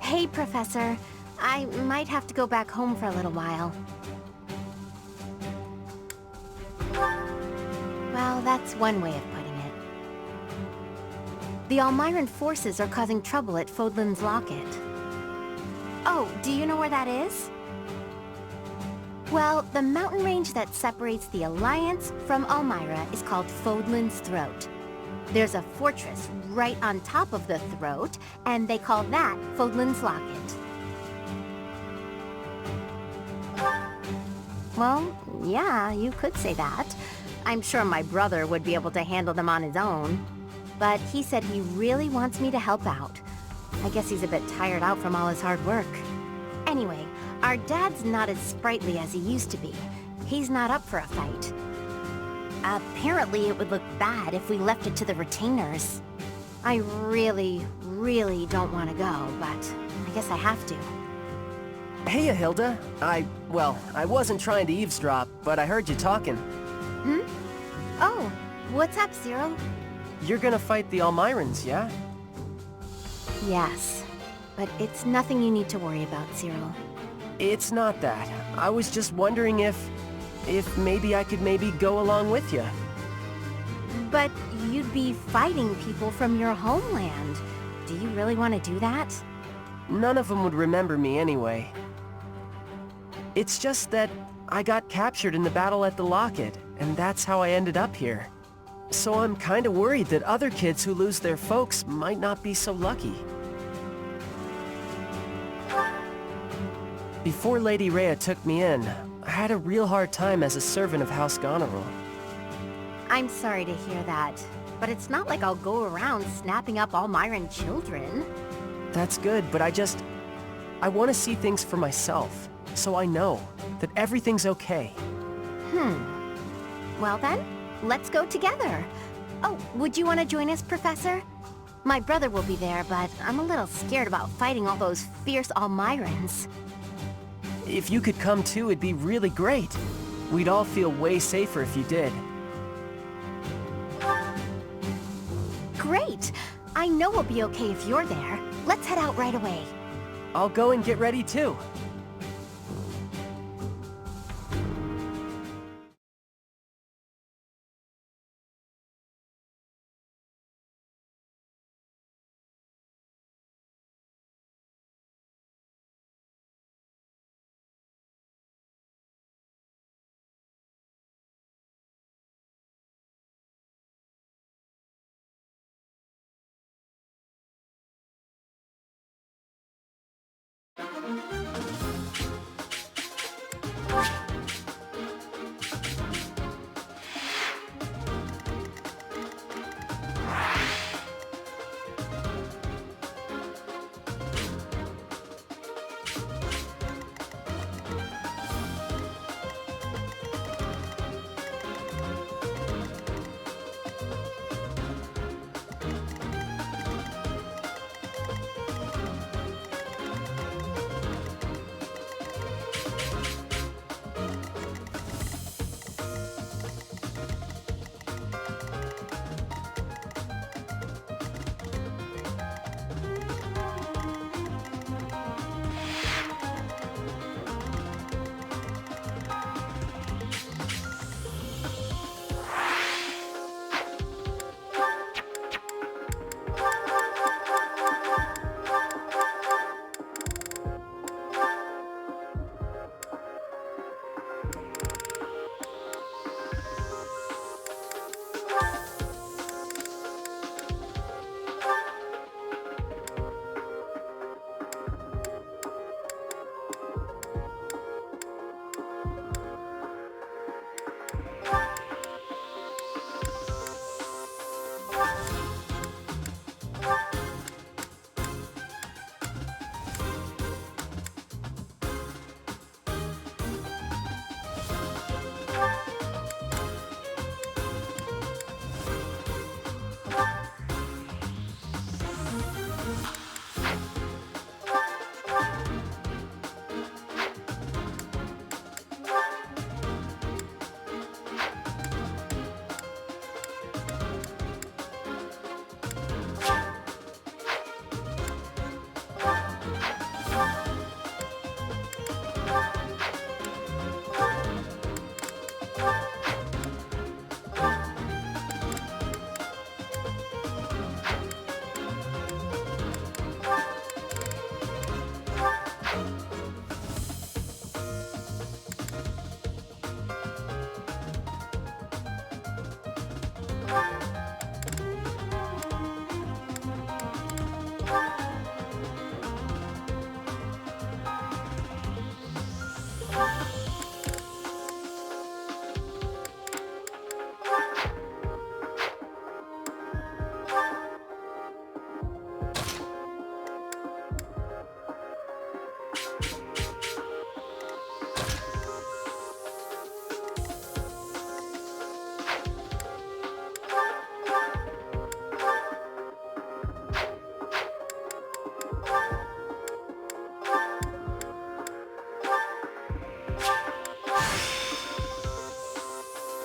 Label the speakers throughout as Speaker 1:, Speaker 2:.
Speaker 1: Hey, Professor. I might have to go back home for a little while. Well, that's one way of putting it. The Almiran forces are causing trouble at Fodlan's Locket. Oh, do you know where that is? Well, the mountain range that separates the Alliance from Almyra is called Fodlan's Throat. There's a fortress right on top of the throat, and they call that Fodlan's Locket. Well, yeah, you could say that. I'm sure my brother would be able to handle them on his own. But he said he really wants me to help out. I guess he's a bit tired out from all his hard work. Anyway, our dad's not as sprightly as he used to be. He's not up for a fight. Apparently it would look bad if we left it to the retainers. I really don't want to go, but I guess I have to.
Speaker 2: Hey, Hilda. I wasn't trying to eavesdrop, but I heard you talking.
Speaker 1: Hmm? Oh, what's up, Cyril?
Speaker 2: You're gonna fight the Almyrans, yeah?
Speaker 1: Yes, but it's nothing you need to worry about, Cyril.
Speaker 2: It's not that. I was just wondering if maybe I could go along with you.
Speaker 1: But you'd be fighting people from your homeland. Do you really want to do that?
Speaker 2: None of them would remember me anyway. It's just that I got captured in the battle at the Locket, and that's how I ended up here. So I'm kinda worried that other kids who lose their folks might not be so lucky. Before Lady Rhea took me in, I had a real hard time as a servant of House Goneril.
Speaker 1: I'm sorry to hear that, but it's not like I'll go around snapping up Almyran children.
Speaker 2: That's good, but I want to see things for myself, so I know that everything's okay.
Speaker 1: Well then, let's go together. Oh, would you want to join us, Professor? My brother will be there, but I'm a little scared about fighting all those fierce Almyrans.
Speaker 2: If you could come too, it'd be really great. We'd all feel way safer if you did.
Speaker 1: Great! I know we'll be okay if you're there. Let's head out right away.
Speaker 2: I'll go and get ready too.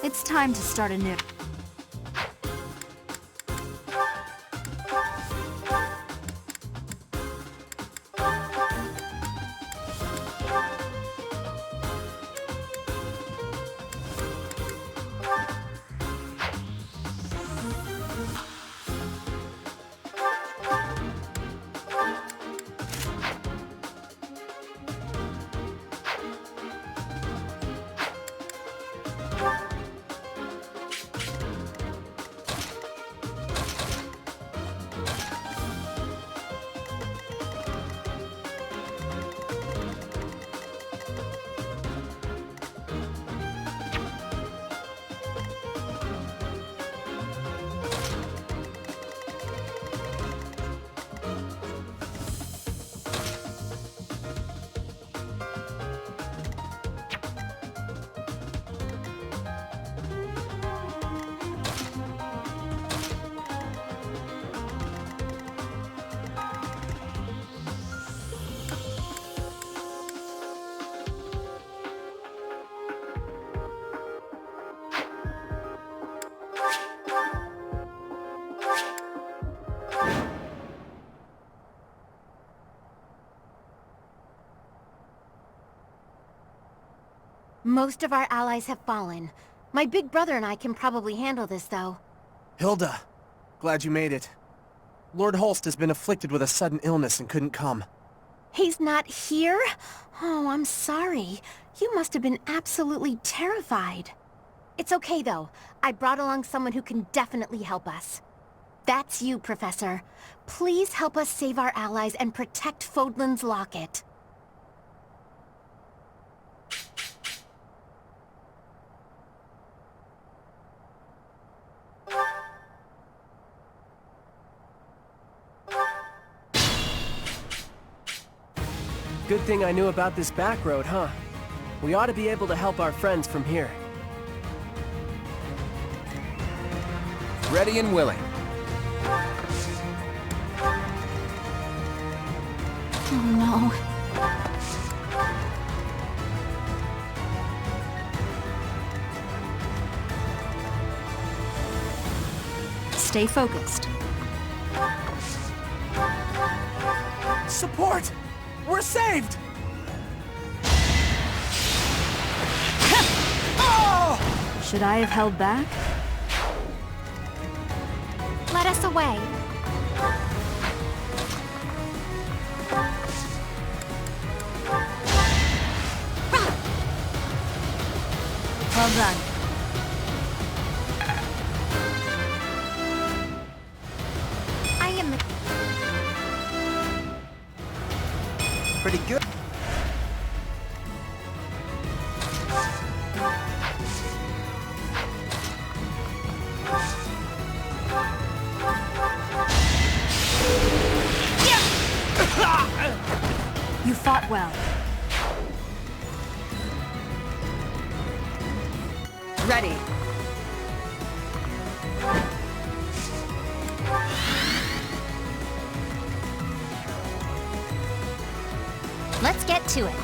Speaker 3: It's time to start anew.
Speaker 1: Most of our allies have fallen. My big brother and I can probably handle this, though.
Speaker 4: Hilda, glad you made it. Lord Holst has been afflicted with a sudden illness and couldn't come.
Speaker 1: He's not here? Oh, I'm sorry. You must have been absolutely terrified. It's okay, though. I brought along someone who can definitely help us. That's you, Professor. Please help us save our allies and protect Fodlan's locket.
Speaker 2: Good thing I knew about this back road, huh? We ought to be able to help our friends from here.
Speaker 5: Ready and willing.
Speaker 3: Oh no. Stay focused.
Speaker 4: Support! We're saved! Oh!
Speaker 3: Should I have held back?
Speaker 1: Let us away.
Speaker 3: Well done.
Speaker 1: I am the...
Speaker 5: Pretty good.
Speaker 3: You fought well.
Speaker 1: Ready. Let's get to it.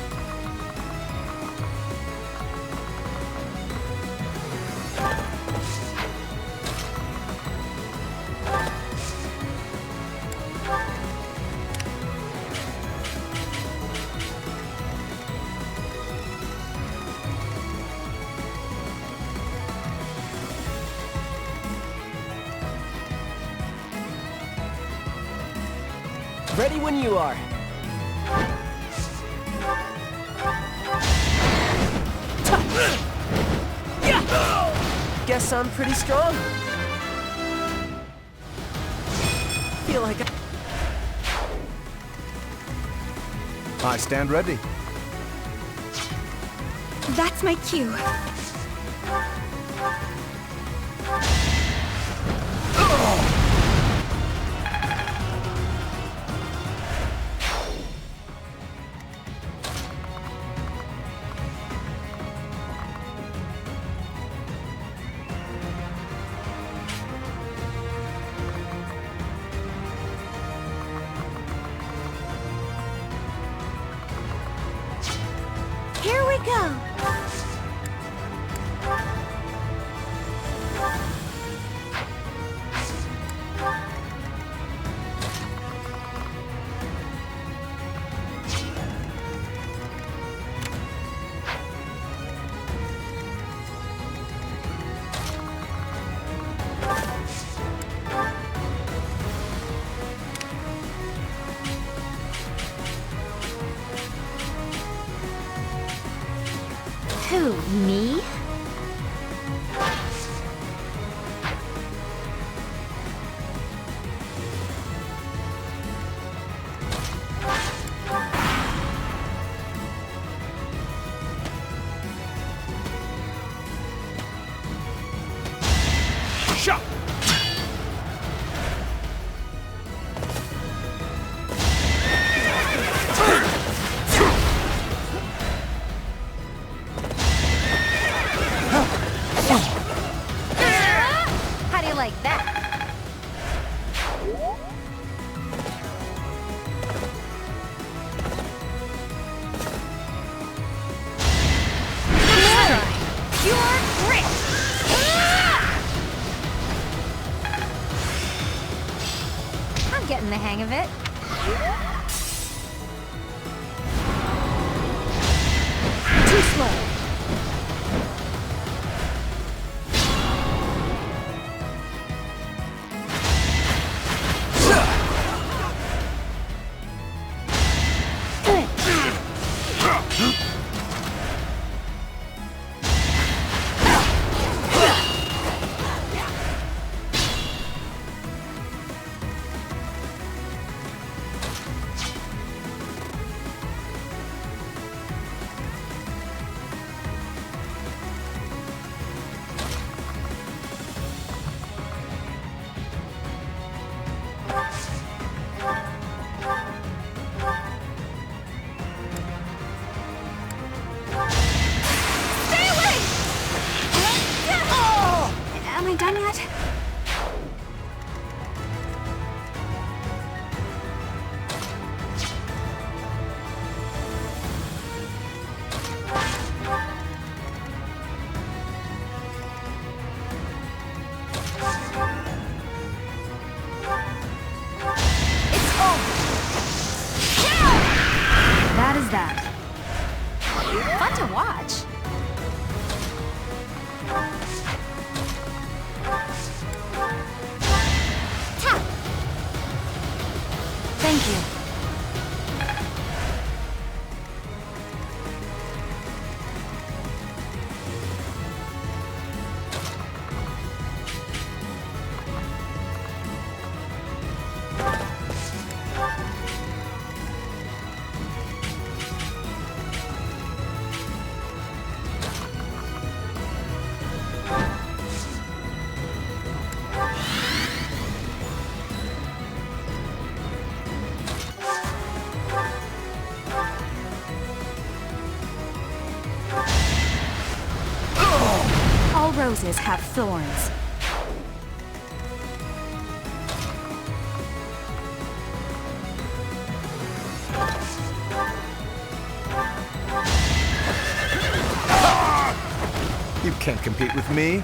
Speaker 2: Ready when you are. Guess I'm pretty strong. Feel like
Speaker 5: I stand ready.
Speaker 3: That's my cue. we go!
Speaker 1: Who, me?
Speaker 5: Shot!
Speaker 1: How do you like that? Pure grit! I'm getting the hang of it. Too slow.
Speaker 3: Am I done yet? That is that.
Speaker 1: Fun to watch. Tap!
Speaker 3: Thank you. All roses have thorns.
Speaker 5: You can't compete with me.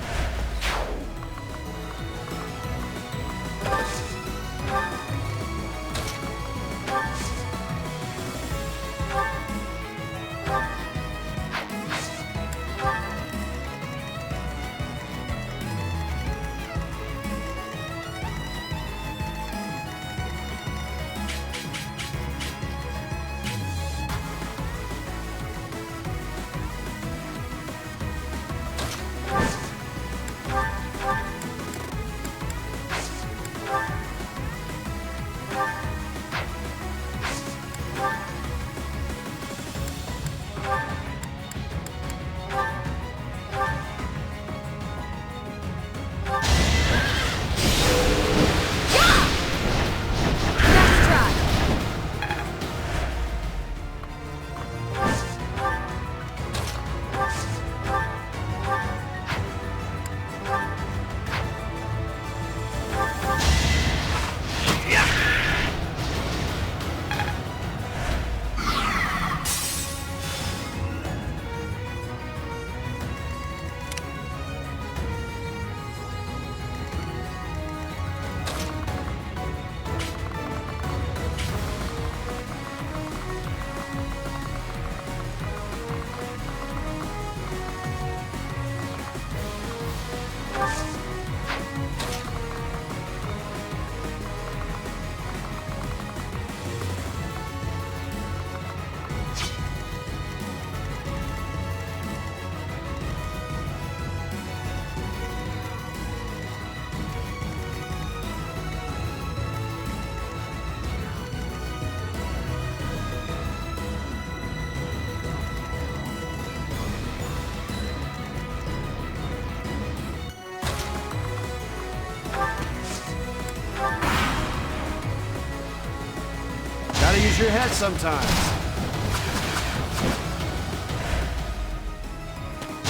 Speaker 6: that sometimes.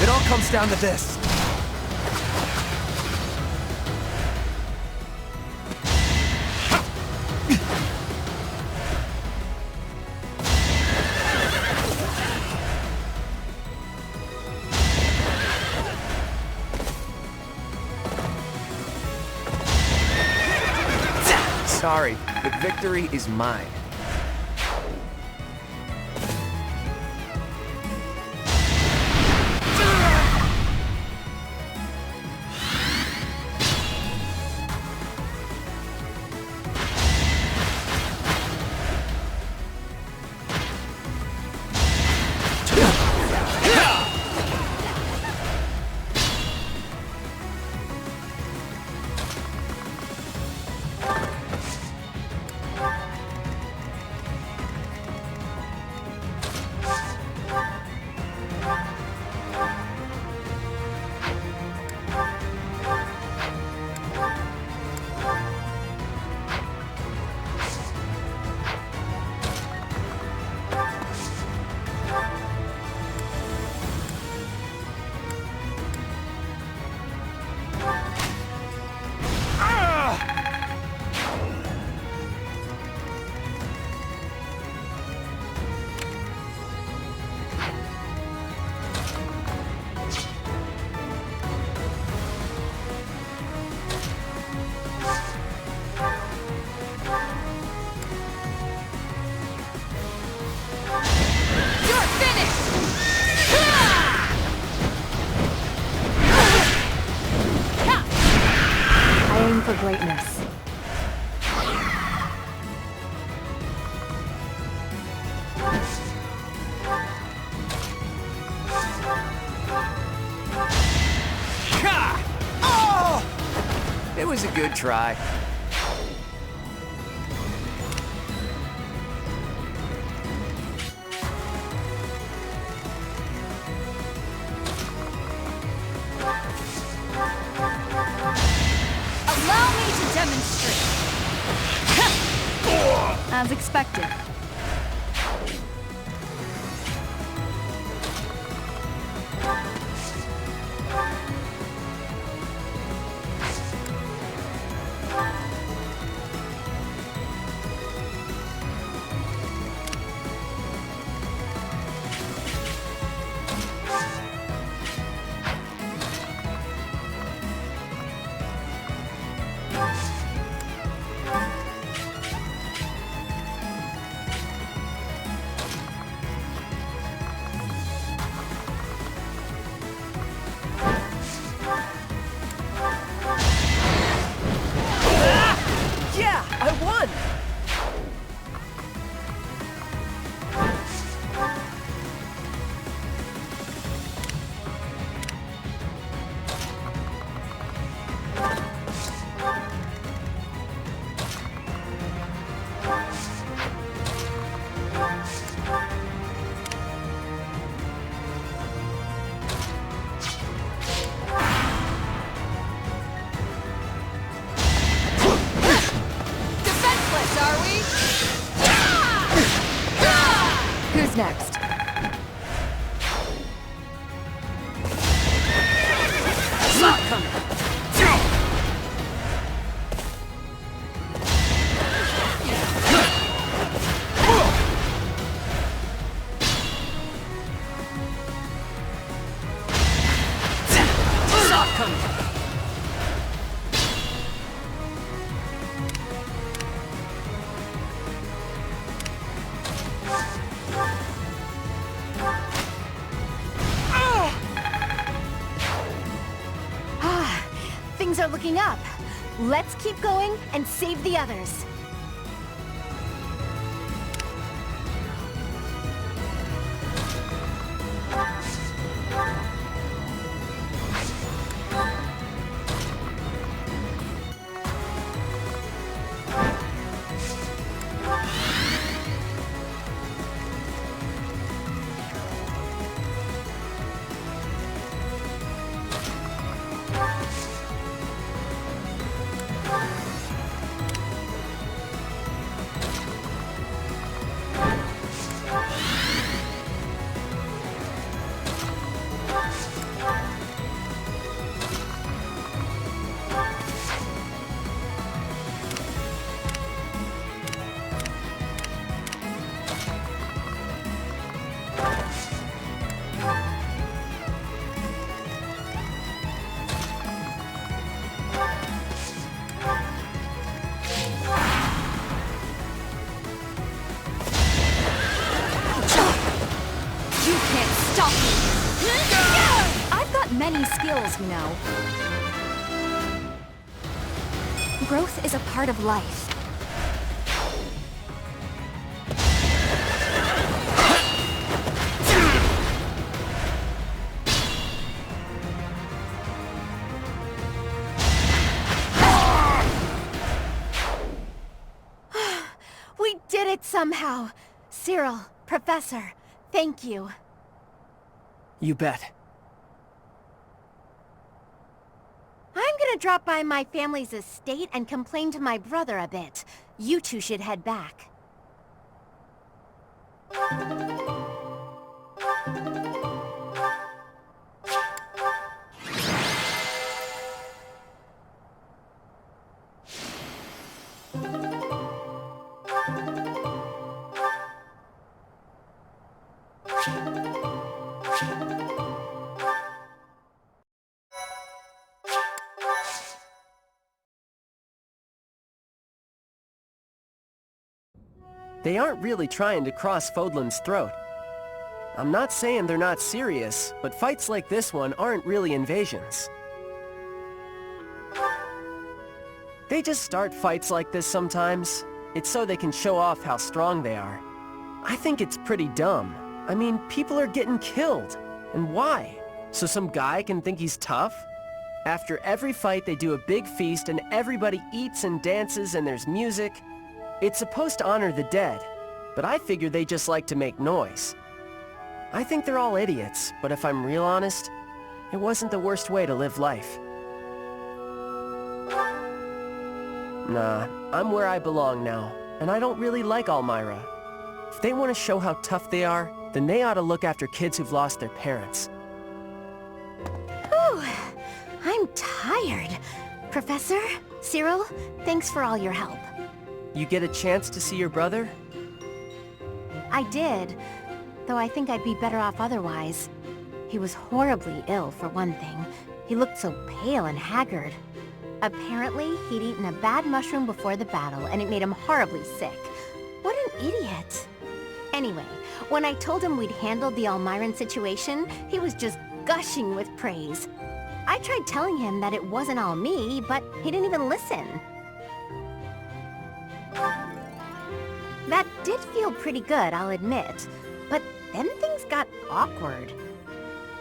Speaker 4: It all comes down to this.
Speaker 2: Sorry, but victory is mine.
Speaker 1: I aim for greatness.
Speaker 2: It was a good try.
Speaker 3: Allow me to demonstrate. As expected.
Speaker 2: Yeah, I won!
Speaker 3: Defenseless, are we?
Speaker 1: Who's next?
Speaker 3: Not coming. Not coming.
Speaker 1: Things are looking up. Let's keep going and save the others.
Speaker 3: off me! I've got many skills, you know. Growth is a part of life.
Speaker 1: We did it somehow! Cyril, Professor, thank you.
Speaker 2: You bet.
Speaker 1: I'm gonna drop by my family's estate and complain to my brother a bit. You two should head back.
Speaker 2: They aren't really trying to cross Fodlan's throat. I'm not saying they're not serious, but fights like this one aren't really invasions. They just start fights like this sometimes. It's so they can show off how strong they are. I think it's pretty dumb. I mean, people are getting killed. And why? So some guy can think he's tough? After every fight, they do a big feast and everybody eats and dances and there's music. It's supposed to honor the dead, but I figure they just like to make noise. I think they're all idiots, but if I'm real honest, it wasn't the worst way to live life. Nah, I'm where I belong now, and I don't really like Almyra. If they want to show how tough they are, then they ought to look after kids who've lost their parents.
Speaker 1: Whew, I'm tired. Professor, Cyril, thanks for all your help.
Speaker 2: You get a chance to see your brother?
Speaker 1: I did, though I think I'd be better off otherwise. He was horribly ill, for one thing. He looked so pale and haggard. Apparently, he'd eaten a bad mushroom before the battle, and it made him horribly sick. What an idiot. Anyway, when I told him we'd handled the Almyran situation, he was just gushing with praise. I tried telling him that it wasn't all me, but he didn't even listen. That did feel pretty good, I'll admit. But then things got awkward.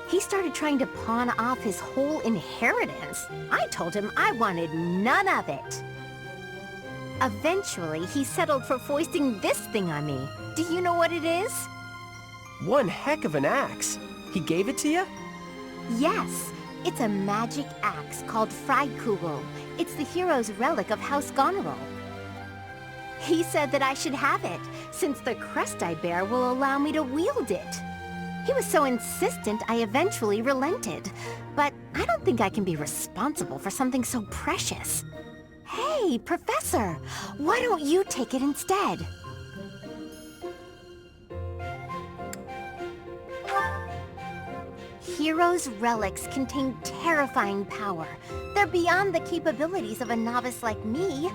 Speaker 1: He started trying to pawn off his whole inheritance. I told him I wanted none of it. Eventually, he settled for foisting this thing on me. Do you know what it is?
Speaker 2: One heck of an axe. He gave it to you?
Speaker 1: Yes, it's a magic axe called Freikugel. It's the hero's relic of House Goneril. He said that I should have it, since the crest I bear will allow me to wield it. He was so insistent I eventually relented. But I don't think I can be responsible for something so precious. Hey, Professor, why don't you take it instead? Heroes' relics contain terrifying power. They're beyond the capabilities of a novice like me.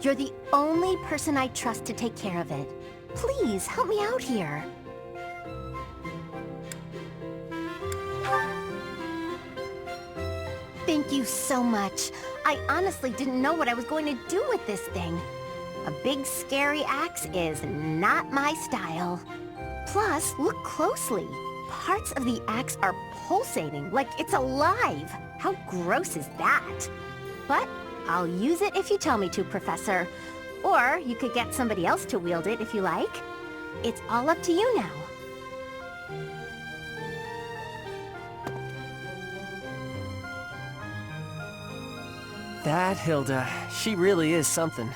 Speaker 1: You're the only person I trust to take care of it. Please, help me out here. Thank you so much. I honestly didn't know what I was going to do with this thing. A big scary axe is not my style. Plus, look closely. Parts of the axe are pulsating like it's alive. How gross is that? But I'll use it if you tell me to, Professor. Or you could get somebody else to wield it if you like. It's all up to you now.
Speaker 2: That Hilda, she really is something.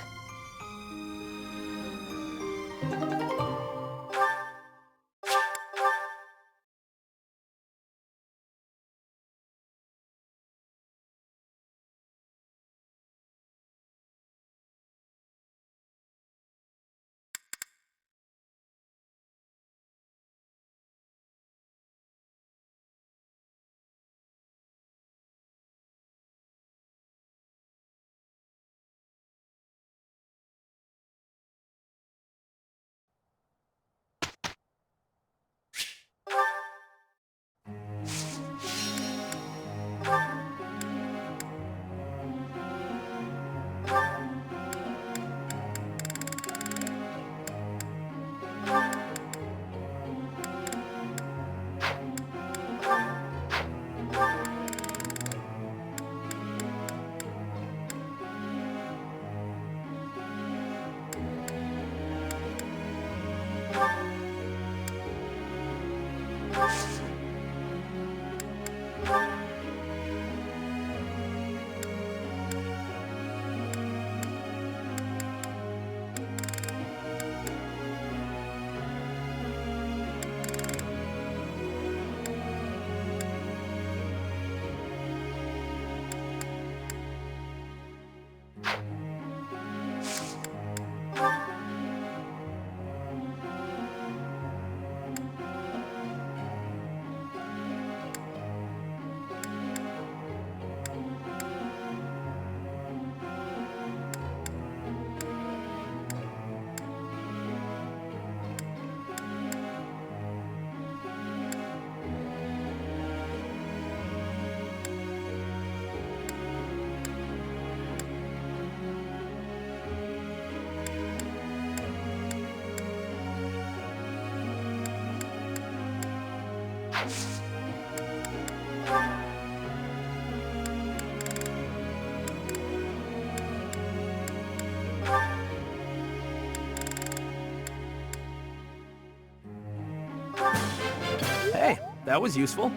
Speaker 2: Hey, that was useful.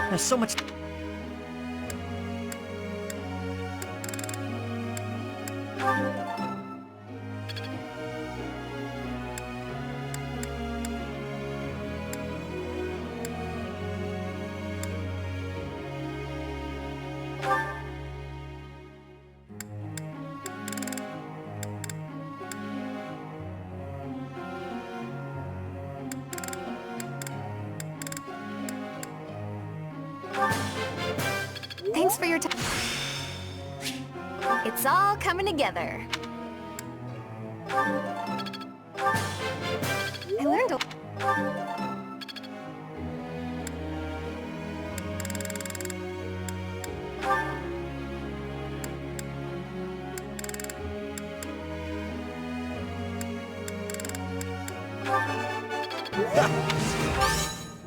Speaker 2: There's so much...
Speaker 3: Thanks for your time. It's all coming together. I learned a...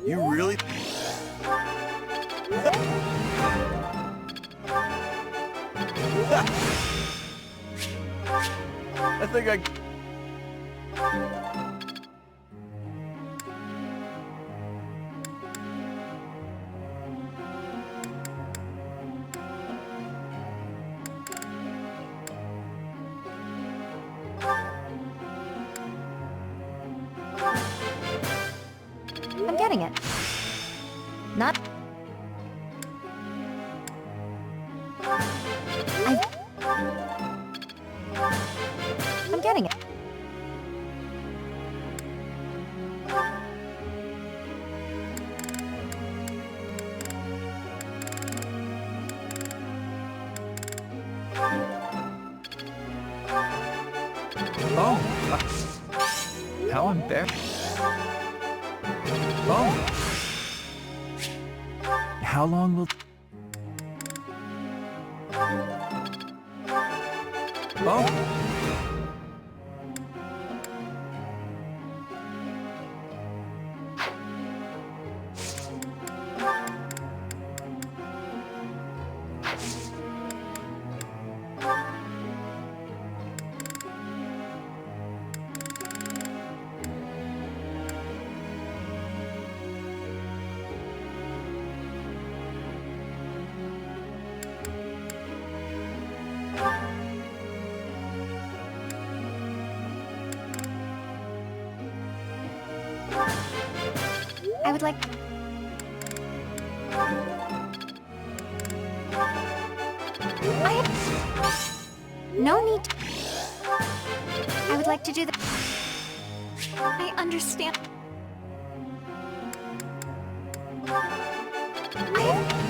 Speaker 5: You really... I think I...
Speaker 3: I'm getting it. Not... I'm getting it.
Speaker 5: Oh! How embarrassing. Oh! How long will... Oh!
Speaker 3: I would like... I have... No need... I would like to do the... I understand... I have...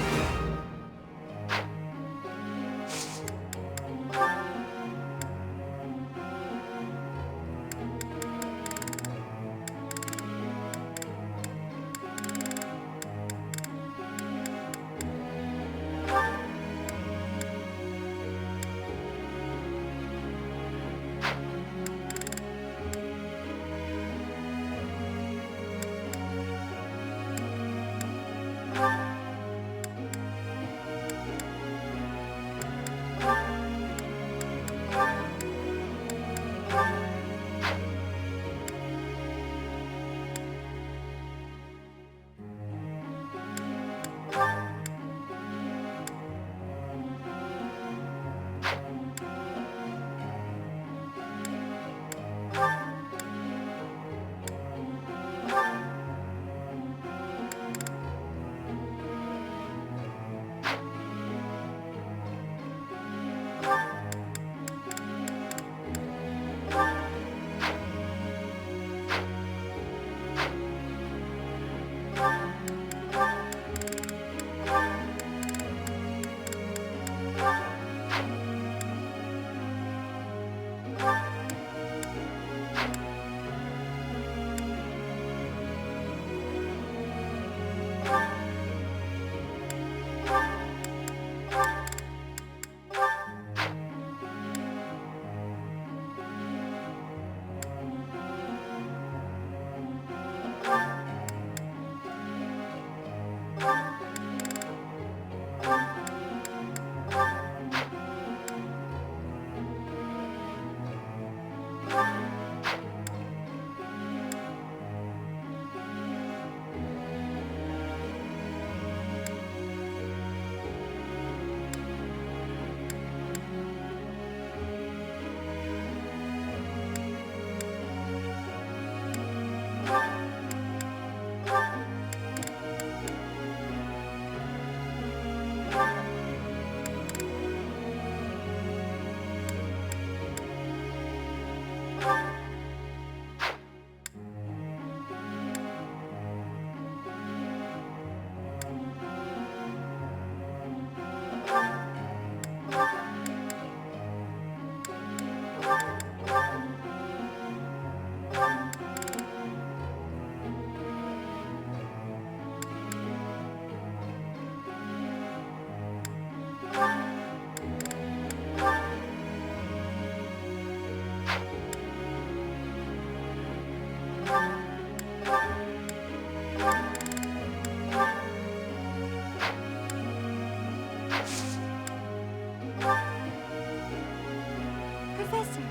Speaker 1: Professor.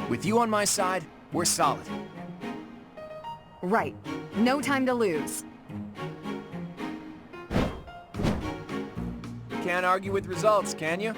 Speaker 5: With you on my side, we're solid.
Speaker 3: Right. No time to lose.
Speaker 5: Can't argue with results, can you?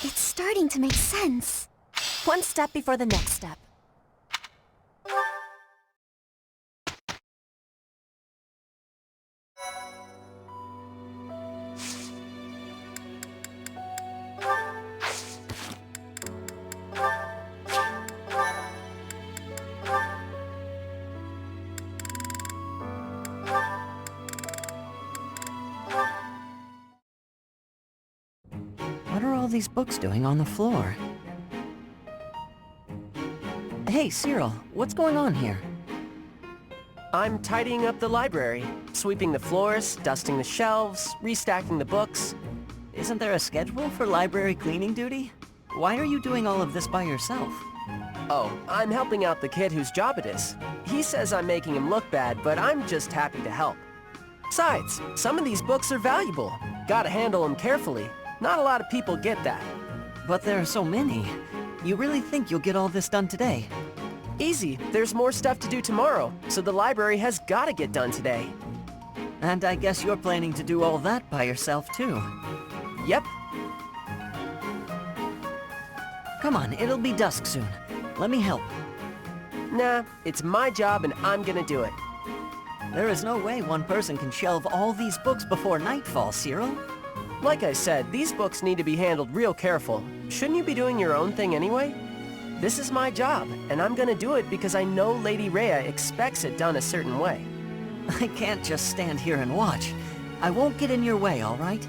Speaker 1: It's starting to make sense. One step before the next step.
Speaker 6: What are all these books doing on the floor? Hey, Cyril, what's going on here?
Speaker 2: I'm tidying up the library, sweeping the floors, dusting the shelves, restacking the books.
Speaker 6: Isn't there a schedule for library cleaning duty? Why are you doing all of this by yourself?
Speaker 2: Oh, I'm helping out the kid whose job it is. He says I'm making him look bad, but I'm just happy to help. Besides, some of these books are valuable. Gotta handle them carefully. Not a lot of people get that.
Speaker 6: But there are so many. You really think you'll get all this done today?
Speaker 2: Easy. There's more stuff to do tomorrow, so the library has gotta get done today.
Speaker 6: And I guess you're planning to do all that by yourself, too.
Speaker 2: Yep.
Speaker 6: Come on, it'll be dusk soon. Let me help.
Speaker 2: Nah, it's my job and I'm gonna do it.
Speaker 6: There is no way one person can shelve all these books before nightfall, Cyril.
Speaker 2: Like I said, these books need to be handled real careful. Shouldn't you be doing your own thing anyway? This is my job, and I'm gonna do it because I know Lady Rhea expects it done a certain way.
Speaker 6: I can't just stand here and watch. I won't get in your way, all right?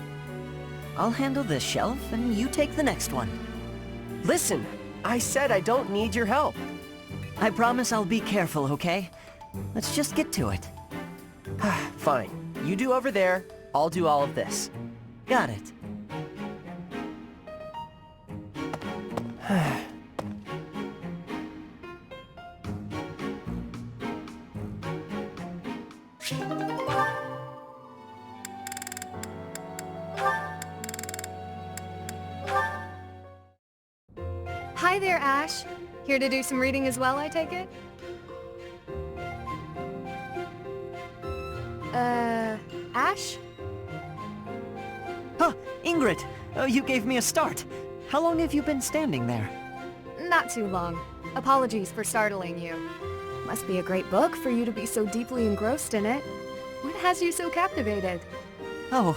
Speaker 6: I'll handle this shelf, and you take the next one.
Speaker 2: Listen, I said I don't need your help.
Speaker 6: I promise I'll be careful, okay? Let's just get to it.
Speaker 2: Fine. You do over there, I'll do all of this.
Speaker 6: Got it.
Speaker 7: Hi there, Ash. Here to do some reading as well, I take it? Ash?
Speaker 6: Huh, Ingrid! You gave me a start. How long have you been standing there?
Speaker 7: Not too long. Apologies for startling you. Must be a great book for you to be so deeply engrossed in it. What has you so captivated?
Speaker 6: Oh,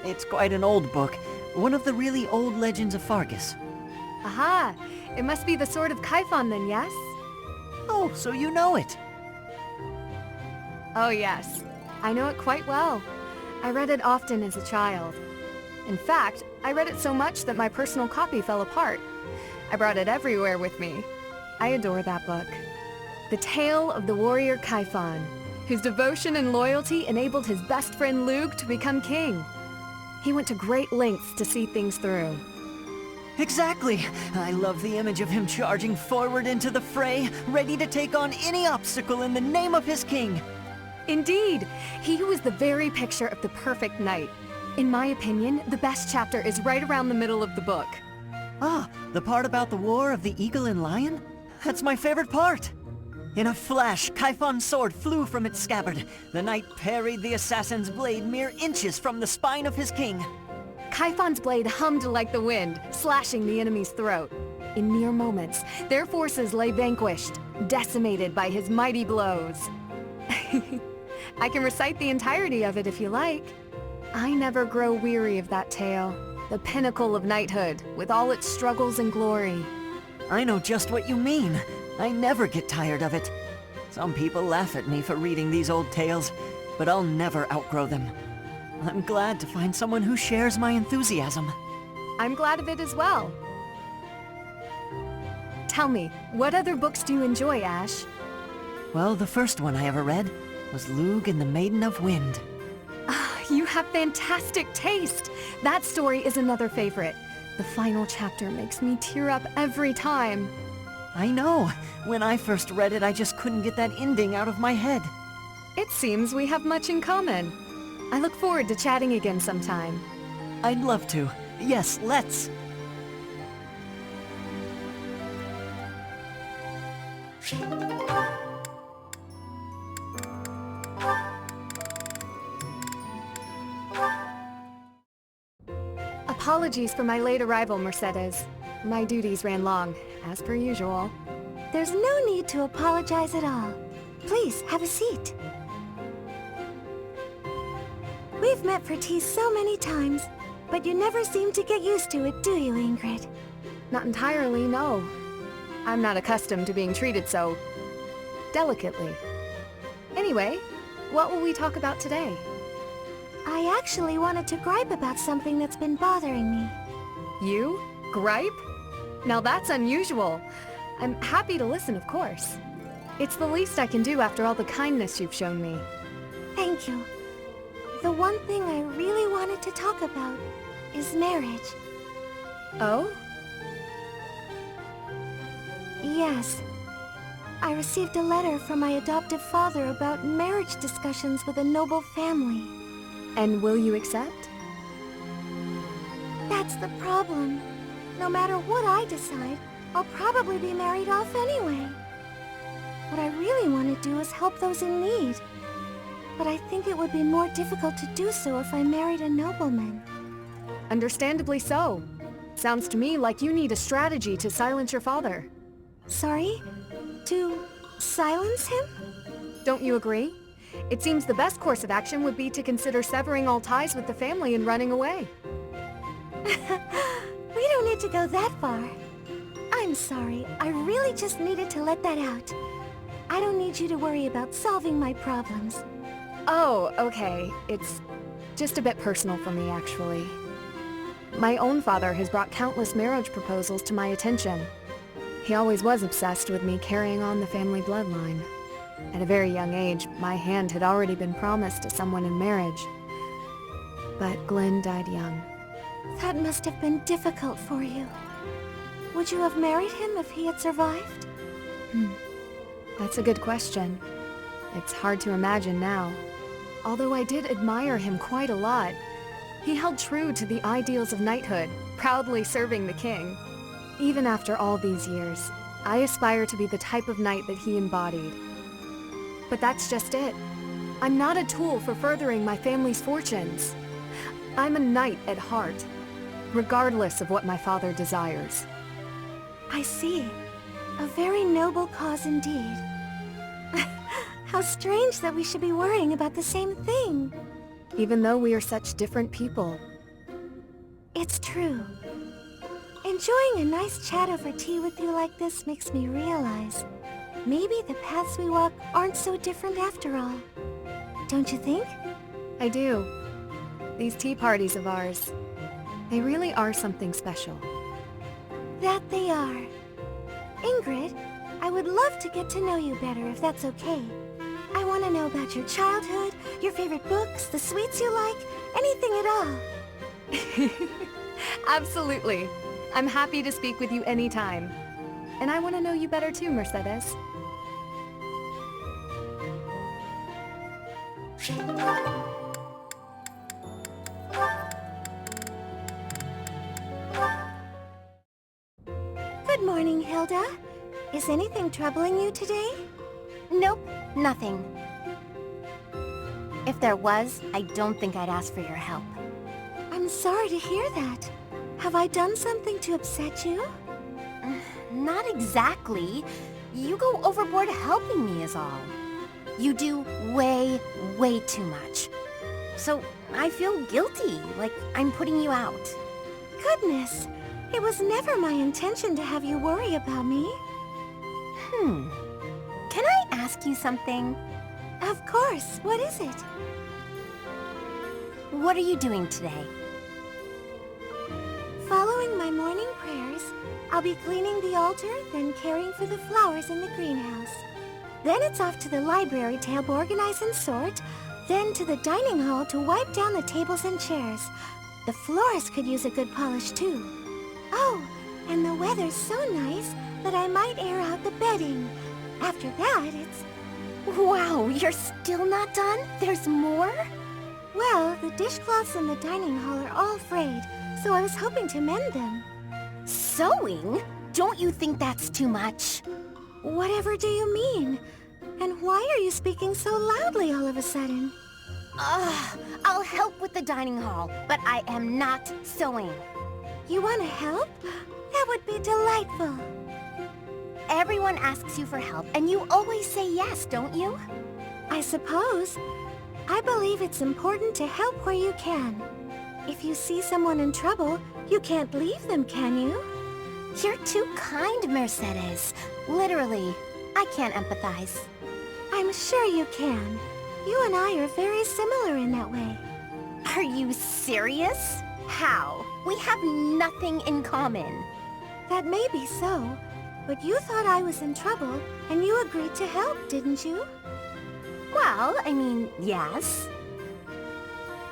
Speaker 6: it's quite an old book. One of the really old legends of Fargus.
Speaker 7: Aha! It must be the Sword of Kaifon then, yes?
Speaker 6: Oh, so you know it.
Speaker 7: Oh yes. I know it quite well. I read it often as a child. In fact, I read it so much that my personal copy fell apart. I brought it everywhere with me. I adore that book. The tale of the warrior Kaifon, whose devotion and loyalty enabled his best friend Lug to become king. He went to great lengths to see things through.
Speaker 6: Exactly! I love the image of him charging forward into the fray, ready to take on any obstacle in the name of his king.
Speaker 7: Indeed! He was the very picture of the perfect knight. In my opinion, the best chapter is right around the middle of the book.
Speaker 6: Ah, the part about the war of the eagle and lion? That's my favorite part! In a flash, Kaifon's sword flew from its scabbard. The knight parried the assassin's blade mere inches from the spine of his king.
Speaker 7: Kaifon's blade hummed like the wind, slashing the enemy's throat. In mere moments, their forces lay vanquished, decimated by his mighty blows. I can recite the entirety of it if you like. I never grow weary of that tale, the pinnacle of knighthood, with all its struggles and glory.
Speaker 6: I know just what you mean. I never get tired of it. Some people laugh at me for reading these old tales, but I'll never outgrow them. I'm glad to find someone who shares my enthusiasm.
Speaker 7: I'm glad of it as well. Tell me, what other books do you enjoy, Ash?
Speaker 6: Well, the first one I ever read was Lug and the Maiden of Wind.
Speaker 7: You have fantastic taste! That story is another favorite. The final chapter makes me tear up every time.
Speaker 6: I know. When I first read it, I just couldn't get that ending out of my head.
Speaker 7: It seems we have much in common. I look forward to chatting again sometime.
Speaker 6: I'd love to. Yes, let's.
Speaker 7: Apologies for my late arrival, Mercedes. My duties ran long, as per usual.
Speaker 1: There's no need to apologize at all. Please, have a seat. We've met for tea so many times, but you never seem to get used to it, do you, Ingrid?
Speaker 7: Not entirely, no. I'm not accustomed to being treated so delicately. Anyway, what will we talk about today?
Speaker 1: I actually wanted to gripe about something that's been bothering me.
Speaker 7: You? Gripe? Now that's unusual. I'm happy to listen, of course. It's the least I can do after all the kindness you've shown me.
Speaker 1: Thank you. The one thing I really wanted to talk about is marriage.
Speaker 7: Oh?
Speaker 1: Yes. I received a letter from my adoptive father about marriage discussions with a noble family.
Speaker 7: And will you accept?
Speaker 1: That's the problem. No matter what I decide, I'll probably be married off anyway. What I really want to do is help those in need. But I think it would be more difficult to do so if I married a nobleman.
Speaker 7: Understandably so. Sounds to me like you need a strategy to silence your father.
Speaker 1: Sorry? To silence him?
Speaker 7: Don't you agree? It seems the best course of action would be to consider severing all ties with the family and running away.
Speaker 1: We don't need to go that far. I'm sorry, I really just needed to let that out. I don't need you to worry about solving my problems.
Speaker 7: Oh, okay. It's just a bit personal for me, actually. My own father has brought countless marriage proposals to my attention. He always was obsessed with me carrying on the family bloodline. At a very young age, my hand had already been promised to someone in marriage. But Glenn died young.
Speaker 1: That must have been difficult for you. Would you have married him if he had survived?
Speaker 7: That's a good question. It's hard to imagine now. Although I did admire him quite a lot, he held true to the ideals of knighthood, proudly serving the king. Even after all these years, I aspire to be the type of knight that he embodied. But that's just it. I'm not a tool for furthering my family's fortunes. I'm a knight at heart, regardless of what my father desires.
Speaker 1: I see. A very noble cause indeed. How strange that we should be worrying about the same thing.
Speaker 7: Even though we are such different people.
Speaker 1: It's true. Enjoying a nice chat over tea with you like this makes me realize maybe the paths we walk aren't so different after all. Don't you think?
Speaker 7: I do. These tea parties of ours, they really are something special.
Speaker 1: That they are. Ingrid, I would love to get to know you better if that's okay. I want to know about your childhood, your favorite books, the sweets you like, anything at all.
Speaker 7: Absolutely. I'm happy to speak with you anytime. And I want to know you better too, Mercedes.
Speaker 1: Good morning, Hilda. Is anything troubling you today? Nope, nothing. If there was, I don't think I'd ask for your help. I'm sorry to hear that. Have I done something to upset you? Not exactly. You go overboard helping me is all. You do way, way too much. So I feel guilty, like I'm putting you out. Goodness, it was never my intention to have you worry about me. Can I ask you something? Of course. What is it? What are you doing today? Following my morning prayers, I'll be cleaning the altar, then caring for the flowers in the greenhouse. Then it's off to the library to help organize and sort, then to the dining hall to wipe down the tables and chairs. The floors could use a good polish too. Oh, and the weather's so nice that I might air out the bedding. After that, it's... Wow, you're still not done? There's more? Well, the dishcloths in the dining hall are all frayed, so I was hoping to mend them. Sewing? Don't you think that's too much? Whatever do you mean? And why are you speaking so loudly all of a sudden? I'll help with the dining hall, but I am not sewing. You want to help? That would be delightful. Everyone asks you for help, and you always say yes, don't you? I suppose. I believe it's important to help where you can. If you see someone in trouble, you can't leave them, can you? You're too kind, Mercedes. Literally, I can't empathize. I'm sure you can. You and I are very similar in that way. Are you serious? How? We have nothing in common. That may be so, but you thought I was in trouble, and you agreed to help, didn't you? Well, I mean, yes.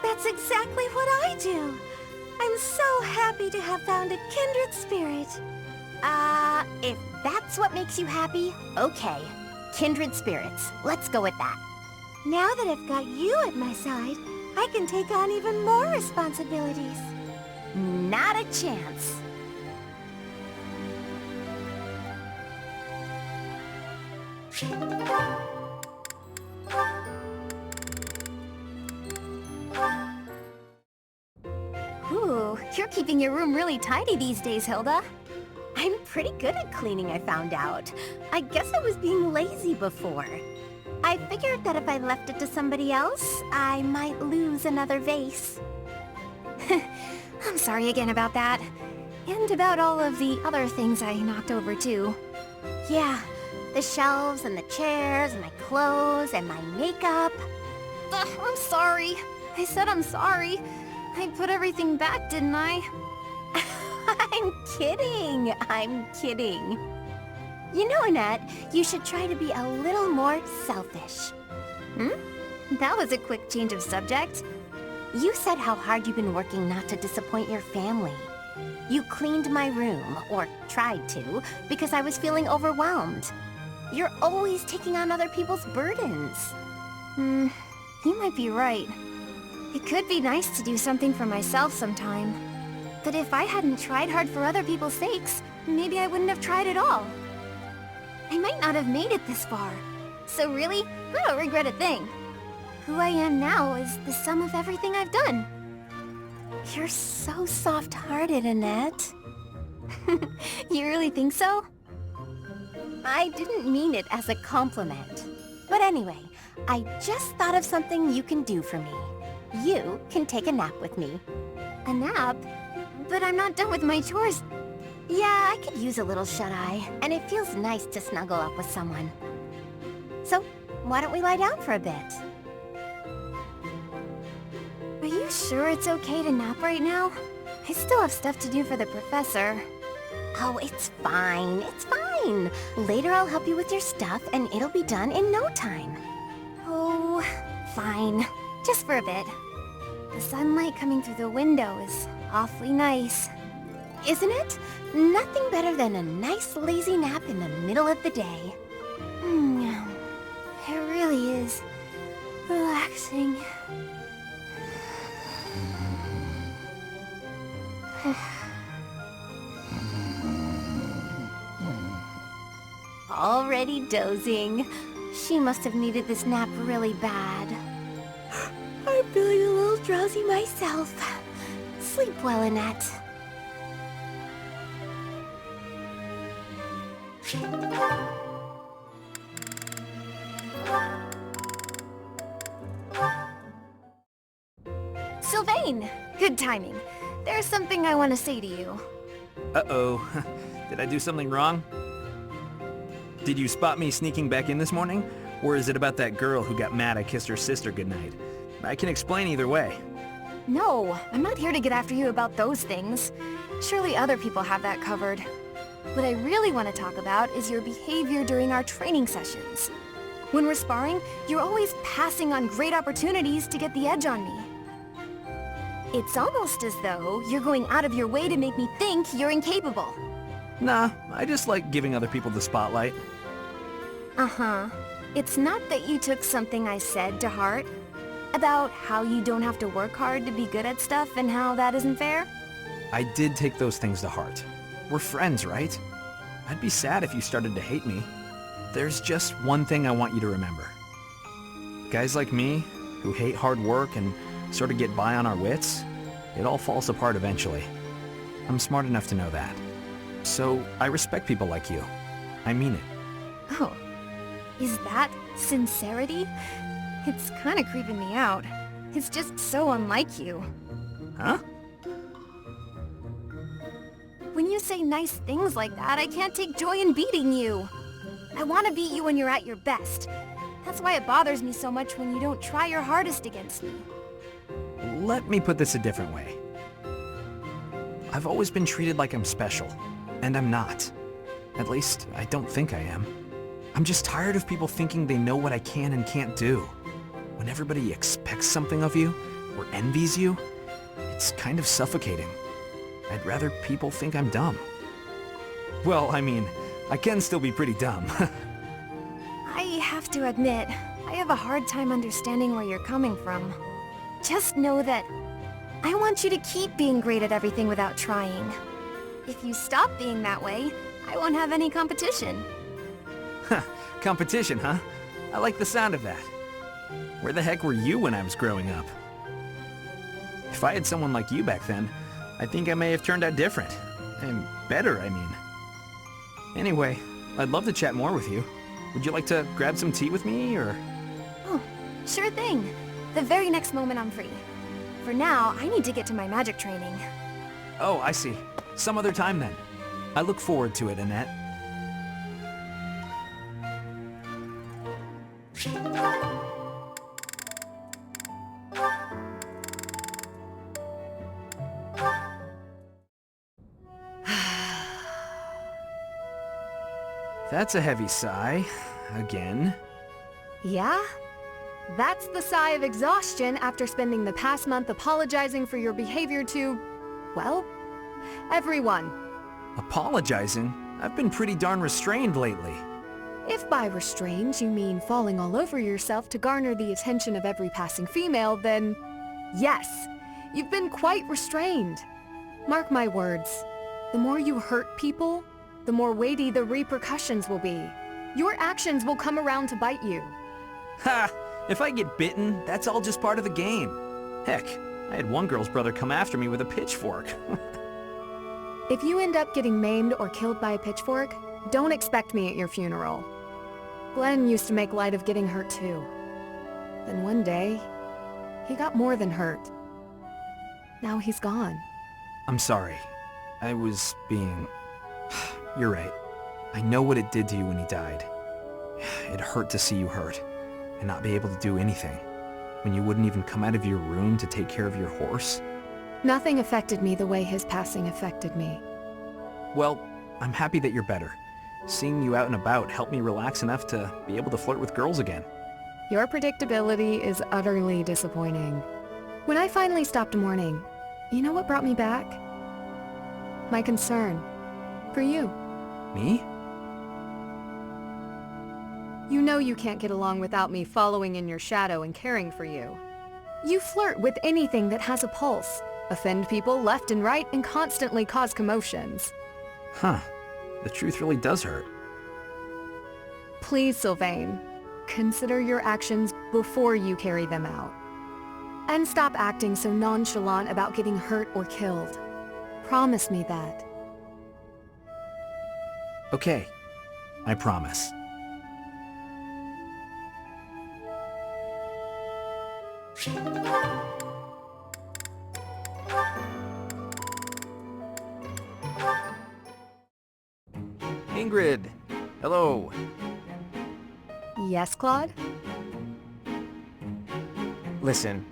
Speaker 1: That's exactly what I do. I'm so happy to have found a kindred spirit. If that's what makes you happy, okay. Kindred spirits. Let's go with that. Now that I've got you at my side, I can take on even more responsibilities. Not a chance. Ooh, you're keeping your room really tidy these days, Hilda. I'm pretty good at cleaning, I found out. I guess I was being lazy before. I figured that if I left it to somebody else, I might lose another vase.
Speaker 7: I'm sorry again about that. And about all of the other things I knocked over too.
Speaker 1: Yeah, the shelves and the chairs and my clothes and my makeup.
Speaker 7: Ugh, I'm sorry. I said I'm sorry. I put everything back, didn't I?
Speaker 1: I'm kidding. I'm kidding. You know, Annette, you should try to be a little more selfish.
Speaker 7: That was a quick change of subject.
Speaker 1: You said how hard you've been working not to disappoint your family. You cleaned my room, or tried to, because I was feeling overwhelmed. You're always taking on other people's burdens.
Speaker 7: You might be right. It could be nice to do something for myself sometime. But if I hadn't tried hard for other people's sakes, maybe I wouldn't have tried at all. I might not have made it this far. So really, I don't regret a thing. Who I am now is the sum of everything I've done.
Speaker 1: You're so soft-hearted, Annette.
Speaker 7: You really think so?
Speaker 1: I didn't mean it as a compliment. But anyway, I just thought of something you can do for me. You can take a nap with me.
Speaker 7: A nap? But I'm not done with my chores.
Speaker 1: Yeah, I could use a little shut-eye, and it feels nice to snuggle up with someone. So, why don't we lie down for a bit?
Speaker 7: Are you sure it's okay to nap right now? I still have stuff to do for the professor.
Speaker 1: Oh, it's fine. It's fine. Later I'll help you with your stuff, and it'll be done in no time.
Speaker 7: Oh, fine. Just for a bit. The sunlight coming through the window is awfully nice.
Speaker 1: Isn't it? Nothing better than a nice lazy nap in the middle of the day.
Speaker 7: It really is relaxing.
Speaker 1: Already dozing. She must have needed this nap really bad. I'm feeling a little drowsy myself. Sleep well, Annette.
Speaker 7: Sylvain! Good timing. There's something I want to say to you.
Speaker 5: Uh-oh. Did I do something wrong? Did you spot me sneaking back in this morning? Or is it about that girl who got mad I kissed her sister goodnight? I can explain either way.
Speaker 7: No, I'm not here to get after you about those things. Surely other people have that covered. What I really want to talk about is your behavior during our training sessions. When we're sparring, you're always passing on great opportunities to get the edge on me. It's almost as though you're going out of your way to make me think you're incapable.
Speaker 5: Nah, I just like giving other people the spotlight.
Speaker 7: Uh-huh. It's not that you took something I said to heart? About how you don't have to work hard to be good at stuff and how that isn't fair?
Speaker 5: I did take those things to heart. We're friends, right? I'd be sad if you started to hate me. There's just one thing I want you to remember. Guys like me, who hate hard work and sort of get by on our wits, it all falls apart eventually. I'm smart enough to know that. So I respect people like you. I mean it.
Speaker 7: Oh, is that sincerity? It's kind of creeping me out. It's just so unlike you.
Speaker 5: Huh?
Speaker 7: When you say nice things like that, I can't take joy in beating you. I want to beat you when you're at your best. That's why it bothers me so much when you don't try your hardest against me.
Speaker 5: Let me put this a different way. I've always been treated like I'm special, and I'm not. At least, I don't think I am. I'm just tired of people thinking they know what I can and can't do. When everybody expects something of you, or envies you, it's kind of suffocating. I'd rather people think I'm dumb. Well, I mean, I can still be pretty dumb.
Speaker 7: I have to admit, I have a hard time understanding where you're coming from. Just know that I want you to keep being great at everything without trying. If you stop being that way, I won't have any competition.
Speaker 5: Competition, huh? I like the sound of that. Where the heck were you when I was growing up? If I had someone like you back then, I think I may have turned out different. And better, I mean. Anyway, I'd love to chat more with you. Would you like to grab some tea with me, or
Speaker 3: Sure thing. The very next moment I'm free. For now, I need to get to my magic training.
Speaker 5: Oh, I see. Some other time then. I look forward to it, Annette. That's a heavy sigh. Again.
Speaker 7: Yeah? That's the sigh of exhaustion after spending the past month apologizing for your behavior to, well, everyone.
Speaker 5: Apologizing? I've been pretty darn restrained lately.
Speaker 7: If by restrained you mean falling all over yourself to garner the attention of every passing female, then yes, you've been quite restrained. Mark my words, the more you hurt people, the more weighty the repercussions will be. Your actions will come around to bite you.
Speaker 5: Ha! If I get bitten, that's all just part of the game. Heck, I had one girl's brother come after me with a pitchfork.
Speaker 7: If you end up getting maimed or killed by a pitchfork, don't expect me at your funeral. Glenn used to make light of getting hurt too. Then one day, he got more than hurt. Now he's gone.
Speaker 5: I'm sorry. I was being... You're right. I know what it did to you when he died. It hurt to see you hurt, and not be able to do anything. When you wouldn't even come out of your room to take care of your horse.
Speaker 7: Nothing affected me the way his passing affected me.
Speaker 5: Well, I'm happy that you're better. Seeing you out and about helped me relax enough to be able to flirt with girls again.
Speaker 7: Your predictability is utterly disappointing. When I finally stopped mourning, you know what brought me back? My concern. For you.
Speaker 5: Me?
Speaker 7: You know you can't get along without me following in your shadow and caring for you. You flirt with anything that has a pulse, offend people left and right, and constantly cause commotions.
Speaker 5: Huh. The truth really does hurt.
Speaker 7: Please, Sylvain, consider your actions before you carry them out. And stop acting so nonchalant about getting hurt or killed. Promise me that.
Speaker 5: Okay. I promise.
Speaker 2: Ingrid! Hello.
Speaker 7: Yes, Claude?
Speaker 8: Listen,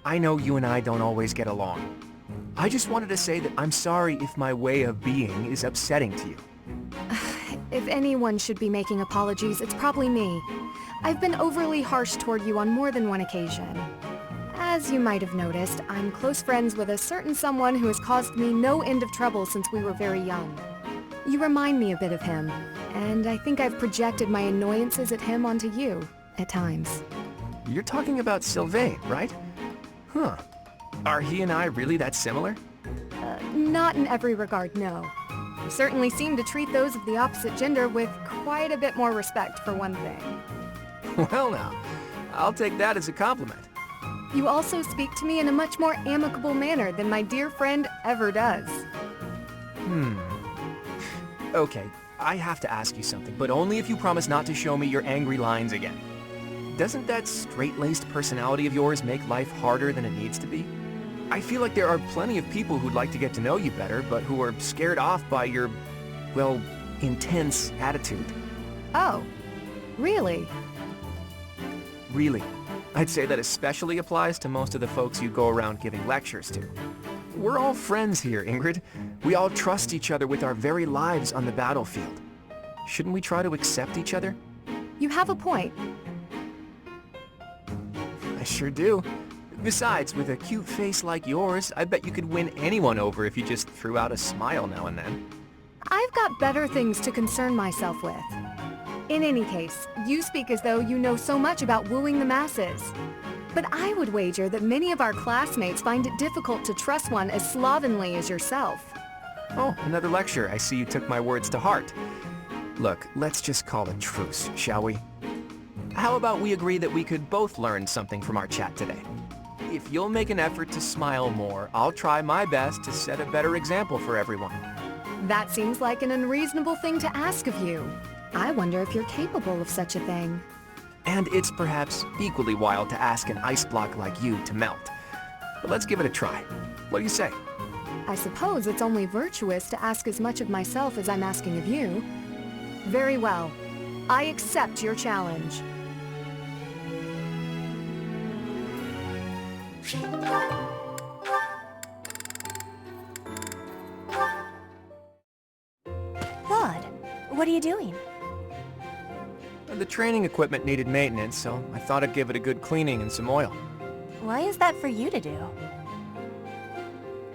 Speaker 8: I know you and I don't always get along. I just wanted to say that I'm sorry if my way of being is upsetting to you.
Speaker 7: If anyone should be making apologies, it's probably me. I've been overly harsh toward you on more than one occasion. As you might have noticed, I'm close friends with a certain someone who has caused me no end of trouble since we were very young. You remind me a bit of him, and I think I've projected my annoyances at him onto you, at times.
Speaker 8: You're talking about Sylvain, right? Huh. Are he and I really that similar?
Speaker 7: Not in every regard, no. You certainly seem to treat those of the opposite gender with quite a bit more respect, for one thing.
Speaker 8: Well now, I'll take that as a compliment.
Speaker 7: You also speak to me in a much more amicable manner than my dear friend ever does.
Speaker 8: Okay, I have to ask you something, but only if you promise not to show me your angry lines again. Doesn't that straight-laced personality of yours make life harder than it needs to be? I feel like there are plenty of people who'd like to get to know you better, but who are scared off by your, well, intense attitude.
Speaker 7: Oh, really?
Speaker 8: Really. I'd say that especially applies to most of the folks you go around giving lectures to. We're all friends here, Ingrid. We all trust each other with our very lives on the battlefield. Shouldn't we try to accept each other?
Speaker 7: You have a point.
Speaker 8: I sure do. Besides, with a cute face like yours, I bet you could win anyone over if you just threw out a smile now and then.
Speaker 7: I've got better things to concern myself with. In any case, you speak as though you know so much about wooing the masses. But I would wager that many of our classmates find it difficult to trust one as slovenly as yourself.
Speaker 8: Oh, another lecture. I see you took my words to heart. Look, let's just call a truce, shall we? How about we agree that we could both learn something from our chat today? If you'll make an effort to smile more, I'll try my best to set a better example for everyone.
Speaker 7: That seems like an unreasonable thing to ask of you. I wonder if you're capable of such a thing.
Speaker 8: And it's perhaps equally wild to ask an ice block like you to melt. But let's give it a try. What do you say?
Speaker 7: I suppose it's only virtuous to ask as much of myself as I'm asking of you. Very well. I accept your challenge.
Speaker 9: Claude, what are you doing?
Speaker 8: The training equipment needed maintenance, so I thought I'd give it a good cleaning and some oil.
Speaker 9: Why is that for you to do?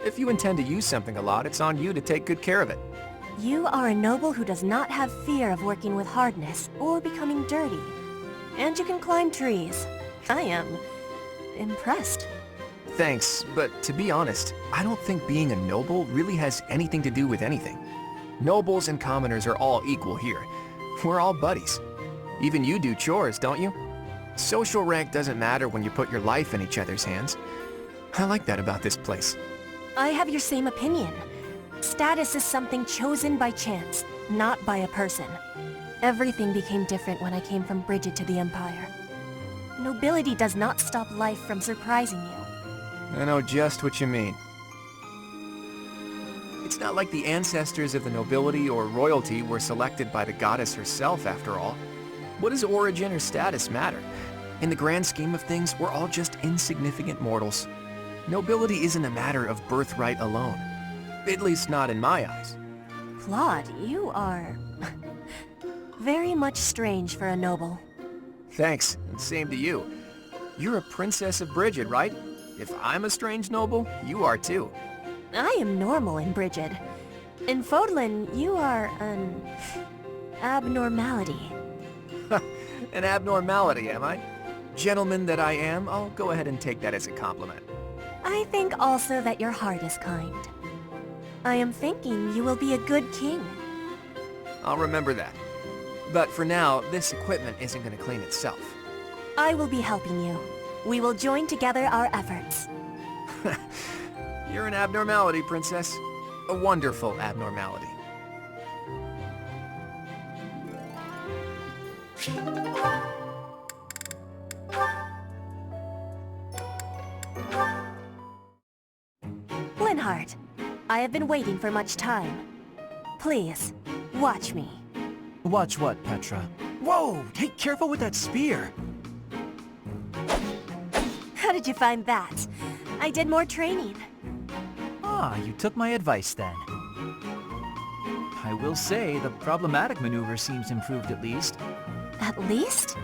Speaker 8: If you intend to use something a lot, it's on you to take good care of it.
Speaker 9: You are a noble who does not have fear of working with hardness or becoming dirty. And you can climb trees. I am impressed.
Speaker 8: Thanks, but to be honest, I don't think being a noble really has anything to do with anything. Nobles and commoners are all equal here. We're all buddies. Even you do chores, don't you? Social rank doesn't matter when you put your life in each other's hands. I like that about this place.
Speaker 9: I have your same opinion. Status is something chosen by chance, not by a person. Everything became different when I came from Bridget to the Empire. Nobility does not stop life from surprising you.
Speaker 8: I know just what you mean. It's not like the ancestors of the nobility or royalty were selected by the goddess herself, after all. What does origin or status matter? In the grand scheme of things, we're all just insignificant mortals. Nobility isn't a matter of birthright alone. At least not in my eyes.
Speaker 9: Claude, you are very much strange for a noble.
Speaker 8: Thanks, and same to you. You're a princess of Bridget, right? If I'm a strange noble, you are too.
Speaker 9: I am normal in Bridget. In Fodlan, you are an abnormality.
Speaker 8: An abnormality, am I? Gentleman that I am, I'll go ahead and take that as a compliment.
Speaker 9: I think also that your heart is kind. I am thinking you will be a good king.
Speaker 8: I'll remember that. But for now, this equipment isn't going to clean itself.
Speaker 9: I will be helping you. We will join together our efforts.
Speaker 8: You're an abnormality, princess. A wonderful abnormality.
Speaker 9: Linhardt, I have been waiting for much time. Please, watch me.
Speaker 5: Watch what, Petra? Whoa! Hey, careful with that spear!
Speaker 9: How did you find that? I did more training.
Speaker 5: Ah, you took my advice then. I will say, the problematic maneuver seems improved at least.
Speaker 9: At least?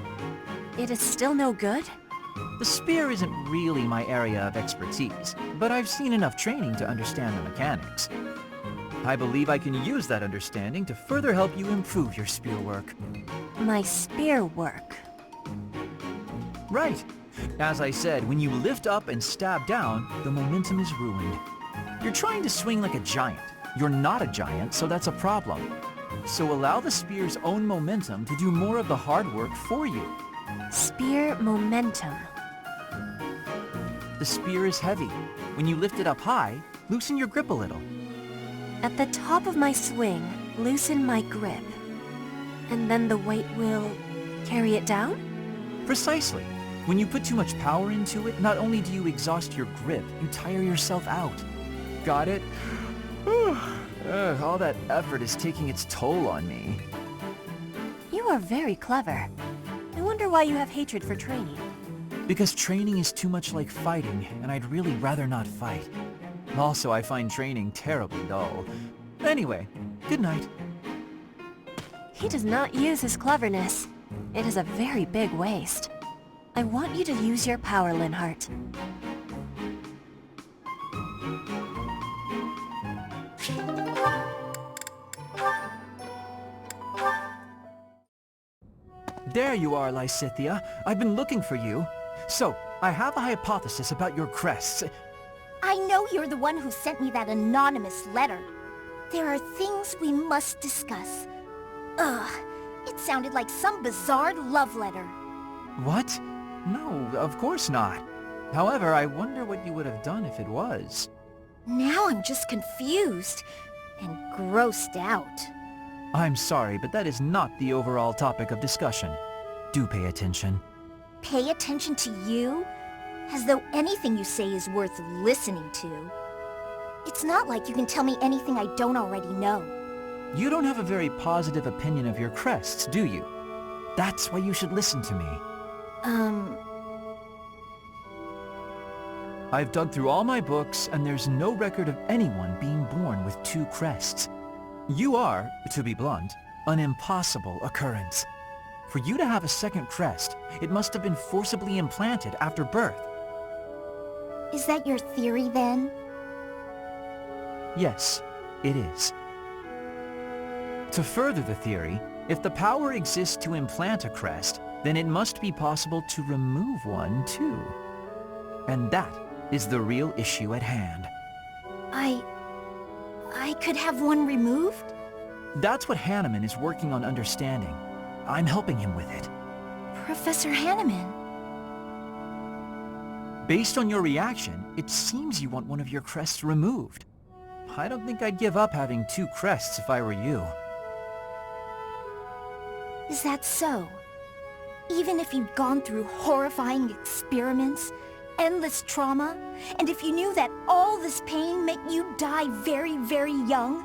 Speaker 9: It is still no good?
Speaker 5: The spear isn't really my area of expertise, but I've seen enough training to understand the mechanics. I believe I can use that understanding to further help you improve your spear work.
Speaker 9: My spear work.
Speaker 5: Right. As I said, when you lift up and stab down, the momentum is ruined. You're trying to swing like a giant. You're not a giant, so that's a problem. So allow the spear's own momentum to do more of the hard work for you.
Speaker 9: Spear momentum.
Speaker 5: The spear is heavy. When you lift it up high, loosen your grip a little.
Speaker 9: At the top of my swing, loosen my grip. And then the weight will carry it down?
Speaker 5: Precisely. When you put too much power into it, not only do you exhaust your grip, you tire yourself out. Got it? All that effort is taking its toll on me.
Speaker 9: You are very clever. I wonder why you have hatred for training.
Speaker 5: Because training is too much like fighting, and I'd really rather not fight. Also, I find training terribly dull. Anyway, good night.
Speaker 9: He does not use his cleverness. It is a very big waste. I want you to use your power, Linhardt.
Speaker 5: There you are, Lysithea. I've been looking for you. So, I have a hypothesis about your crests.
Speaker 1: I know you're the one who sent me that anonymous letter. There are things we must discuss. Ugh, it sounded like some bizarre love letter.
Speaker 5: What? No, of course not. However, I wonder what you would have done if it was.
Speaker 1: Now I'm just confused and grossed out.
Speaker 5: I'm sorry, but that is not the overall topic of discussion.
Speaker 6: Do pay attention.
Speaker 10: Pay attention to you? As though anything you say is worth listening to. It's not like you can tell me anything I don't already know.
Speaker 6: You don't have a very positive opinion of your crests, do you? That's why you should listen to me. I've dug through all my books, and there's no record of anyone being born with 2 crests. You are, to be blunt, an impossible occurrence. For you to have a second crest, it must have been forcibly implanted after birth.
Speaker 10: Is that your theory then?
Speaker 6: Yes, it is. To further the theory, if the power exists to implant a crest, then it must be possible to remove one too. And that is the real issue at hand.
Speaker 10: I could have one removed?
Speaker 6: That's what Hanneman is working on understanding. I'm helping him with it.
Speaker 10: Professor Hanneman?
Speaker 6: Based on your reaction, it seems you want one of your crests removed. I don't think I'd give up having 2 crests if I were you.
Speaker 10: Is that so? Even if you'd gone through horrifying experiments, endless trauma, and if you knew that all this pain meant you'd die very, very young?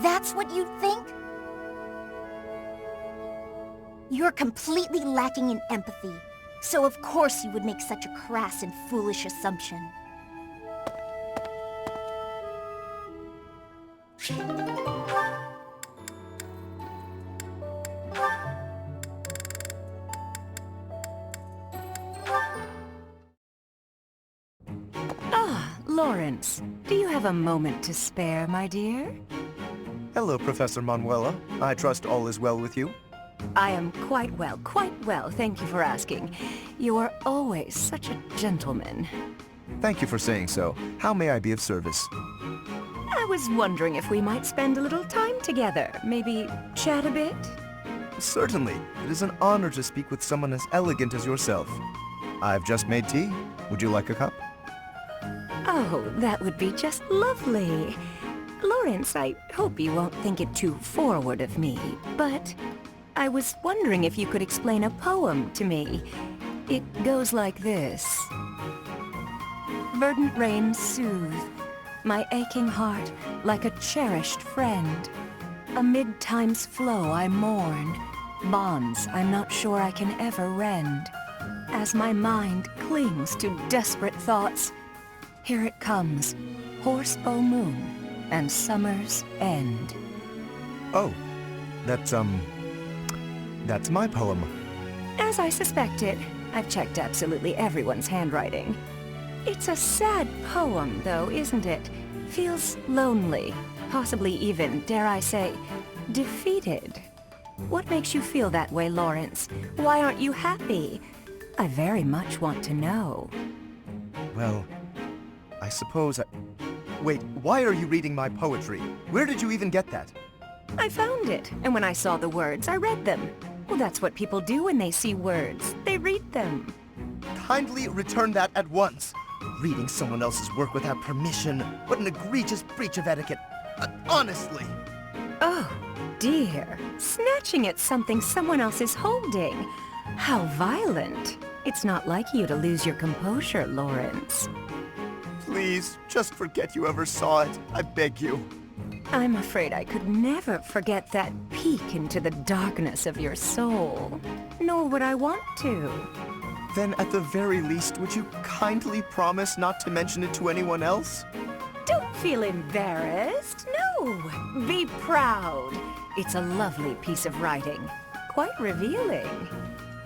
Speaker 10: That's what you'd think? You're completely lacking in empathy, so of course you would make such a crass and foolish assumption.
Speaker 11: Lawrence, do you have a moment to spare, my dear?
Speaker 12: Hello, Professor Manuela. I trust all is well with you.
Speaker 11: I am quite well, thank you for asking. You are always such a gentleman.
Speaker 12: Thank you for saying so. How may I be of service?
Speaker 11: I was wondering if we might spend a little time together, maybe chat a bit?
Speaker 12: Certainly. It is an honor to speak with someone as elegant as yourself. I've just made tea. Would you like a cup?
Speaker 11: Oh, that would be just lovely. Lawrence, I hope you won't think it too forward of me, but I was wondering if you could explain a poem to me. It goes like this. Verdant rains soothe my aching heart like a cherished friend. Amid time's flow I mourn, bonds I'm not sure I can ever rend. As my mind clings to desperate thoughts, here it comes, hoarse bow moon and summer's end.
Speaker 12: Oh, that's my poem.
Speaker 11: As I suspected, I've checked absolutely everyone's handwriting. It's a sad poem, though, isn't it? Feels lonely, possibly even, dare I say, defeated. What makes you feel that way, Lawrence? Why aren't you happy? I very much want to know.
Speaker 12: Well, I suppose Wait, why are you reading my poetry? Where did you even get that?
Speaker 11: I found it, and when I saw the words, I read them. Well, that's what people do when they see words. They read them.
Speaker 12: Kindly return that at once. Reading someone else's work without permission. What an egregious breach of etiquette. Honestly.
Speaker 11: Oh, dear. Snatching at something someone else is holding. How violent. It's not like you to lose your composure, Lawrence.
Speaker 12: Please, just forget you ever saw it. I beg you.
Speaker 11: I'm afraid I could never forget that peek into the darkness of your soul. Nor would I want to.
Speaker 12: Then at the very least, would you kindly promise not to mention it to anyone else?
Speaker 11: Don't feel embarrassed. No. Be proud. It's a lovely piece of writing. Quite revealing.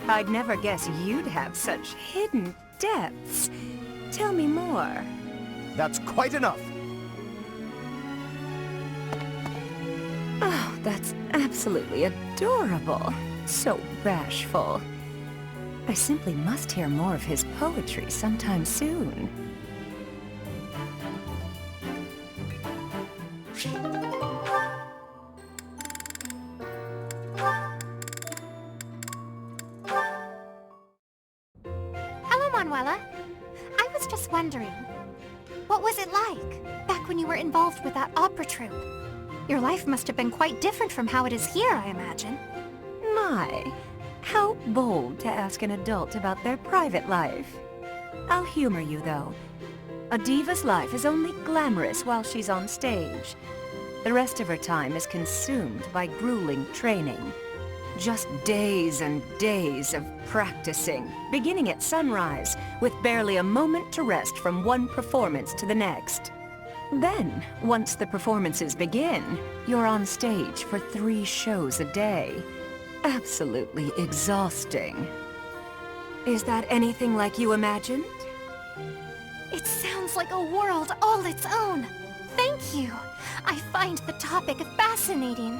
Speaker 11: I'd never guess you'd have such hidden depths. Tell me more.
Speaker 12: That's quite enough.
Speaker 11: Oh, that's absolutely adorable. So bashful. I simply must hear more of his poetry sometime soon.
Speaker 1: Hello, Manuela. I was just wondering, what was it like back when you were involved with that opera troupe? Your life must have been quite different from how it is here, I imagine.
Speaker 11: My, How bold to ask an adult about their private life. I'll humor you, though. A diva's life is only glamorous while she's on stage. The rest of her time is consumed by grueling training. Just days and days of practicing, beginning at sunrise, with barely a moment to rest from one performance to the next. Then, once the performances begin, you're on stage for 3 shows a day. Absolutely exhausting. Is that anything like you imagined?
Speaker 10: It sounds like a world all its own. Thank you. I find the topic fascinating.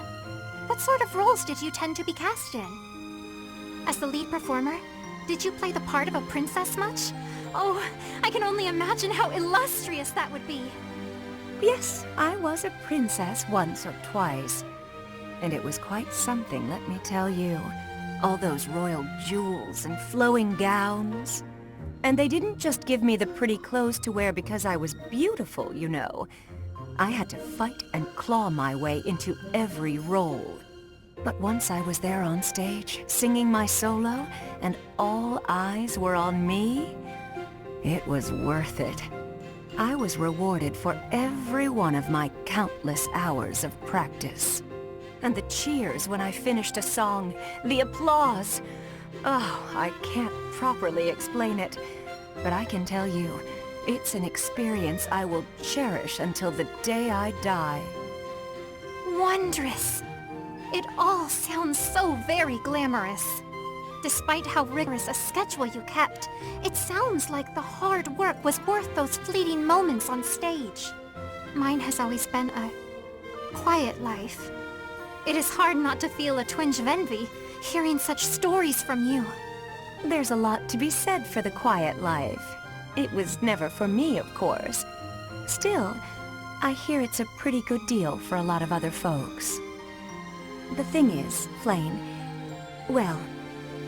Speaker 10: What sort of roles did you tend to be cast in? As the lead performer, did you play the part of a princess much? Oh, I can only imagine how illustrious that would be.
Speaker 11: Yes, I was a princess once or twice. And it was quite something, let me tell you. All those royal jewels and flowing gowns. And they didn't just give me the pretty clothes to wear because I was beautiful, you know. I had to fight and claw my way into every role. But once I was there on stage, singing my solo, and all eyes were on me, it was worth it. I was rewarded for every one of my countless hours of practice. And the cheers when I finished a song, the applause. Oh, I can't properly explain it, but I can tell you, it's an experience I will cherish until the day I die.
Speaker 10: Wondrous. It all sounds so very glamorous. Despite how rigorous a schedule you kept, it sounds like the hard work was worth those fleeting moments on stage. Mine has always been a quiet life. It is hard not to feel a twinge of envy, hearing such stories from you.
Speaker 11: There's a lot to be said for the quiet life. It was never for me, of course. Still, I hear it's a pretty good deal for a lot of other folks. The thing is, Flame, well,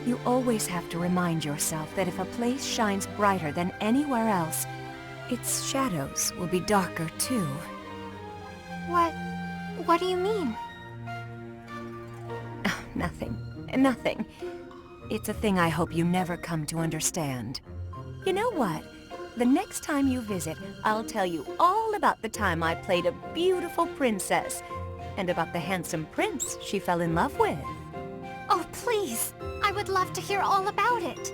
Speaker 11: you always have to remind yourself that if a place shines brighter than anywhere else, its shadows will be darker too.
Speaker 10: What do you mean?
Speaker 11: Nothing. It's a thing I hope you never come to understand. You know what? The next time you visit, I'll tell you all about the time I played a beautiful princess, and about the handsome prince she fell in love with.
Speaker 10: Oh, please! I would love to hear all about it.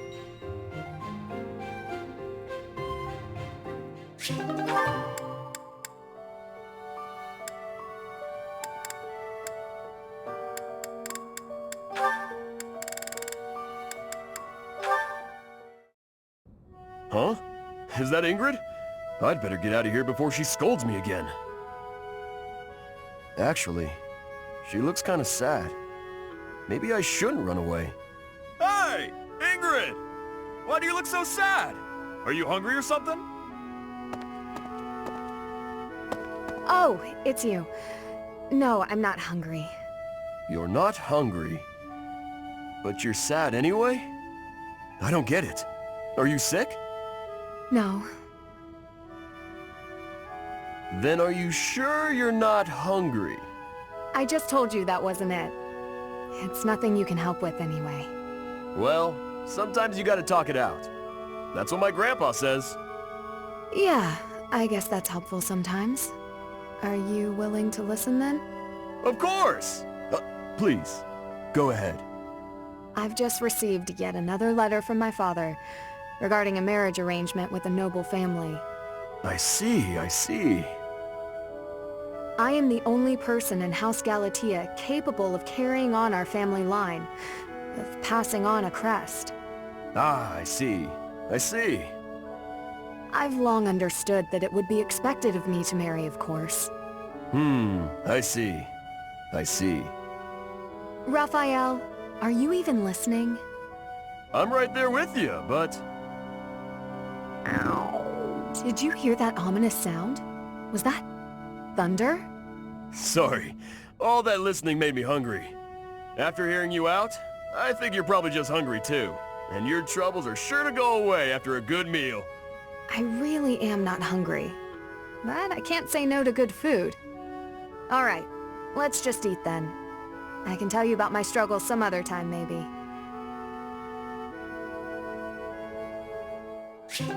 Speaker 13: Huh? Is that Ingrid? I'd better get out of here before she scolds me again. Actually, she looks kind of sad. Maybe I shouldn't run away.
Speaker 14: Hey! Ingrid! Why do you look so sad? Are you hungry or something?
Speaker 7: Oh, it's you. No, I'm not hungry.
Speaker 13: You're not hungry, but you're sad anyway? I don't get it. Are you sick?
Speaker 7: No.
Speaker 13: Then are you sure you're not hungry?
Speaker 7: I just told you that wasn't it. It's nothing you can help with anyway.
Speaker 13: Well, sometimes you gotta talk it out. That's what my grandpa says.
Speaker 7: Yeah, I guess that's helpful sometimes. Are you willing to listen then?
Speaker 13: Of course! Please, go ahead.
Speaker 7: I've just received yet another letter from my father regarding a marriage arrangement with a noble family.
Speaker 13: I see.
Speaker 7: I am the only person in House Galatea capable of carrying on our family line, of passing on a crest.
Speaker 13: Ah, I see.
Speaker 7: I've long understood that it would be expected of me to marry, of course.
Speaker 13: I see.
Speaker 7: Raphael, are you even listening?
Speaker 13: I'm right there with you, but...
Speaker 7: Did you hear that ominous sound? Was that thunder?
Speaker 13: Sorry. All that listening made me hungry. After hearing you out, I think you're probably just hungry too. And your troubles are sure to go away after a good meal.
Speaker 7: I really am not hungry. But I can't say no to good food. Alright, let's just eat then. I can tell you about my struggles some other time, maybe.
Speaker 12: Hey,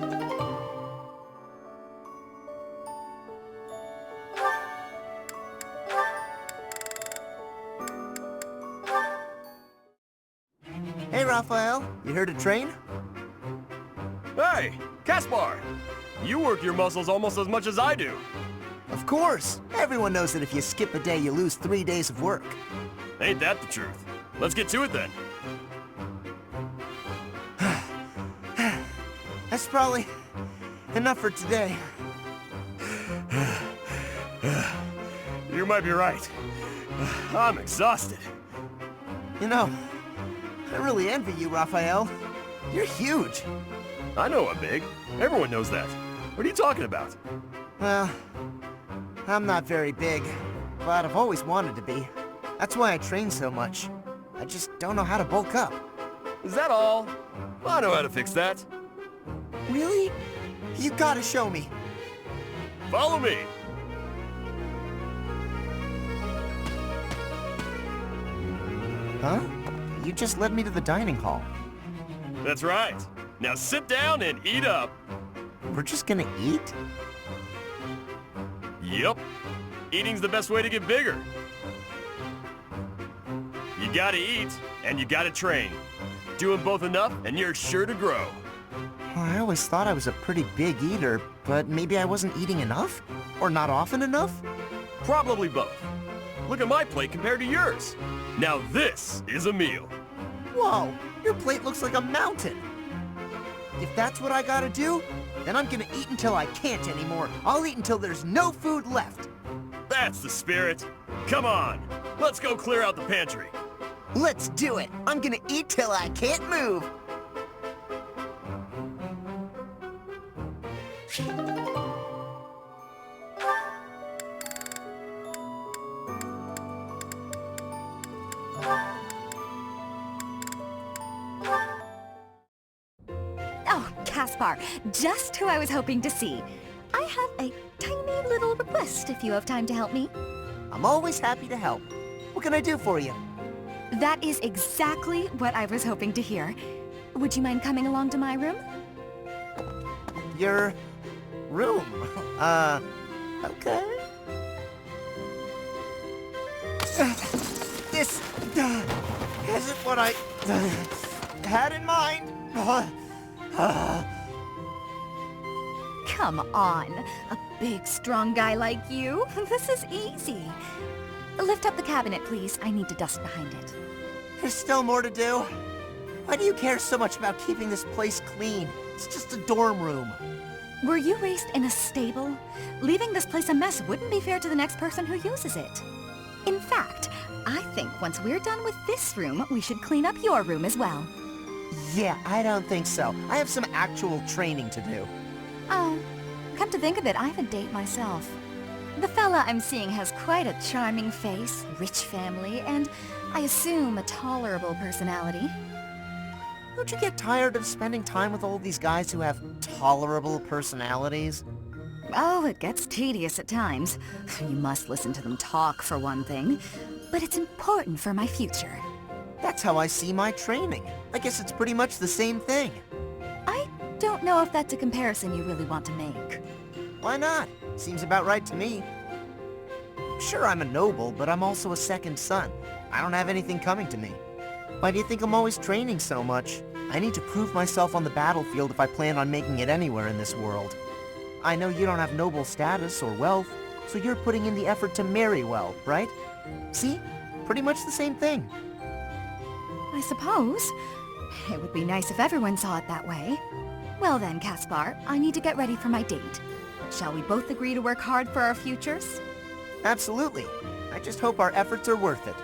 Speaker 12: Raphael, you here to train?
Speaker 13: Hey, Caspar! You work your muscles almost as much as I do.
Speaker 12: Of course. Everyone knows that if you skip a day, you lose 3 days of work.
Speaker 13: Ain't that the truth? Let's get to it then.
Speaker 12: That's probably enough for today.
Speaker 13: You might be right. I'm exhausted.
Speaker 12: You know, I really envy you, Raphael. You're huge.
Speaker 13: I know I'm big. Everyone knows that. What are you talking about?
Speaker 12: Well, I'm not very big, but I've always wanted to be. That's why I train so much. I just don't know how to bulk up.
Speaker 13: Is that all? I know how to fix that.
Speaker 12: Really? You gotta show me.
Speaker 13: Follow me.
Speaker 12: Huh? You just led me to the dining hall.
Speaker 13: That's right. Now sit down and eat up.
Speaker 12: We're just gonna eat?
Speaker 13: Yep. Eating's the best way to get bigger. You gotta eat, and you gotta train. Doing both enough, and you're sure to grow.
Speaker 12: Well, I always thought I was a pretty big eater, but maybe I wasn't eating enough? Or not often enough?
Speaker 13: Probably both. Look at my plate compared to yours. Now this is a meal.
Speaker 12: Whoa, your plate looks like a mountain. If that's what I gotta do, then I'm gonna eat until I can't anymore. I'll eat until there's no food left.
Speaker 13: That's the spirit. Come on, let's go clear out the pantry.
Speaker 12: Let's do it. I'm gonna eat till I can't move.
Speaker 10: Oh, Caspar, just who I was hoping to see. I have a tiny little request if you have time to help me.
Speaker 12: I'm always happy to help. What can I do for you?
Speaker 10: That is exactly what I was hoping to hear. Would you mind coming along to my room?
Speaker 12: Your room? Okay. This isn't what I had in mind.
Speaker 10: Come on, a big, strong guy like you. This is easy. Lift up the cabinet, please. I need to dust behind it.
Speaker 12: There's still more to do. Why do you care so much about keeping this place clean? It's just a dorm room.
Speaker 10: Were you raised in a stable? Leaving this place a mess wouldn't be fair to the next person who uses it. In fact, I think once we're done with this room, we should clean up your room as well.
Speaker 12: Yeah, I don't think so. I have some actual training to do.
Speaker 10: Oh, come to think of it, I have a date myself. The fella I'm seeing has quite a charming face, rich family, and I assume a tolerable personality.
Speaker 12: Don't you get tired of spending time with all these guys who have tolerable personalities?
Speaker 10: Oh, it gets tedious at times. You must listen to them talk, for one thing. But it's important for my future.
Speaker 12: That's how I see my training. I guess it's pretty much the same thing.
Speaker 10: I don't know if that's a comparison you really want to make.
Speaker 12: Why not? Seems about right to me. Sure, I'm a noble, but I'm also a second son. I don't have anything coming to me. Why do you think I'm always training so much? I need to prove myself on the battlefield if I plan on making it anywhere in this world. I know you don't have noble status or wealth, so you're putting in the effort to marry well, right? See? Pretty much the same thing.
Speaker 10: I suppose. It would be nice if everyone saw it that way. Well then, Caspar, I need to get ready for my date. Shall we both agree to work hard for our futures?
Speaker 12: Absolutely. I just hope our efforts are worth it.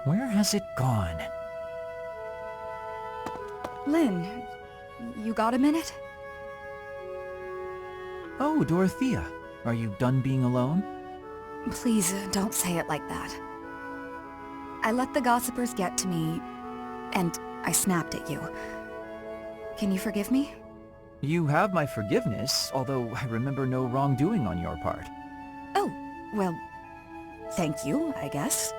Speaker 6: Where has it gone?
Speaker 7: Lynn, you got a minute?
Speaker 5: Oh, Dorothea. Are you done being alone?
Speaker 7: Please, don't say it like that. I let the gossipers get to me, and I snapped at you. Can you forgive me?
Speaker 5: You have my forgiveness, although I remember no wrongdoing on your part.
Speaker 11: Oh, well, thank you, I guess.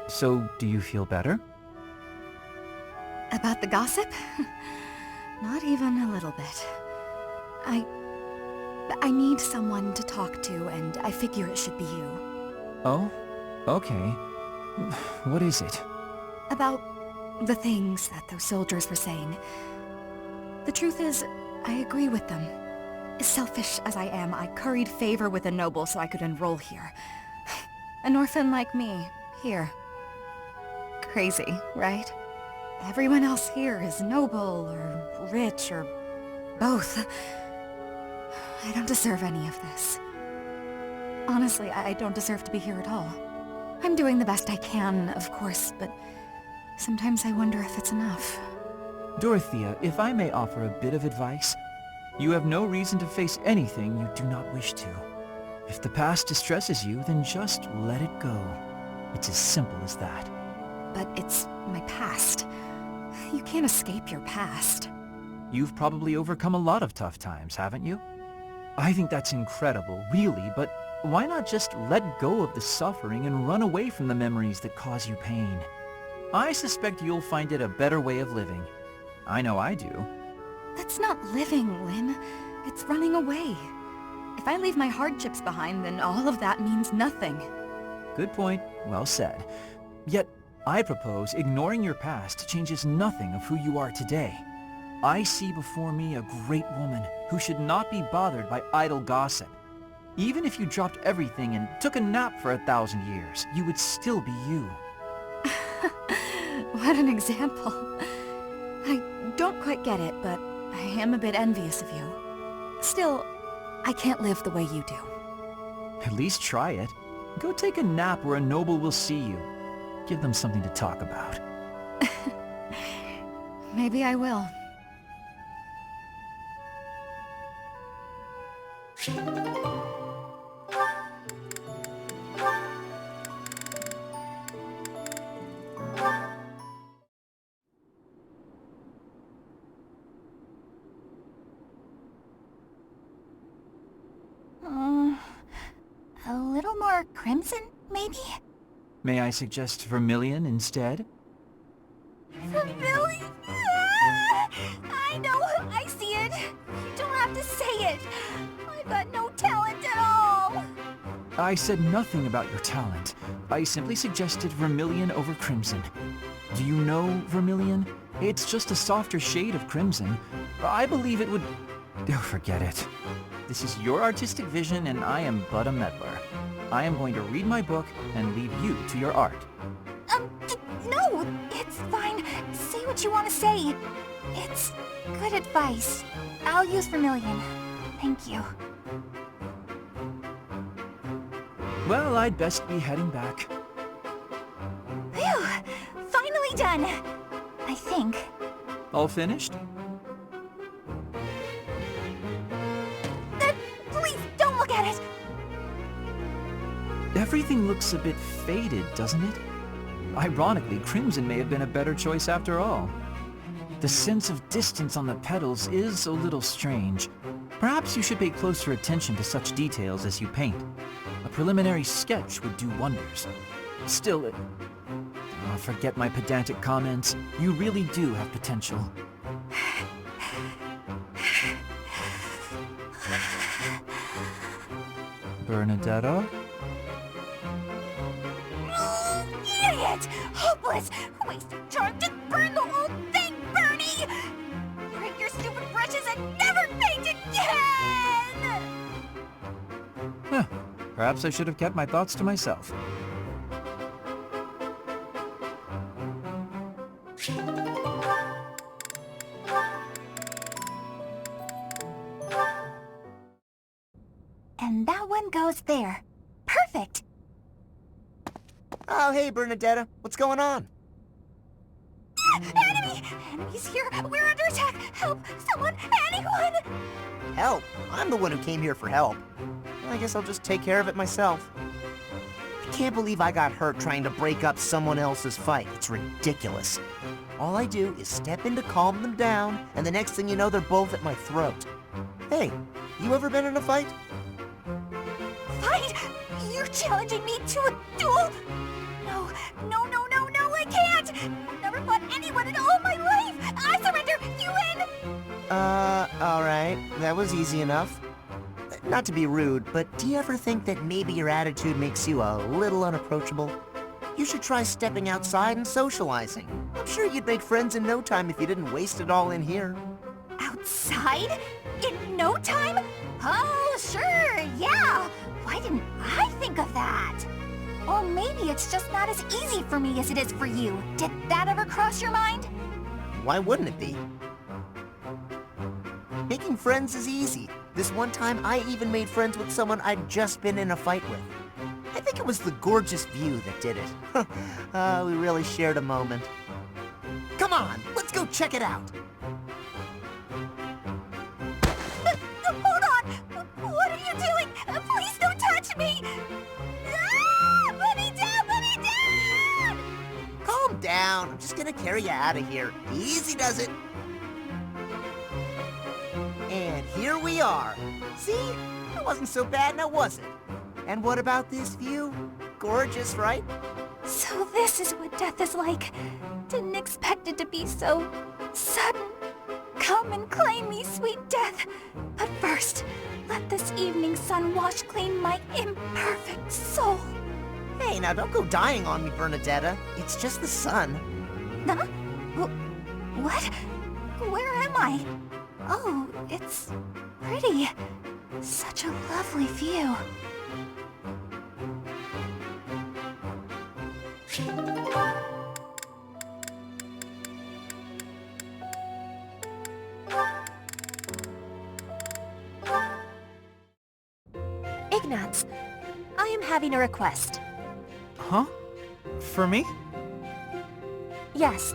Speaker 5: So, do you feel better?
Speaker 7: About the gossip? Not even a little bit. I need someone to talk to, and I figure it should be you.
Speaker 5: Oh? Okay. What is it?
Speaker 7: About the things that those soldiers were saying. The truth is, I agree with them. As selfish as I am, I curried favor with a noble so I could enroll here. An orphan like me, here. Crazy, right? Everyone else here is noble, or rich, or both. I don't deserve any of this. Honestly, I don't deserve to be here at all. I'm doing the best I can, of course, but sometimes I wonder if it's enough.
Speaker 5: Dorothea, if I may offer a bit of advice, you have no reason to face anything you do not wish to. If the past distresses you, then just let it go. It's as simple as that.
Speaker 7: But it's my past. You can't escape your past.
Speaker 5: You've probably overcome a lot of tough times, haven't you? I think that's incredible, really, but why not just let go of the suffering and run away from the memories that cause you pain? I suspect you'll find it a better way of living. I know I do.
Speaker 7: That's not living, Lynn. It's running away. If I leave my hardships behind, then all of that means nothing.
Speaker 5: Good point. Well said. Yet, I propose ignoring your past changes nothing of who you are today. I see before me a great woman who should not be bothered by idle gossip. Even if you dropped everything and took a nap for 1,000 years, you would still be you.
Speaker 7: What an example. I don't quite get it, but I am a bit envious of you. Still, I can't live the way you do.
Speaker 5: At least try it. Go take a nap where a noble will see you. Give them something to talk about.
Speaker 7: Maybe I will.
Speaker 10: A little more crimson, maybe?
Speaker 5: May I suggest vermilion instead?
Speaker 10: Vermilion? Ah! I know, I see it. You don't have to say it. I've got no talent at all.
Speaker 5: I said nothing about your talent. I simply suggested vermilion over crimson. Do you know vermilion? It's just a softer shade of crimson. I believe it would... Oh, forget it. This is your artistic vision and I am but a meddler. I am going to read my book and leave you to your art.
Speaker 10: No, it's fine. Say what you want to say. It's good advice. I'll use vermilion. Thank you.
Speaker 5: Well, I'd best be heading back.
Speaker 10: Phew! Finally done! I think.
Speaker 5: All finished?
Speaker 10: Please, don't look at it!
Speaker 5: Everything looks a bit faded, doesn't it? Ironically, crimson may have been a better choice after all. The sense of distance on the petals is a little strange. Perhaps you should pay closer attention to such details as you paint. A preliminary sketch would do wonders. Still, forget my pedantic comments. You really do have potential. Bernadetta?
Speaker 10: Idiot! Hopeless! Waste of charm! Just burn the whole thing, Bernie! Break your stupid brushes and never paint again!
Speaker 5: Huh. Perhaps I should have kept my thoughts to myself.
Speaker 10: And that one goes there. Perfect!
Speaker 12: Oh, hey, Bernadetta. What's going on?
Speaker 10: Enemy! Enemy's here! We're under attack! Help! Someone! Anyone!
Speaker 12: Help? I'm the one who came here for help. I guess I'll just take care of it myself. I can't believe I got hurt trying to break up someone else's fight. It's ridiculous. All I do is step in to calm them down, and the next thing you know, they're both at my throat. Hey, you ever been in a fight?
Speaker 10: Fight? You're challenging me to a duel? No, no, no, no, no, I can't! Never fought anyone in all my life! I surrender! You win!
Speaker 12: Alright. That was easy enough. Not to be rude, but do you ever think that maybe your attitude makes you a little unapproachable? You should try stepping outside and socializing. I'm sure you'd make friends in no time if you didn't waste it all in here.
Speaker 10: Outside? In no time? Oh, sure, yeah! Why didn't I think of that? Or maybe it's just not as easy for me as it is for you. Did that ever cross your mind?
Speaker 12: Why wouldn't it be? Making friends is easy. This one time, I even made friends with someone I'd just been in a fight with. I think it was the gorgeous view that did it. We really shared a moment. Come on, let's go check it out.
Speaker 10: Hold on! What are you doing? Please don't touch me! Ah! Put me down! Put me down!
Speaker 12: Calm down. I'm just gonna carry you out of here. Easy does it. And here we are. See? It wasn't so bad now, was it? And what about this view? Gorgeous, right?
Speaker 10: So this is what death is like. Didn't expect it to be so sudden. Come and claim me, sweet death. But first, let this evening sun wash clean my imperfect soul.
Speaker 12: Hey, now don't go dying on me, Bernadetta. It's just the sun.
Speaker 10: Huh? What? Where am I? Oh, it's pretty. Such a lovely view.
Speaker 9: Ignatz, I am having a request.
Speaker 5: Huh? For me?
Speaker 9: Yes,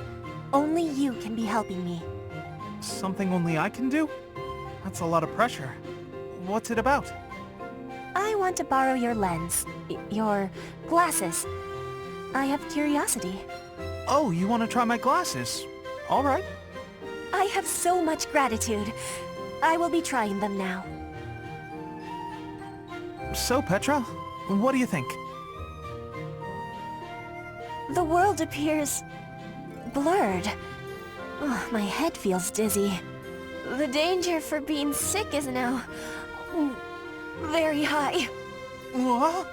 Speaker 9: only you can be helping me.
Speaker 4: Something only I can do? That's a lot of pressure. What's it about?
Speaker 9: I want to borrow your lens, your glasses. I have curiosity.
Speaker 4: Oh, you want to try my glasses? All right.
Speaker 9: I have so much gratitude. I will be trying them now.
Speaker 4: So, Petra, what do you think?
Speaker 9: The world appears blurred. Oh, my head feels dizzy. The danger for being sick is now very high.
Speaker 4: What?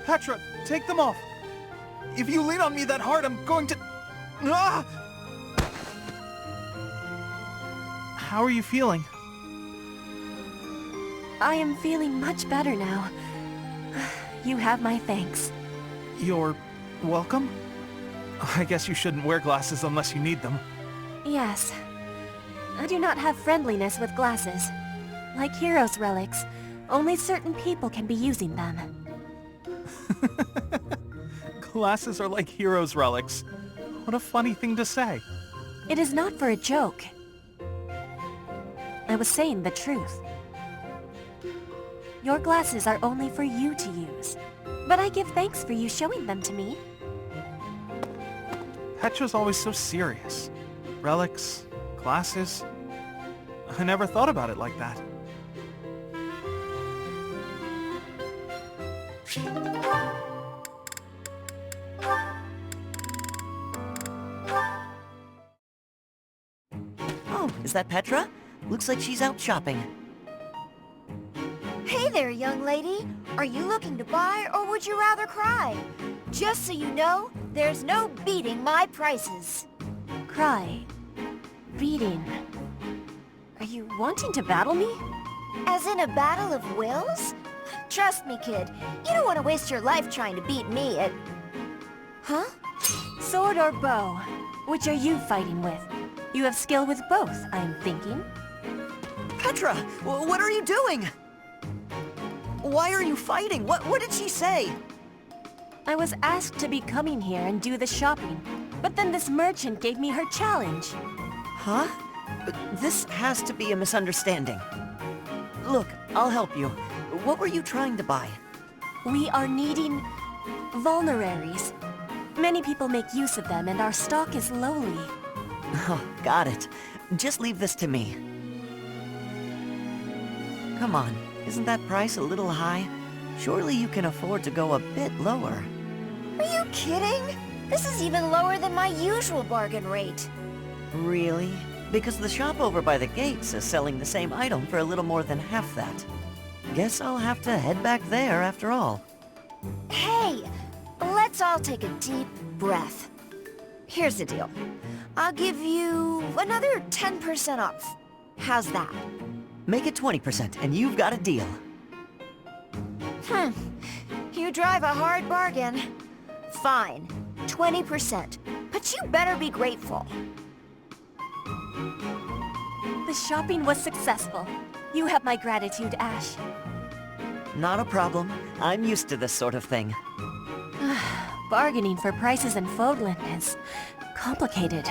Speaker 4: Petra, take them off. If you lean on me that hard, I'm going to... Ah! How are you feeling?
Speaker 9: I am feeling much better now. You have my thanks.
Speaker 4: You're welcome? I guess you shouldn't wear glasses unless you need them.
Speaker 9: Yes. I do not have friendliness with glasses. Like heroes' relics, only certain people can be using them.
Speaker 4: Glasses are like heroes' relics. What a funny thing to say.
Speaker 9: It is not for a joke. I was saying the truth. Your glasses are only for you to use. But I give thanks for you showing them to me.
Speaker 4: Petra's always so serious. Relics, glasses. I never thought about it like that.
Speaker 6: Oh, is that Petra? Looks like she's out shopping.
Speaker 10: Hey there, young lady. Are you looking to buy, or would you rather cry? Just so you know, there's no beating my prices.
Speaker 9: Cry. Beating. Are you wanting to battle me?
Speaker 10: As in a battle of wills? Trust me, kid. You don't want to waste your life trying to beat me at...
Speaker 9: Huh? Sword or bow? Which are you fighting with? You have skill with both, I'm thinking.
Speaker 6: Petra, what are you doing? Why are you fighting? What did she say?
Speaker 9: I was asked to be coming here and do the shopping, but then this merchant gave me her challenge.
Speaker 6: Huh? This has to be a misunderstanding. Look, I'll help you. What were you trying to buy?
Speaker 9: We are needing vulneraries. Many people make use of them and our stock is lowly.
Speaker 6: Oh, got it. Just leave this to me. Come on, isn't that price a little high? Surely you can afford to go a bit lower.
Speaker 10: Are you kidding? This is even lower than my usual bargain rate.
Speaker 6: Really? Because the shop over by the gates is selling the same item for a little more than half that. Guess I'll have to head back there after all.
Speaker 10: Hey, let's all take a deep breath. Here's the deal. I'll give you another 10% off. How's that?
Speaker 6: Make it 20% and you've got a deal.
Speaker 10: You drive a hard bargain. Fine, 20%. But you better be grateful.
Speaker 9: The shopping was successful. You have my gratitude, Ash.
Speaker 6: Not a problem. I'm used to this sort of thing.
Speaker 9: Bargaining for prices in Fodlan is complicated.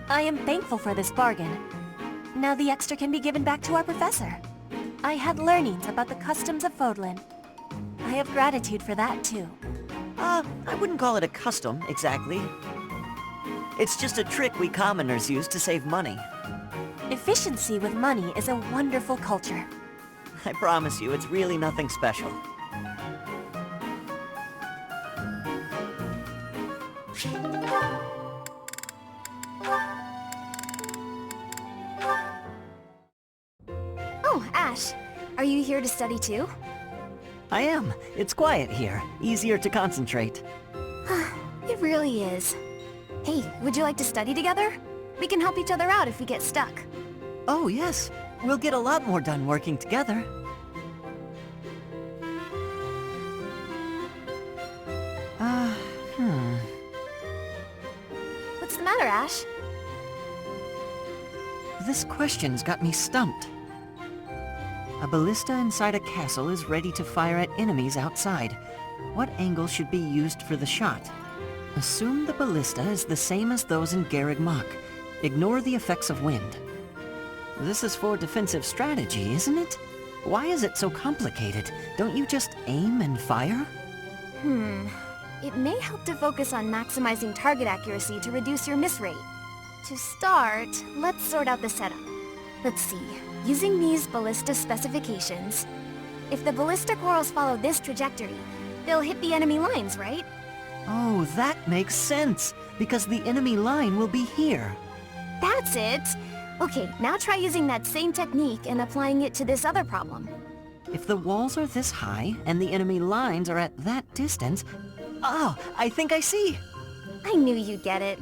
Speaker 9: I am thankful for this bargain. Now the extra can be given back to our professor. I had learnings about the customs of Fodlan. I have gratitude for that too.
Speaker 6: I wouldn't call it a custom, exactly. It's just a trick we commoners use to save money.
Speaker 9: Efficiency with money is a wonderful culture.
Speaker 6: I promise you, it's really nothing special.
Speaker 3: Oh, Ash. Are you here to study too?
Speaker 6: I am. It's quiet here. Easier to concentrate.
Speaker 3: It really is. Hey, would you like to study together? We can help each other out if we get stuck.
Speaker 6: Oh, yes. We'll get a lot more done working together.
Speaker 3: What's the matter, Ash?
Speaker 6: This question's got me stumped. A ballista inside a castle is ready to fire at enemies outside. What angle should be used for the shot? Assume the ballista is the same as those in Garreg Mach. Ignore the effects of wind. This is for defensive strategy, isn't it? Why is it so complicated? Don't you just aim and fire?
Speaker 3: It may help to focus on maximizing target accuracy to reduce your miss rate. To start, let's sort out the setup. Let's see. Using these ballista specifications, if the ballista corals follow this trajectory, they'll hit the enemy lines, right?
Speaker 6: Oh, that makes sense, because the enemy line will be here.
Speaker 3: That's it! Okay, now try using that same technique and applying it to this other problem.
Speaker 6: If the walls are this high, and the enemy lines are at that distance... Oh, I think I see!
Speaker 3: I knew you'd get it.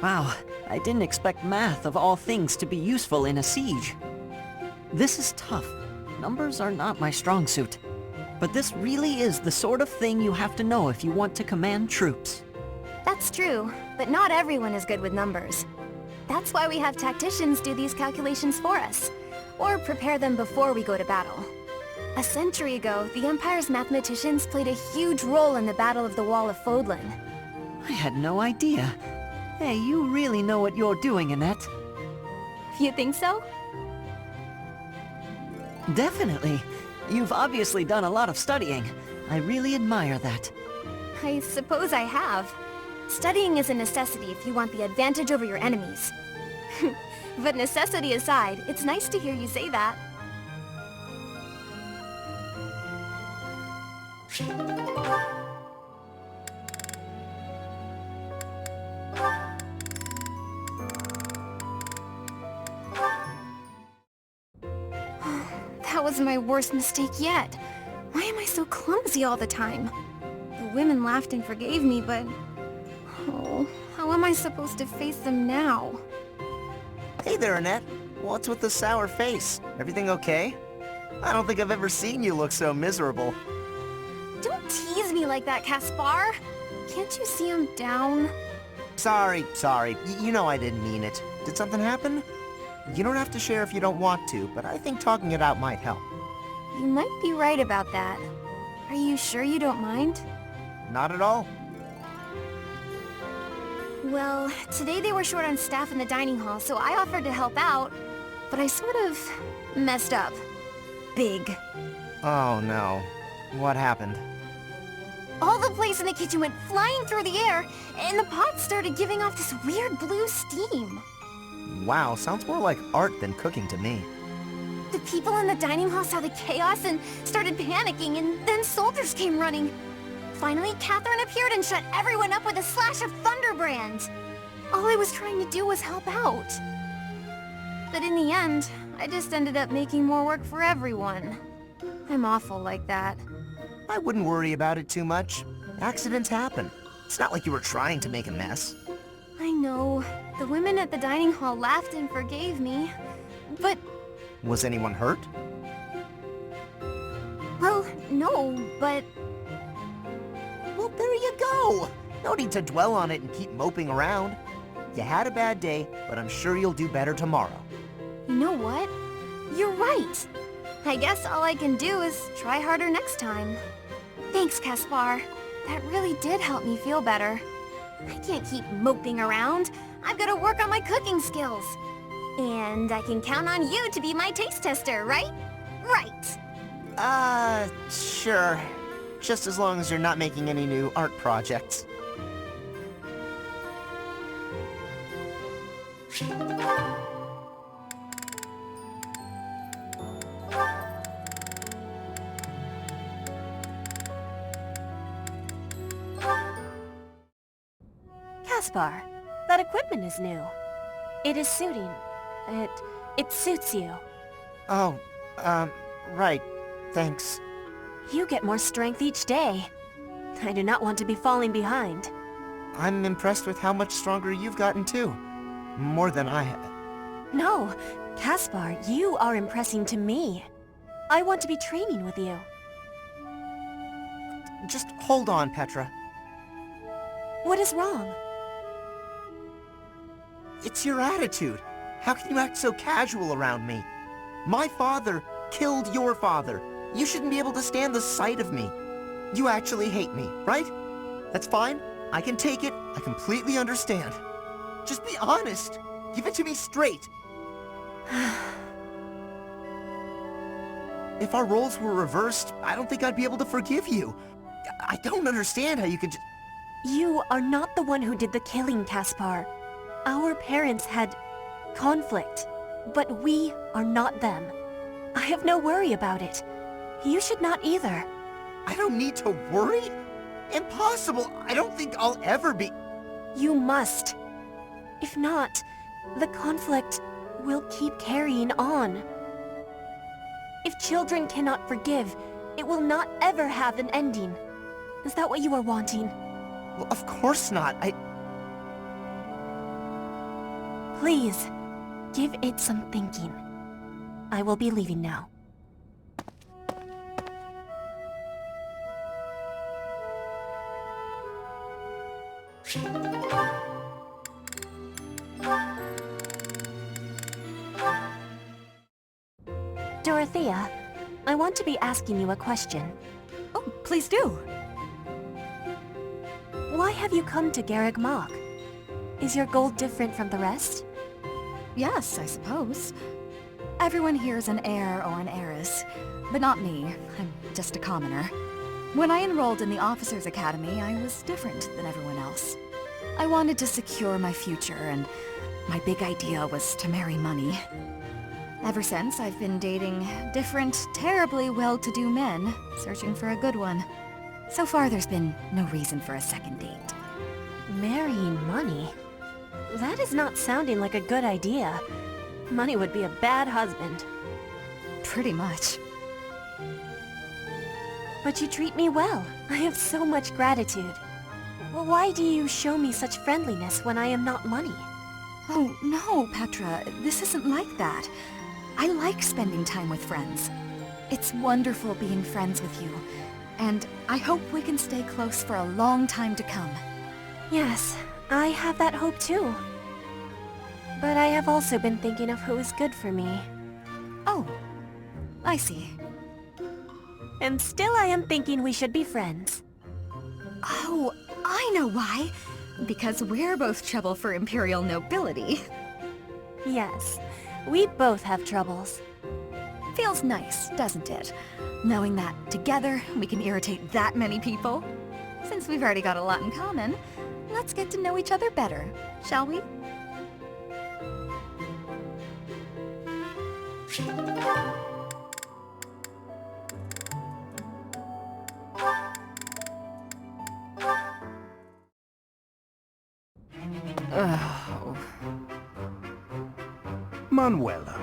Speaker 6: Wow, I didn't expect math of all things to be useful in a siege. This is tough. Numbers are not my strong suit. But this really is the sort of thing you have to know if you want to command troops.
Speaker 3: That's true, but not everyone is good with numbers. That's why we have tacticians do these calculations for us, or prepare them before we go to battle. A century ago, the Empire's mathematicians played a huge role in the Battle of the Wall of Fodlan.
Speaker 6: I had no idea. Hey, you really know what you're doing, Annette.
Speaker 3: You think so?
Speaker 6: Definitely. You've obviously done a lot of studying. I really admire that.
Speaker 3: I suppose I have. Studying is a necessity if you want the advantage over your enemies. But necessity aside, it's nice to hear you say that. That was my worst mistake yet. Why am I so clumsy all the time? The women laughed and forgave me, but... Oh, how am I supposed to face them now?
Speaker 12: Hey there, Annette. What's with the sour face? Everything okay? I don't think I've ever seen you look so miserable.
Speaker 3: Don't tease me like that, Caspar! Can't you see I'm down?
Speaker 12: Sorry. You know I didn't mean it. Did something happen? You don't have to share if you don't want to, but I think talking it out might help.
Speaker 3: You might be right about that. Are you sure you don't mind?
Speaker 12: Not at all.
Speaker 3: Well, today they were short on staff in the dining hall, so I offered to help out, but I sort of messed up. Big.
Speaker 12: Oh no. What happened?
Speaker 3: All the plates in the kitchen went flying through the air, and the pots started giving off this weird blue steam.
Speaker 12: Wow, sounds more like art than cooking to me.
Speaker 3: The people in the dining hall saw the chaos and started panicking, and then soldiers came running. Finally, Catherine appeared and shut everyone up with a slash of Thunderbrand. All I was trying to do was help out. But in the end, I just ended up making more work for everyone. I'm awful like that.
Speaker 12: I wouldn't worry about it too much. Accidents happen. It's not like you were trying to make a mess.
Speaker 3: I know. The women at the dining hall laughed and forgave me. But...
Speaker 12: Was anyone hurt?
Speaker 3: well, no, but...
Speaker 12: Well, there you go! No need to dwell on it and keep moping around. You had a bad day, but I'm sure you'll do better tomorrow.
Speaker 3: You know what? You're right. I guess all I can do is try harder next time. Thanks, Caspar. That really did help me feel better. I can't keep moping around. I've got to work on my cooking skills. And I can count on you to be my taste tester, right? Right.
Speaker 12: Sure. Just as long as you're not making any new art projects.
Speaker 9: Caspar, that equipment is new. It is suiting. It suits you.
Speaker 12: Oh, right. Thanks.
Speaker 9: You get more strength each day. I do not want to be falling behind.
Speaker 12: I'm impressed with how much stronger you've gotten too. More than I have.
Speaker 9: No, Caspar, you are impressing to me. I want to be training with you.
Speaker 12: Just hold on, Petra.
Speaker 9: What is wrong?
Speaker 12: It's your attitude. How can you act so casual around me? My father killed your father. You shouldn't be able to stand the sight of me. You actually hate me, right? That's fine. I can take it. I completely understand. Just be honest. Give it to me straight. If our roles were reversed, I don't think I'd be able to forgive you. I don't understand how you could just...
Speaker 9: You are not the one who did the killing, Caspar. Our parents had conflict, but we are not them. I have no worry about it. You should not either.
Speaker 12: I don't need to worry? Impossible! I don't think I'll ever be...
Speaker 9: You must. If not, the conflict will keep carrying on. If children cannot forgive, it will not ever have an ending. Is that what you are wanting?
Speaker 12: Well, of course not.
Speaker 9: Please, give it some thinking. I will be leaving now. Dorothea, I want to be asking you a question.
Speaker 11: Oh, please do.
Speaker 9: Why have you come to Garreg Mach? Is your goal different from the rest?
Speaker 11: Yes, I suppose. Everyone here is an heir or an heiress, but not me. I'm just a commoner. When I enrolled in the Officers' Academy, I was different than everyone else. I wanted to secure my future, and my big idea was to marry money. Ever since, I've been dating different, terribly well-to-do men, searching for a good one. So far, there's been no reason for a second date.
Speaker 9: Marrying money? That is not sounding like a good idea. Money would be a bad husband.
Speaker 11: Pretty much.
Speaker 9: But you treat me well. I have so much gratitude. Well, why do you show me such friendliness when I am not money?
Speaker 11: Oh, no, Petra. This isn't like that. I like spending time with friends. It's wonderful being friends with you. And I hope we can stay close for a long time to come.
Speaker 9: Yes, I have that hope too. But I have also been thinking of who is good for me.
Speaker 11: Oh, I see.
Speaker 9: And still I am thinking we should be friends.
Speaker 11: Oh, I know why. Because we're both trouble for Imperial nobility.
Speaker 9: Yes, we both have troubles.
Speaker 11: Feels nice, doesn't it? Knowing that together we can irritate that many people. Since we've already got a lot in common, let's get to know each other better, shall we?
Speaker 15: Manuela,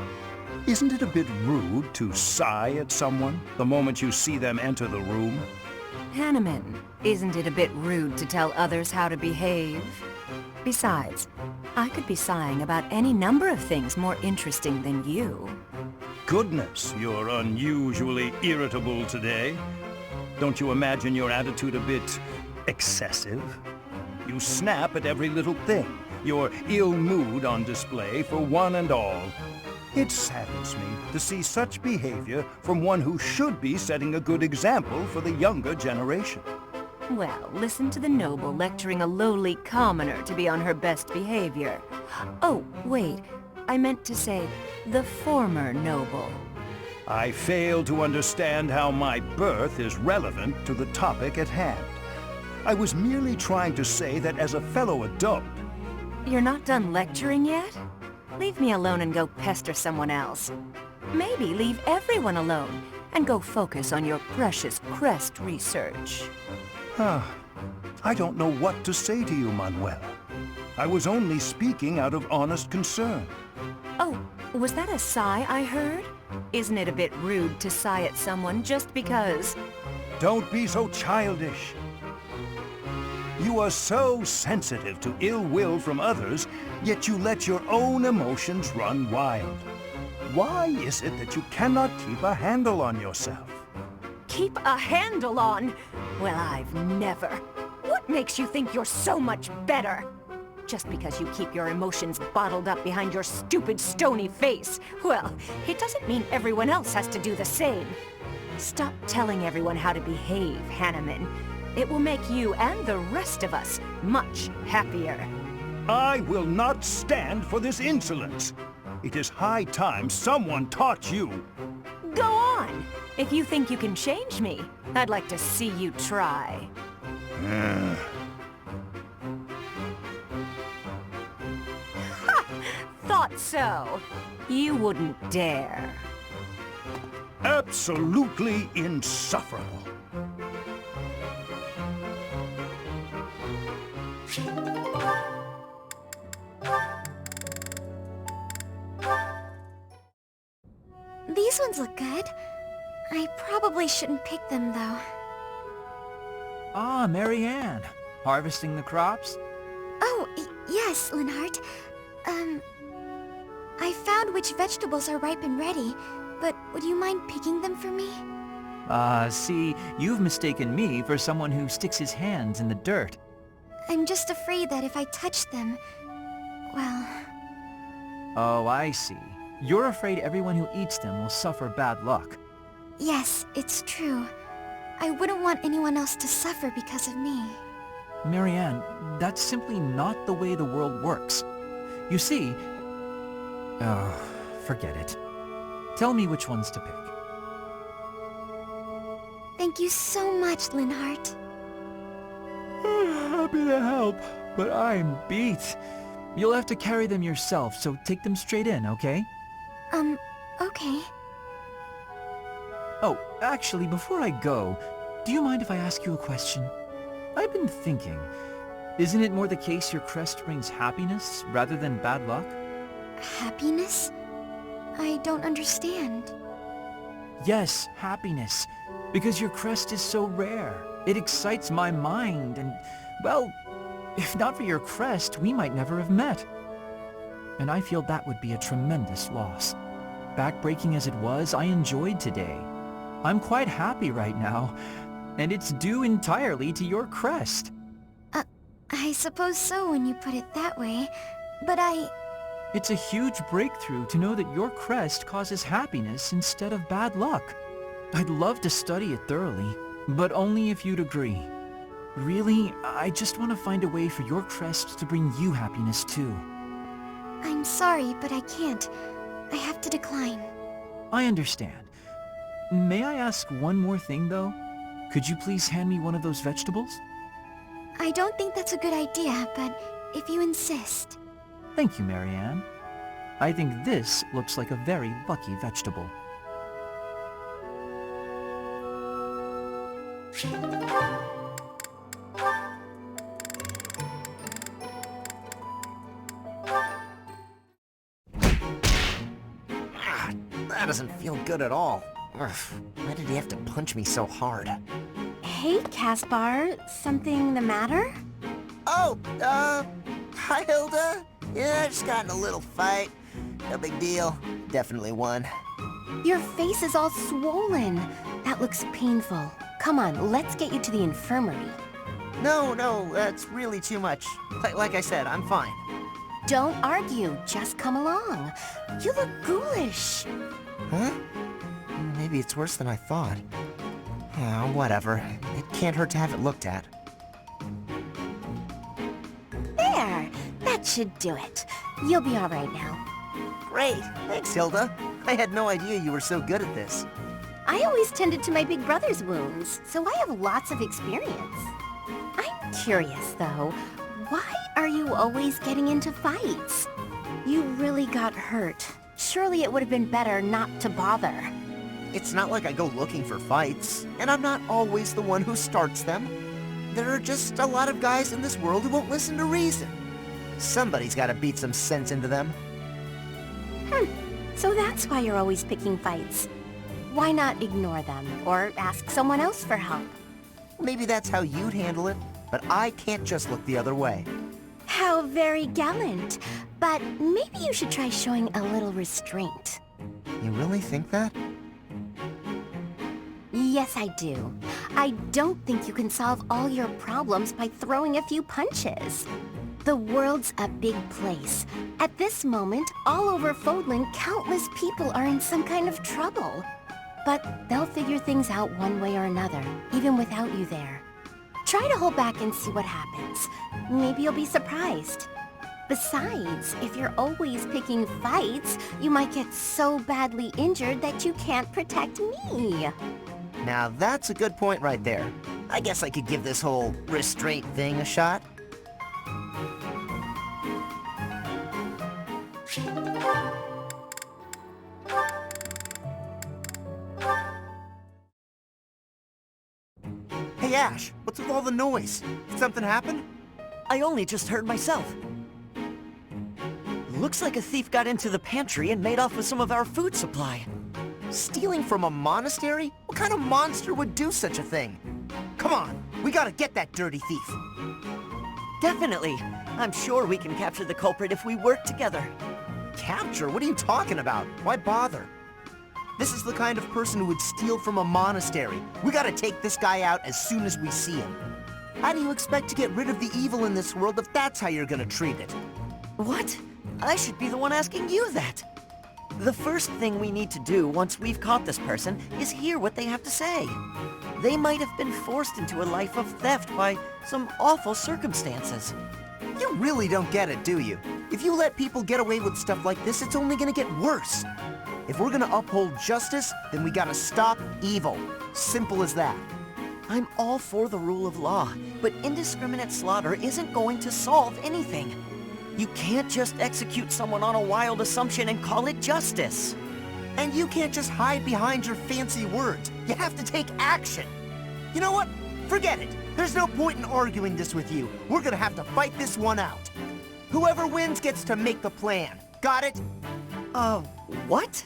Speaker 15: isn't it a bit rude to sigh at someone the moment you see them enter the room?
Speaker 11: Hanneman, isn't it a bit rude to tell others how to behave? Besides, I could be sighing about any number of things more interesting than you.
Speaker 15: Goodness, you're unusually irritable today. Don't you imagine your attitude a bit excessive? You snap at every little thing, your ill mood on display for one and all. It saddens me to see such behavior from one who should be setting a good example for the younger generation.
Speaker 11: Well, listen to the noble lecturing a lowly commoner to be on her best behavior. Oh, wait, I meant to say the former noble.
Speaker 15: I fail to understand how my birth is relevant to the topic at hand. I was merely trying to say that as a fellow adult...
Speaker 11: You're not done lecturing yet? Leave me alone and go pester someone else. Maybe leave everyone alone and go focus on your precious crest research.
Speaker 15: I don't know what to say to you, Manuela. I was only speaking out of honest concern.
Speaker 11: Oh, was that a sigh I heard? Isn't it a bit rude to sigh at someone just because?
Speaker 15: Don't be so childish. You are so sensitive to ill will from others, yet you let your own emotions run wild. Why is it that you cannot keep a handle on yourself?
Speaker 11: Keep a handle on? Well, I've never. What makes you think you're so much better? Just because you keep your emotions bottled up behind your stupid stony face, well, it doesn't mean everyone else has to do the same. Stop telling everyone how to behave, Hanneman. It will make you and the rest of us much happier.
Speaker 15: I will not stand for this insolence. It is high time someone taught you.
Speaker 11: Go on! If you think you can change me, I'd like to see you try. Ha! Thought so. You wouldn't dare.
Speaker 15: Absolutely insufferable.
Speaker 3: These ones look good. I probably shouldn't pick them, though.
Speaker 5: Ah, Marianne. Harvesting the crops?
Speaker 3: Oh, yes, Linhart. I found which vegetables are ripe and ready, but would you mind picking them for me?
Speaker 5: See, you've mistaken me for someone who sticks his hands in the dirt.
Speaker 3: I'm just afraid that if I touch them, well...
Speaker 5: Oh, I see. You're afraid everyone who eats them will suffer bad luck.
Speaker 3: Yes, it's true. I wouldn't want anyone else to suffer because of me.
Speaker 5: Marianne, that's simply not the way the world works. You see... Oh, forget it. Tell me which ones to pick.
Speaker 3: Thank you so much, Linhart.
Speaker 5: Happy to help, but I'm beat. You'll have to carry them yourself, so take them straight in, okay?
Speaker 3: Okay.
Speaker 5: Oh, actually, before I go, do you mind if I ask you a question? I've been thinking, isn't it more the case your crest brings happiness rather than bad luck?
Speaker 3: Happiness? I don't understand.
Speaker 5: Yes, happiness. Because your crest is so rare. It excites my mind and, well, if not for your crest, we might never have met. And I feel that would be a tremendous loss. Backbreaking as it was, I enjoyed today. I'm quite happy right now, and it's due entirely to your crest.
Speaker 3: I suppose so when you put it that way, but
Speaker 5: It's a huge breakthrough to know that your crest causes happiness instead of bad luck. I'd love to study it thoroughly, but only if you'd agree. Really, I just want to find a way for your crest to bring you happiness too.
Speaker 3: I'm sorry, but I can't. I have to decline.
Speaker 5: I understand. May I ask one more thing, though? Could you please hand me one of those vegetables?
Speaker 3: I don't think that's a good idea, but if you insist.
Speaker 5: Thank you, Marianne. I think this looks like a very lucky vegetable.
Speaker 12: doesn't feel good at all. Ugh, why did he have to punch me so hard?
Speaker 1: Hey, Caspar. Something the matter?
Speaker 12: Oh, hi, Hilda. Yeah, I just got in a little fight. No big deal. Definitely won.
Speaker 1: Your face is all swollen. That looks painful. Come on, let's get you to the infirmary.
Speaker 12: No, that's really too much. Like I said, I'm fine.
Speaker 1: Don't argue, just come along. You look ghoulish.
Speaker 12: Huh? Maybe it's worse than I thought. Oh, whatever. It can't hurt to have it looked at.
Speaker 1: There, that should do it. You'll be all right now.
Speaker 12: Great, thanks, Hilda. I had no idea you were so good at this.
Speaker 1: I always tended to my big brother's wounds, so I have lots of experience. I'm curious, though. Why are you always getting into fights? You really got hurt. Surely it would have been better not to bother.
Speaker 12: It's not like I go looking for fights, and I'm not always the one who starts them. There are just a lot of guys in this world who won't listen to reason. Somebody's gotta beat some sense into them.
Speaker 1: So that's why you're always picking fights. Why not ignore them, or ask someone else for help?
Speaker 12: Maybe that's how you'd handle it, but I can't just look the other way.
Speaker 1: How very gallant. But maybe you should try showing a little restraint.
Speaker 12: You really think that?
Speaker 1: Yes, I do. I don't think you can solve all your problems by throwing a few punches. The world's a big place. At this moment, all over Fodlan, countless people are in some kind of trouble. But they'll figure things out one way or another, even without you there. Try to hold back and see what happens. Maybe you'll be surprised. Besides, if you're always picking fights, you might get so badly injured that you can't protect me.
Speaker 12: Now that's a good point right there. I guess I could give this whole restraint thing a shot. Hey Ash, what's with all the noise? Did something happen?
Speaker 6: I only just heard myself. Looks like a thief got into the pantry and made off with some of our food supply.
Speaker 12: Stealing from a monastery? What kind of monster would do such a thing? Come on, we gotta get that dirty thief.
Speaker 6: Definitely. I'm sure we can capture the culprit if we work together.
Speaker 12: Capture? What are you talking about? Why bother? This is the kind of person who would steal from a monastery. We gotta take this guy out as soon as we see him. How do you expect to get rid of the evil in this world if that's how you're gonna treat it?
Speaker 6: What? I should be the one asking you that. The first thing we need to do once we've caught this person is hear what they have to say. They might have been forced into a life of theft by some awful circumstances.
Speaker 12: You really don't get it, do you? If you let people get away with stuff like this, it's only gonna get worse. If we're gonna uphold justice, then we gotta stop evil. Simple as that.
Speaker 6: I'm all for the rule of law, but indiscriminate slaughter isn't going to solve anything. You can't just execute someone on a wild assumption and call it justice.
Speaker 12: And you can't just hide behind your fancy words. You have to take action. You know what? Forget it. There's no point in arguing this with you. We're gonna have to fight this one out. Whoever wins gets to make the plan. Got it?
Speaker 6: What?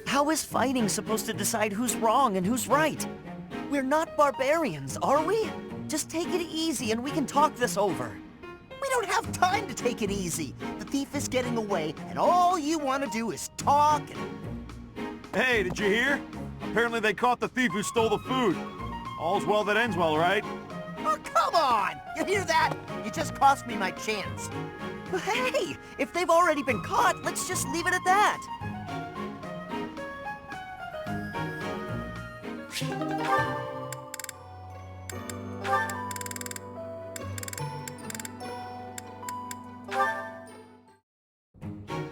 Speaker 6: How is fighting supposed to decide who's wrong and who's right? We're not barbarians, are we? Just take it easy and we can talk this over.
Speaker 12: We don't have time to take it easy. The thief is getting away, and all you want to do is talk and...
Speaker 14: Hey, did you hear? Apparently they caught the thief who stole the food. All's well that ends well, right?
Speaker 12: Oh, come on! You hear that? You just cost me my chance.
Speaker 6: But hey, if they've already been caught, let's just leave it at that.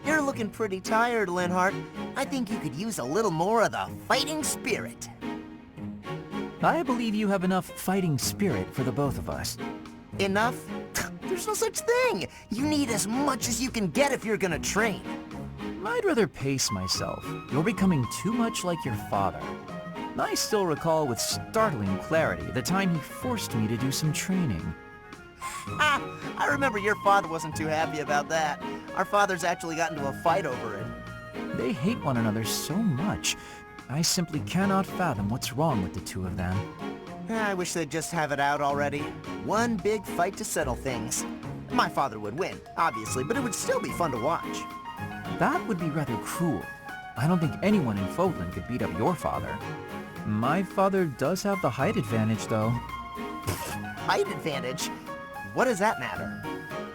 Speaker 12: You're looking pretty tired, Linhart. I think you could use a little more of the fighting spirit.
Speaker 5: I believe you have enough fighting spirit for the both of us.
Speaker 12: Enough? There's no such thing! You need as much as you can get if you're gonna train.
Speaker 5: I'd rather pace myself. You're becoming too much like your father. I still recall with startling clarity the time he forced me to do some training.
Speaker 12: I remember your father wasn't too happy about that. Our fathers actually got into a fight over it.
Speaker 5: They hate one another so much. I simply cannot fathom what's wrong with the two of them.
Speaker 12: I wish they'd just have it out already. One big fight to settle things. My father would win, obviously, but it would still be fun to watch.
Speaker 5: That would be rather cruel. I don't think anyone in Fodlan could beat up your father. My father does have the height advantage, though.
Speaker 12: Height advantage? What does that matter?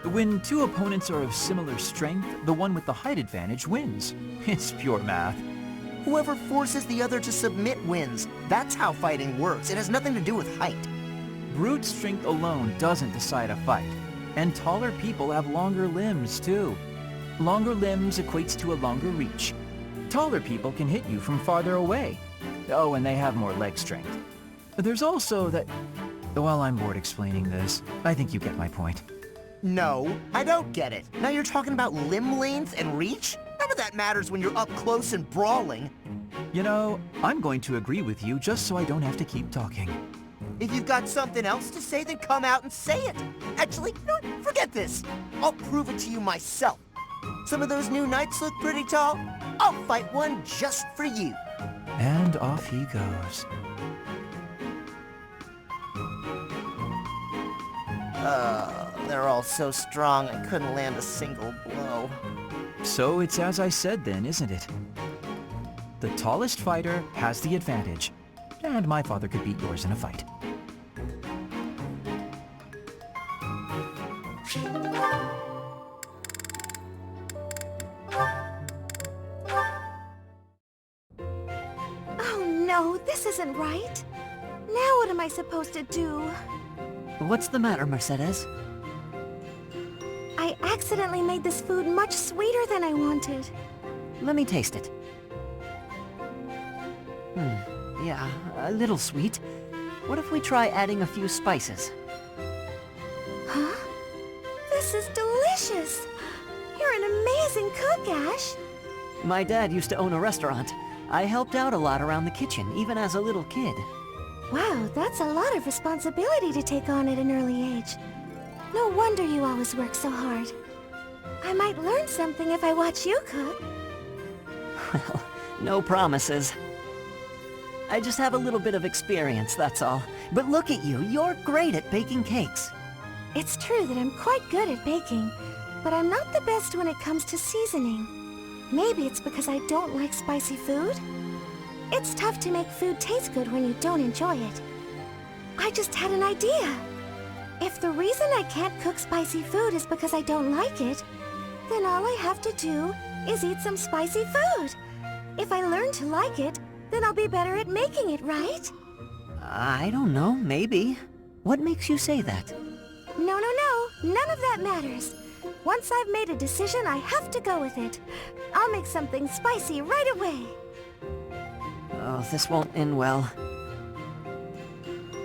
Speaker 5: When two opponents are of similar strength, the one with the height advantage wins. It's pure math.
Speaker 12: Whoever forces the other to submit wins. That's how fighting works. It has nothing to do with height.
Speaker 5: Brute strength alone doesn't decide a fight. And taller people have longer limbs, too. Longer limbs equates to a longer reach. Taller people can hit you from farther away. Oh, and they have more leg strength. There's also that... Well, I'm bored explaining this. I think you get my point.
Speaker 12: No, I don't get it. Now you're talking about limb length and reach? None of that matters when you're up close and brawling.
Speaker 5: You know, I'm going to agree with you just so I don't have to keep talking.
Speaker 12: If you've got something else to say, then come out and say it. Actually, you know what? Forget this. I'll prove it to you myself. Some of those new knights look pretty tall. I'll fight one just for you.
Speaker 5: And off he goes.
Speaker 12: They're all so strong I couldn't land a single blow.
Speaker 5: So it's as I said then, isn't it? The tallest fighter has the advantage. And my father could beat yours in a fight.
Speaker 3: Oh no, this isn't right. Now what am I supposed to do?
Speaker 6: What's the matter, Mercedes?
Speaker 3: I accidentally made this food much sweeter than I wanted.
Speaker 6: Let me taste it. Yeah, a little sweet. What if we try adding a few spices?
Speaker 3: Huh? This is delicious! You're an amazing cook, Ash!
Speaker 6: My dad used to own a restaurant. I helped out a lot around the kitchen, even as a little kid.
Speaker 3: Wow, that's a lot of responsibility to take on at an early age. No wonder you always work so hard. I might learn something if I watch you cook.
Speaker 6: Well, no promises. I just have a little bit of experience, that's all. But look at you, you're great at baking cakes.
Speaker 3: It's true that I'm quite good at baking, but I'm not the best when it comes to seasoning. Maybe it's because I don't like spicy food? It's tough to make food taste good when you don't enjoy it. I just had an idea. If the reason I can't cook spicy food is because I don't like it, then all I have to do is eat some spicy food. If I learn to like it, then I'll be better at making it, right?
Speaker 6: I don't know, maybe. What makes you say that?
Speaker 3: No, none of that matters. Once I've made a decision, I have to go with it. I'll make something spicy right away.
Speaker 6: Oh, this won't end well.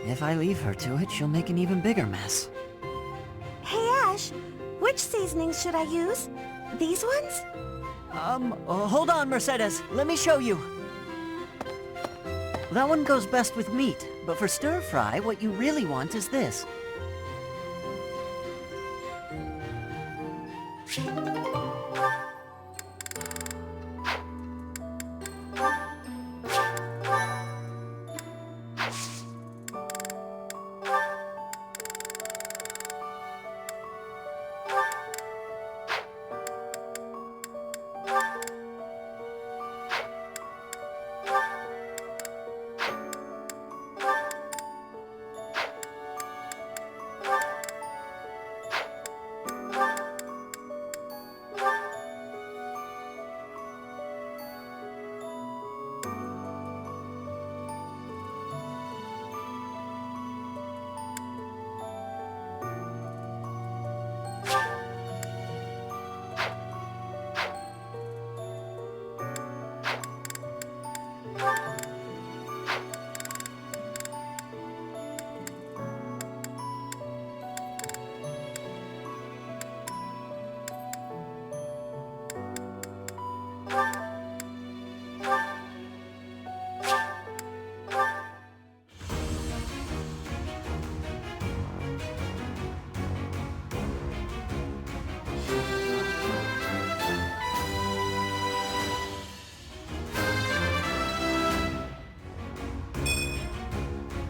Speaker 6: If I leave her to it, she'll make an even bigger mess.
Speaker 3: Hey, Ash, which seasonings should I use? These ones?
Speaker 6: Hold on, Mercedes. Let me show you. That one goes best with meat, but for stir-fry, what you really want is this.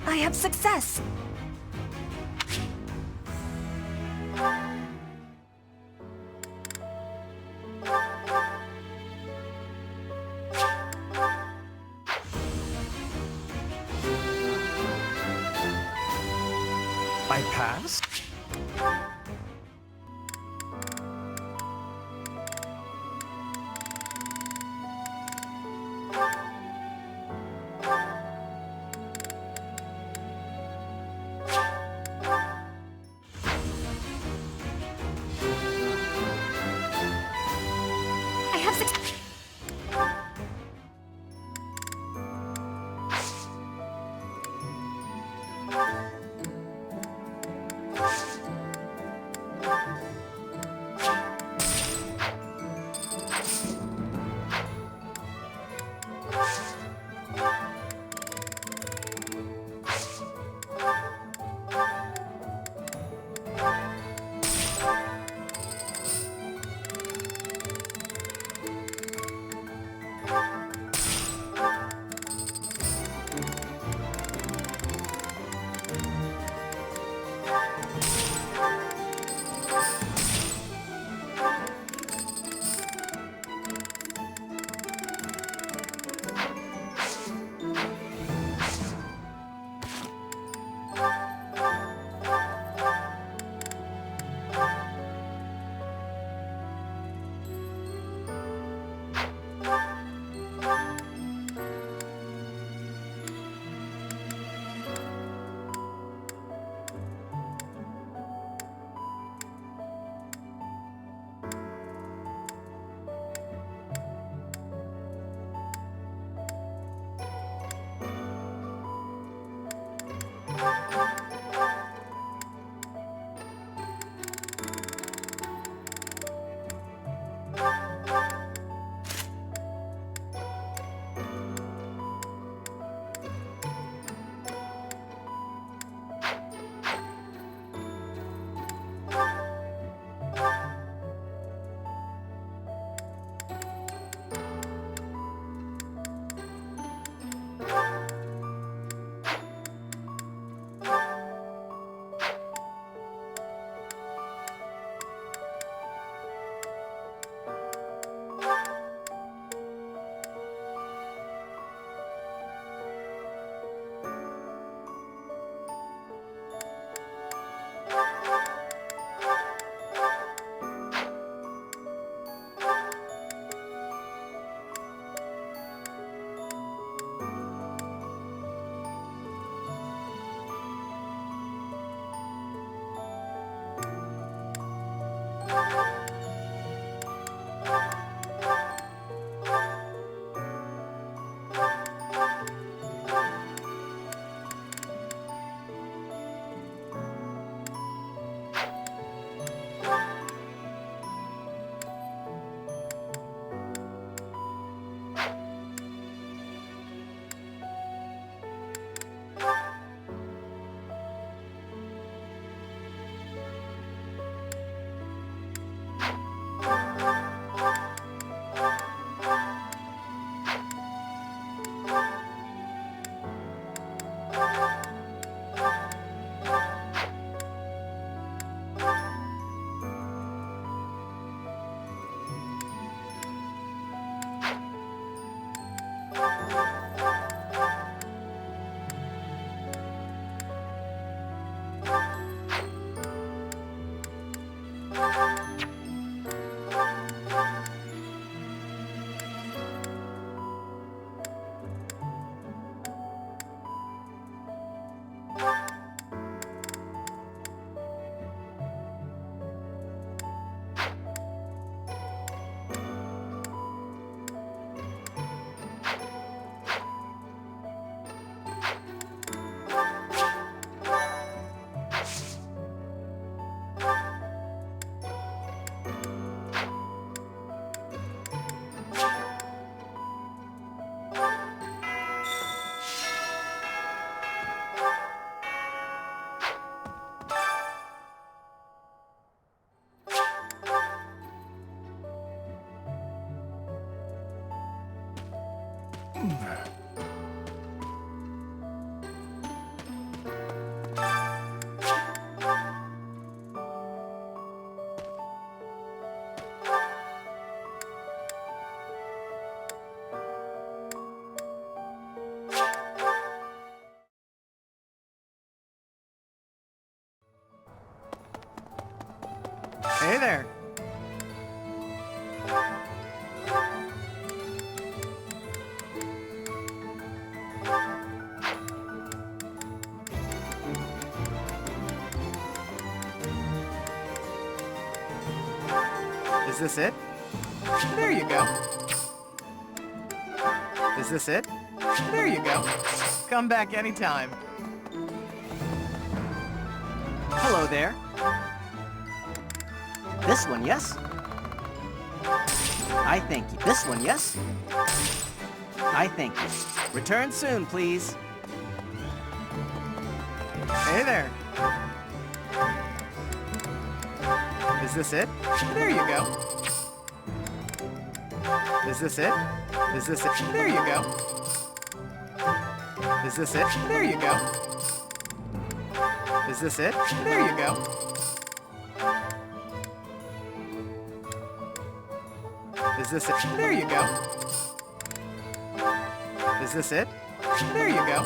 Speaker 3: I have success!
Speaker 5: I passed?
Speaker 3: I have success!
Speaker 12: Hey there. Is this it? There you go. Is this it? There you go. Come back anytime. Hello there. This one, yes? I thank you. This one, yes? I thank you. Return soon, please. Hey there. Is this it? There you go. Is this it? Is this it? There you go. Is this it? There you go. Is this it? There you go. Is this it? There you go. Is this it? There you go.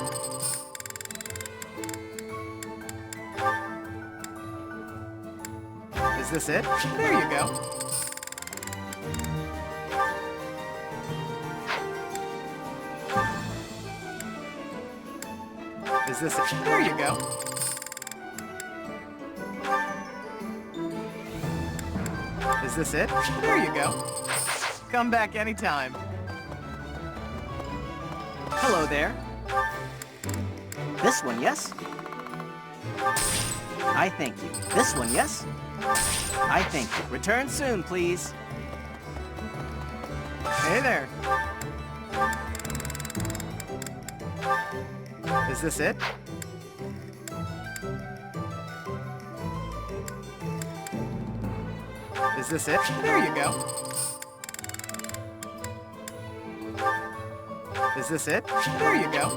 Speaker 12: Is this it? There you go. Is this it? There you go. Is this it? There you go. Come back anytime. Hello there. This one, yes? I thank you. This one, yes? I thank you. Return soon, please. Hey there. Is this it? Is this it? There you go. Is this it? There you go.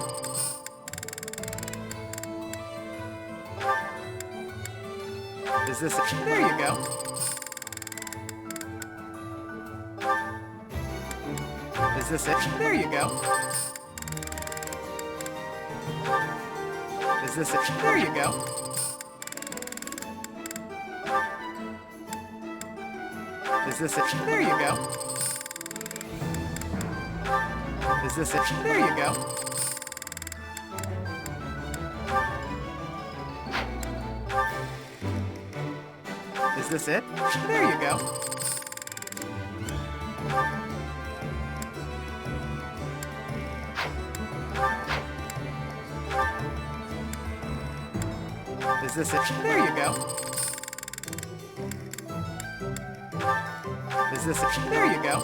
Speaker 12: Is this it? There you go. Is this it? There you go. Is this it? There you go. Is this it? There you go. Is this it? There you go. Is this it? There you go. Is this it? There you go. Is this it? There you go.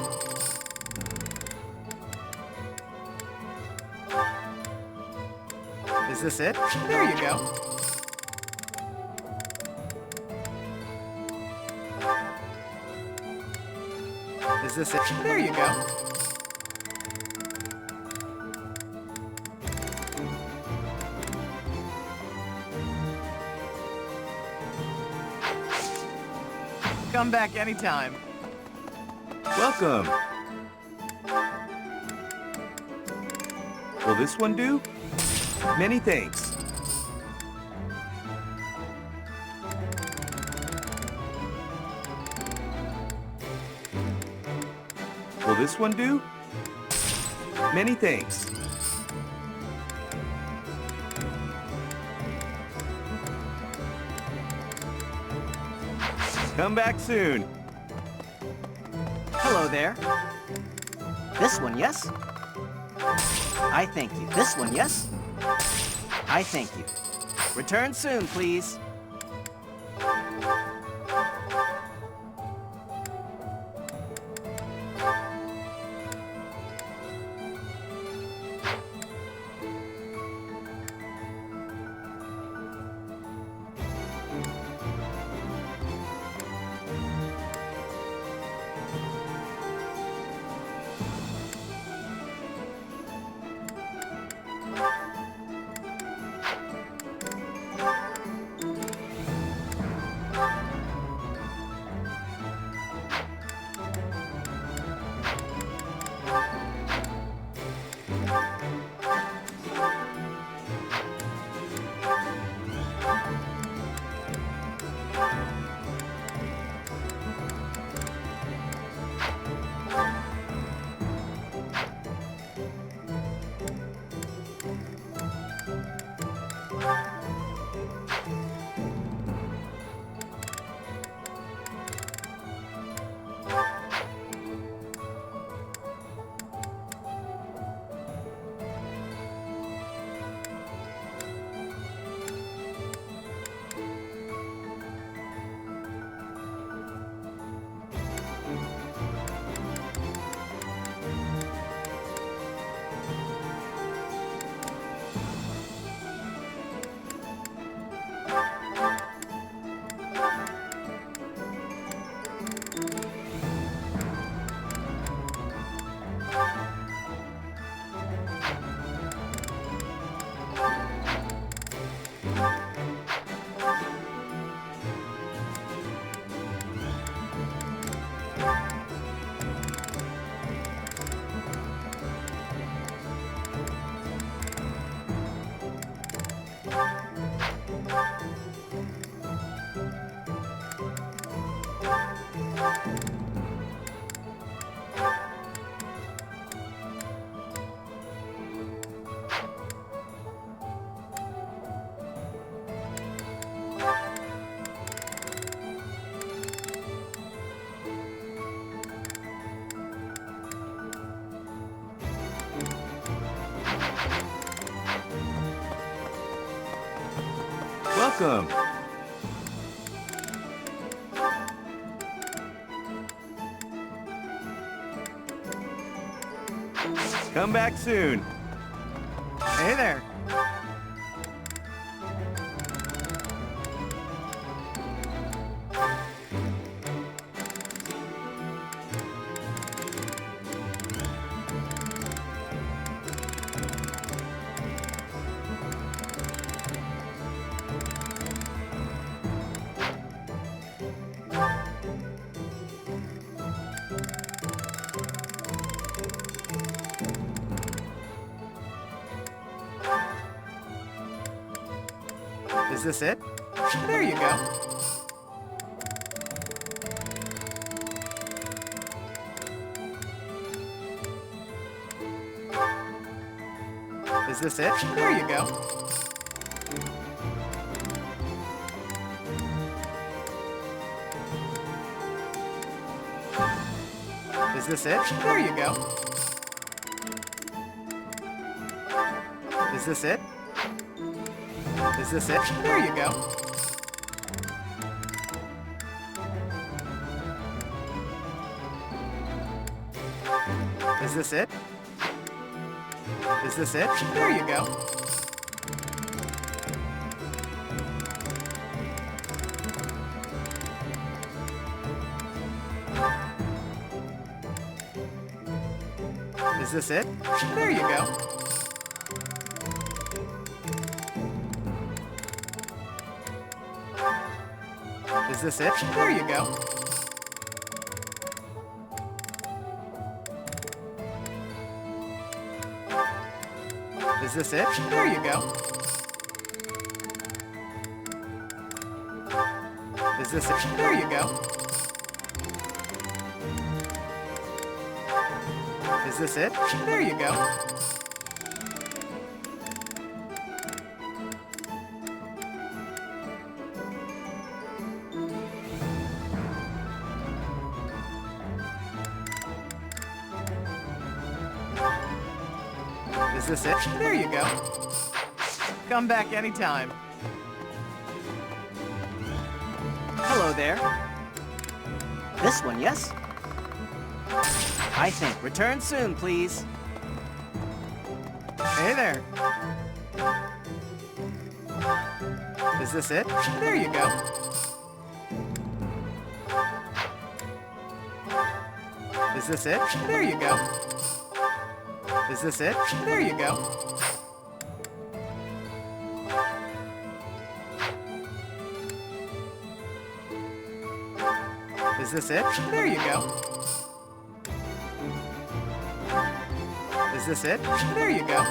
Speaker 12: Is this it? There you go. Is this it? There you go. Come back anytime.
Speaker 14: Welcome. Will this one do? Many thanks. Will this one do? Many thanks. Come back soon.
Speaker 12: Hello there. This one, yes? I thank you. This one, yes? I thank you. Return soon, please.
Speaker 14: Welcome. Come back soon.
Speaker 12: Hey there. Is this it? There you go. Is this it? There you go. Is this it? There you go. Is this it? Is this it? There you go. Is this it? Is this it? There you go. Is this it? There you go. Is this it? There you go. Is this it? There you go. Is this it? There you go. Is this it? There you go. Is this it? There you go. Come back anytime.
Speaker 6: Hello there. This one, yes? I think. Return soon, please.
Speaker 12: Hey there. Is this it? There you go. Is this it? There you go. Is this it? There you go. Is this it? There you go. Is this it? There you go.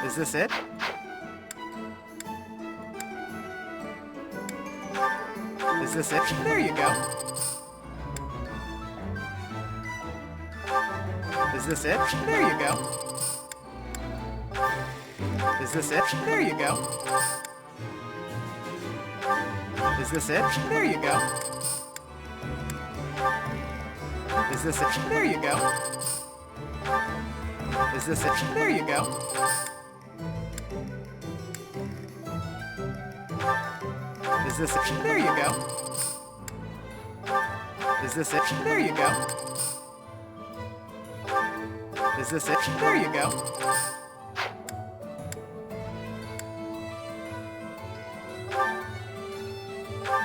Speaker 12: Is this it? Is this it? There you go. Is this it? There you go. Is this it? There you go. Is this it? There you go. Is this it? There you go. Is this it? There you go. Is this it? There you go. Is this it? There you go. Is this it? There you go.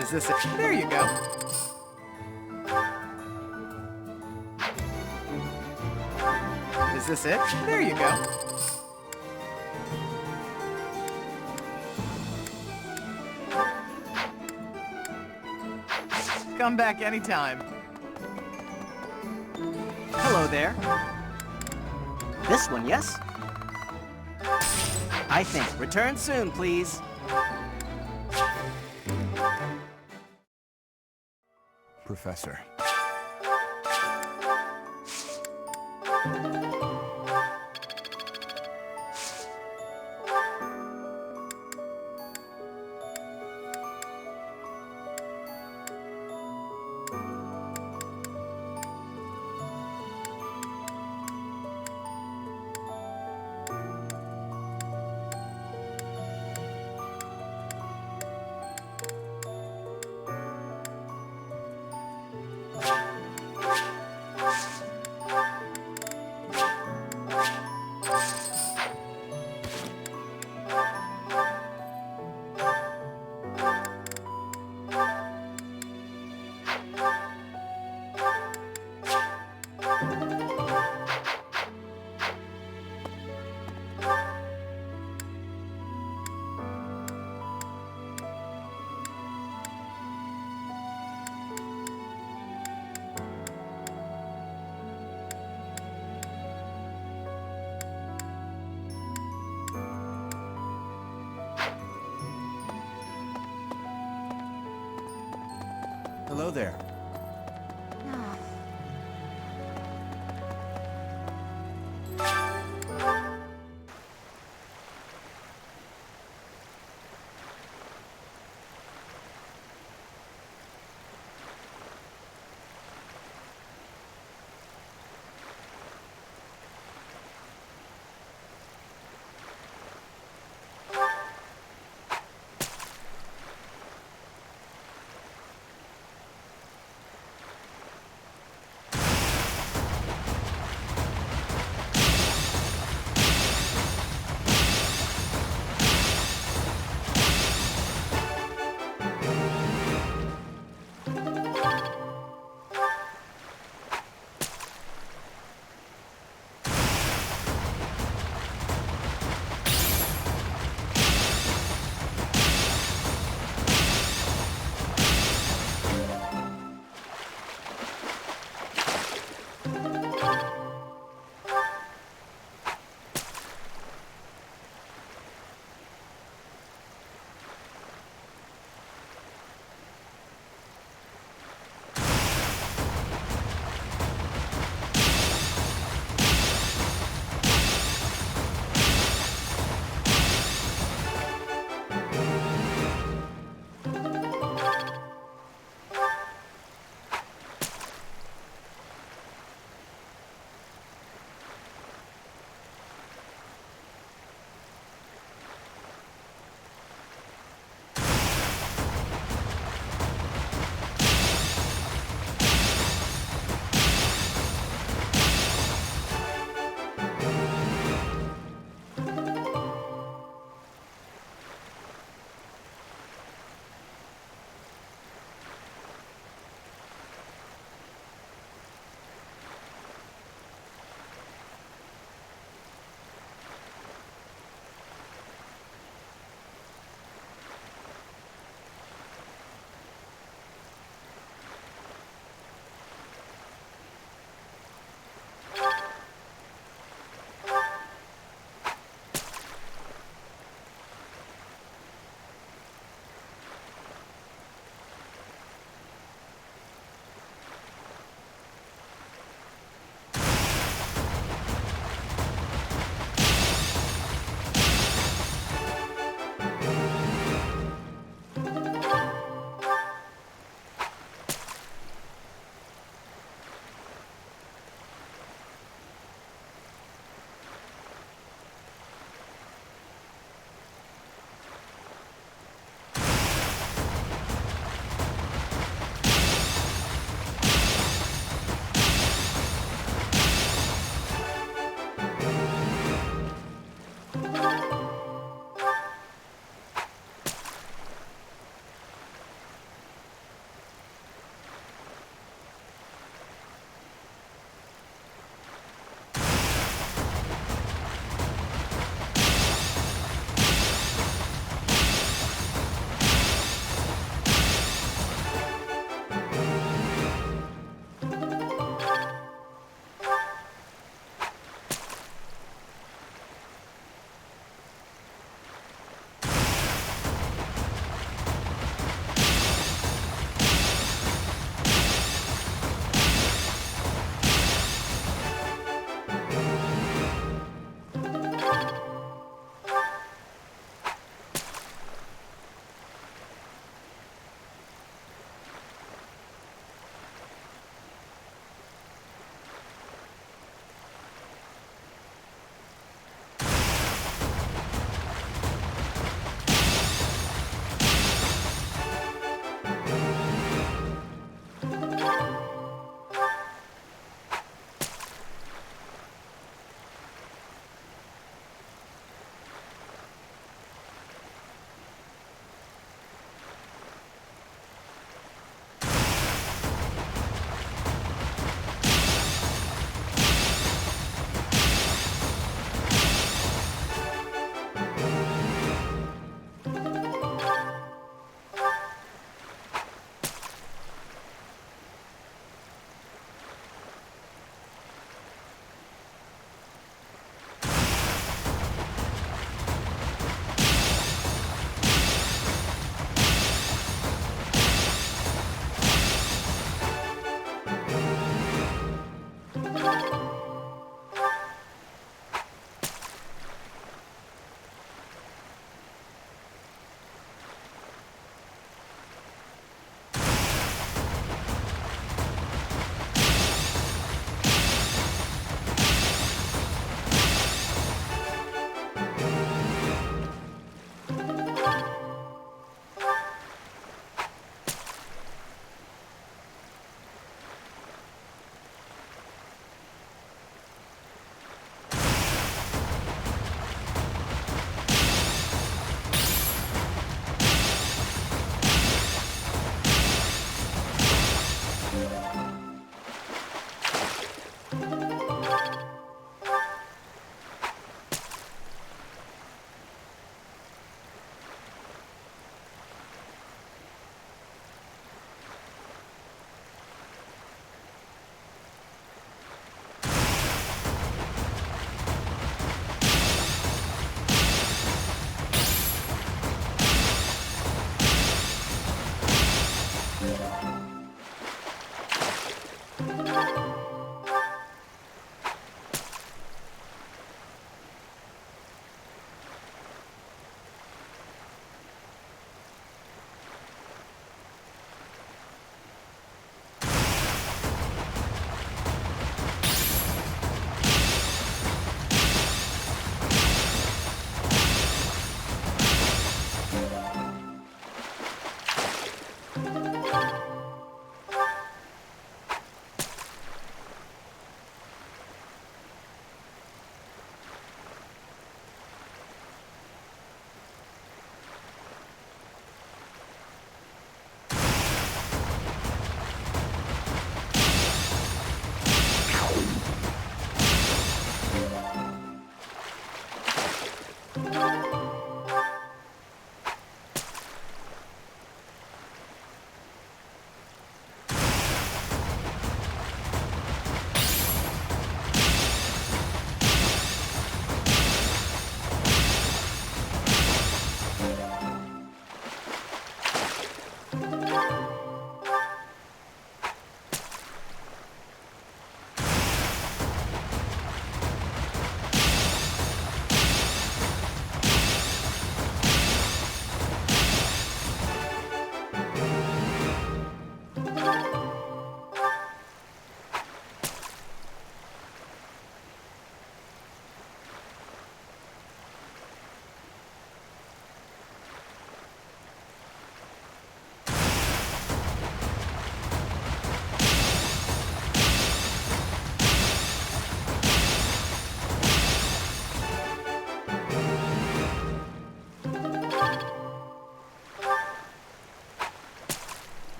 Speaker 12: Is this it? There you go. Is this it? There you go. Come back anytime. Hello there. This one, yes? I think. Return soon, please.
Speaker 16: Professor. Hello there.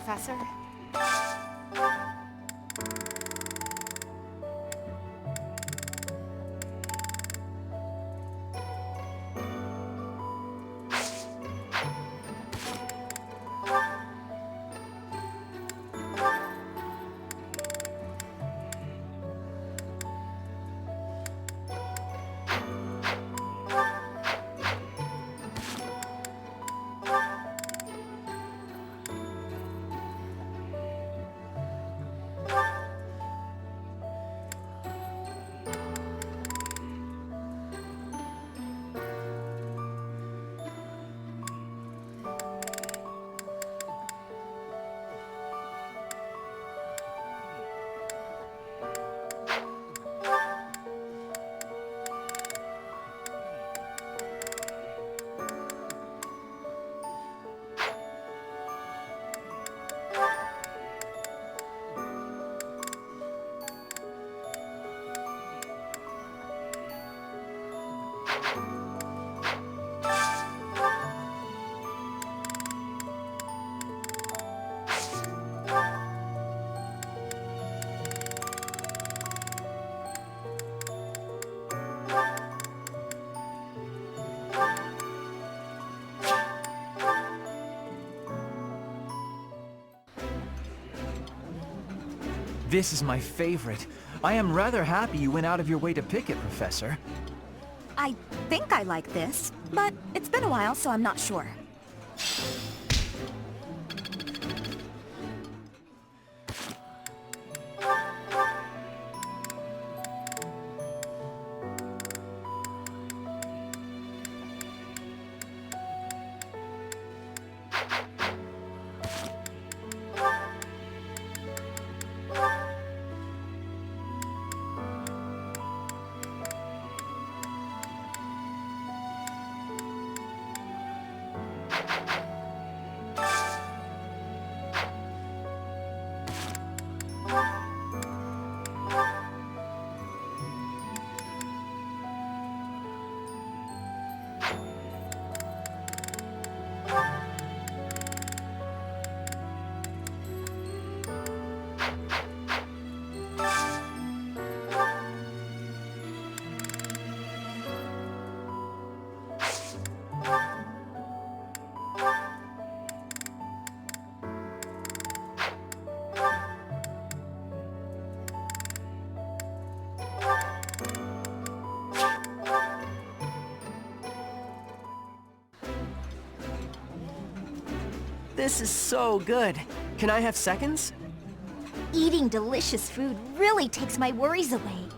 Speaker 7: Professor?
Speaker 5: This is my favorite. I am rather happy you went out of your way to pick it, Professor.
Speaker 10: I think I like this, but it's been a while, so I'm not sure.
Speaker 2: This is so good. Can I have seconds?
Speaker 10: Eating delicious food really takes my worries away.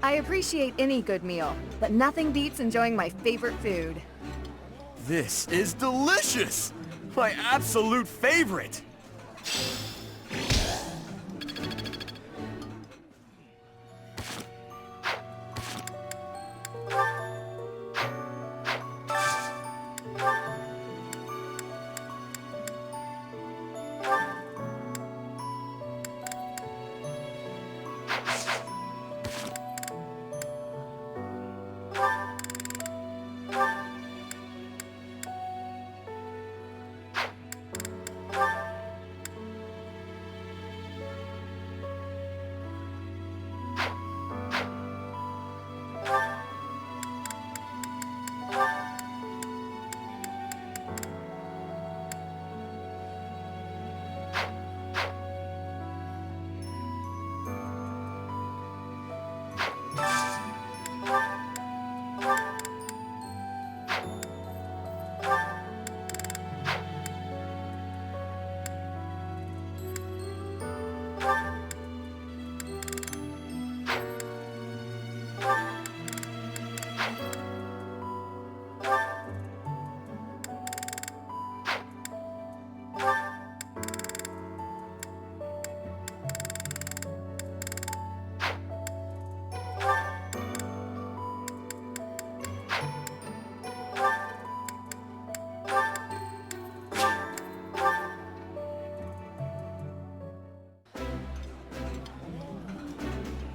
Speaker 7: I appreciate any good meal, but nothing beats enjoying my favorite food.
Speaker 13: This is delicious! My absolute favorite!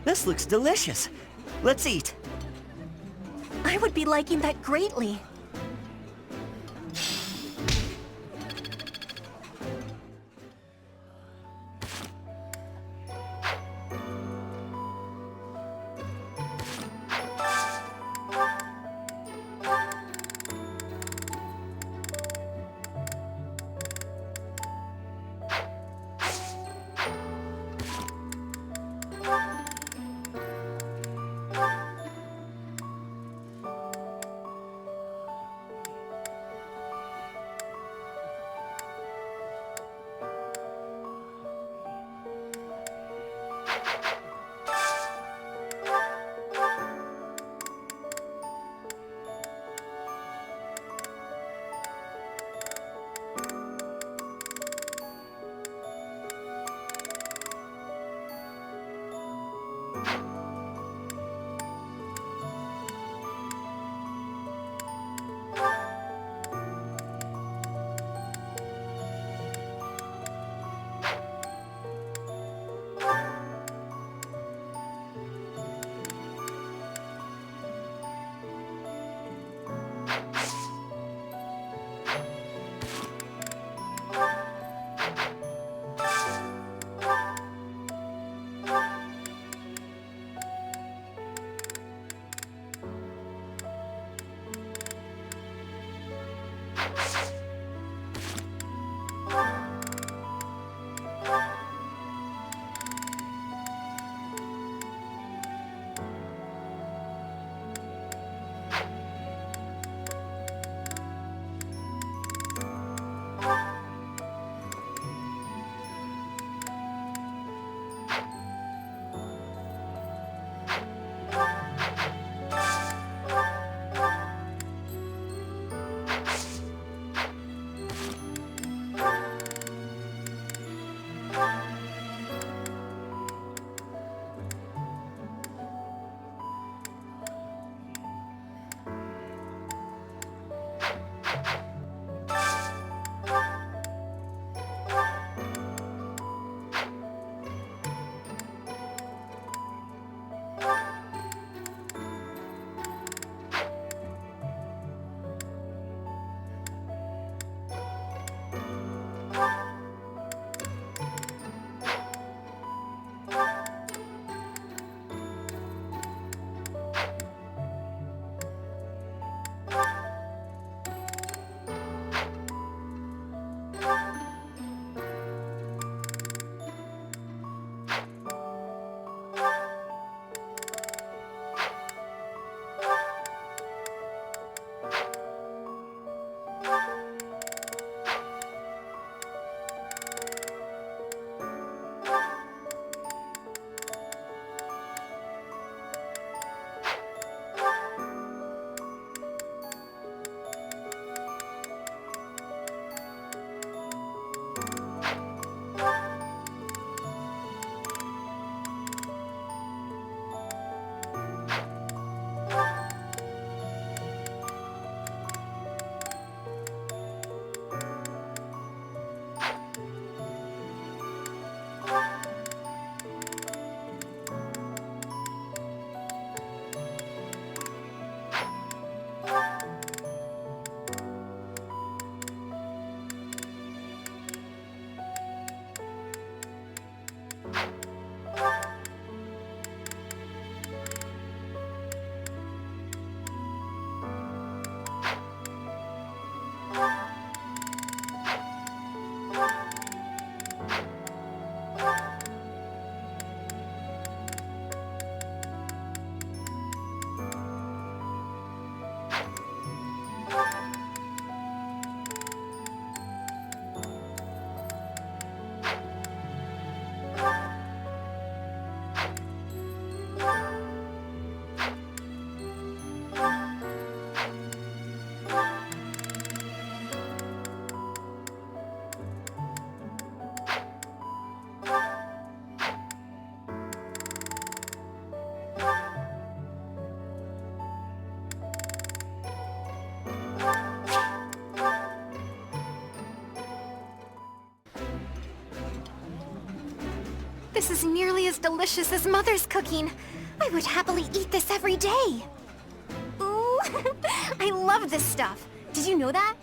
Speaker 6: This looks delicious. Let's eat.
Speaker 9: I would be liking that greatly.
Speaker 3: This is nearly as delicious as Mother's cooking. I would happily eat this every day. Ooh, I love this stuff. Did you know that?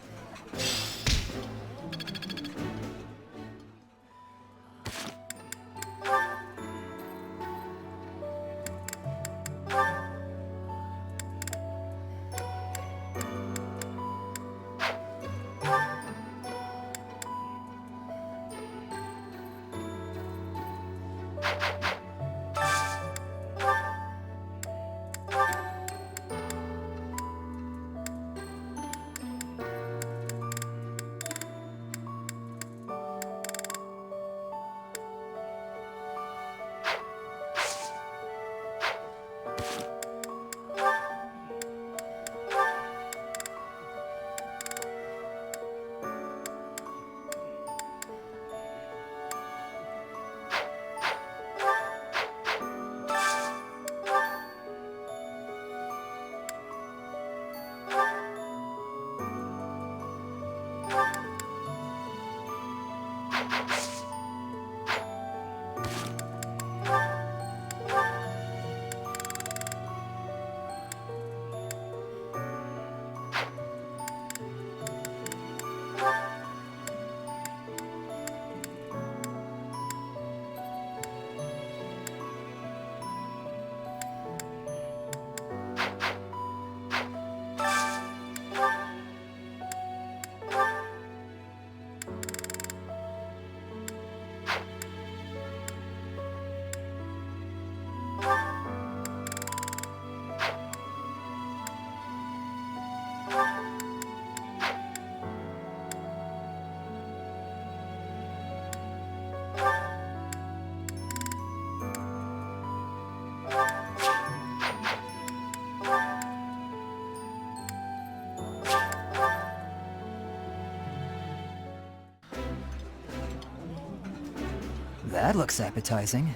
Speaker 5: That looks appetizing.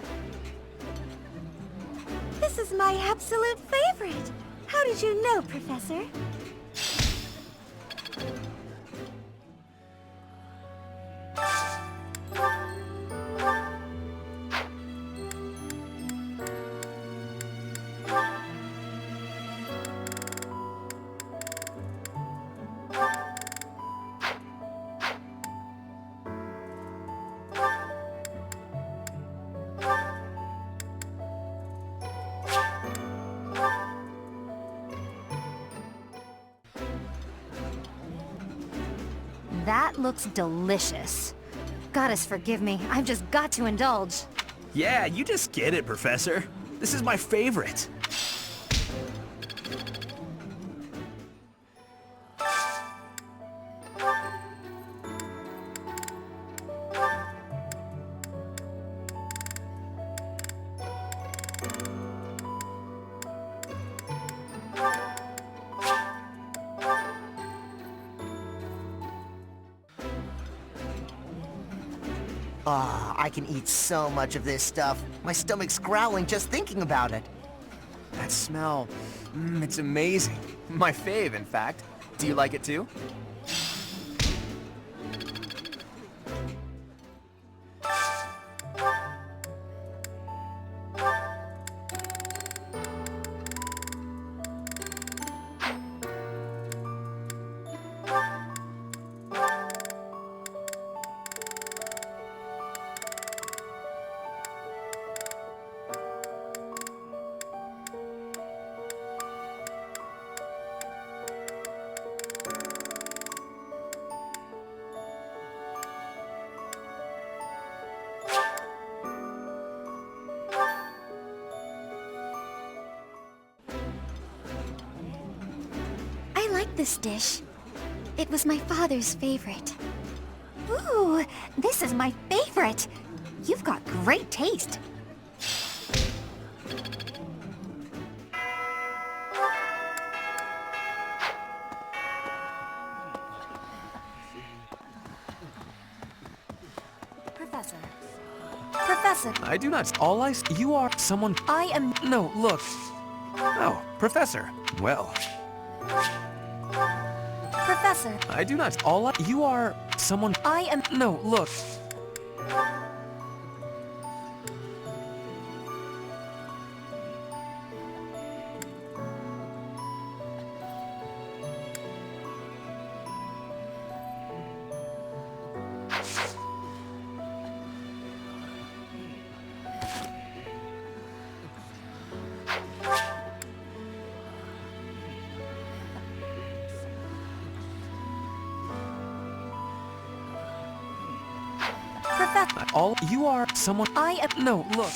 Speaker 10: This is my absolute favorite. How did you know, Professor?
Speaker 1: That looks delicious. Goddess forgive me, I've just got to indulge.
Speaker 5: Yeah, you just get it, Professor. This is my favorite.
Speaker 12: Ah, I can eat so much of this stuff. My stomach's growling just thinking about it.
Speaker 8: That smell, it's amazing. My fave, in fact. Do you like it too?
Speaker 3: I like this dish. It was my father's favorite. Ooh, this is my favorite. You've got great taste.
Speaker 9: Professor. Professor.
Speaker 5: I do not. All I. You are someone.
Speaker 9: I am.
Speaker 5: No, look. Oh, Professor. Well.
Speaker 9: Professor.
Speaker 5: I do not. All I. You are someone.
Speaker 9: I am.
Speaker 5: No, look.
Speaker 9: Professor.
Speaker 5: You are someone...
Speaker 9: I am...
Speaker 5: No, look.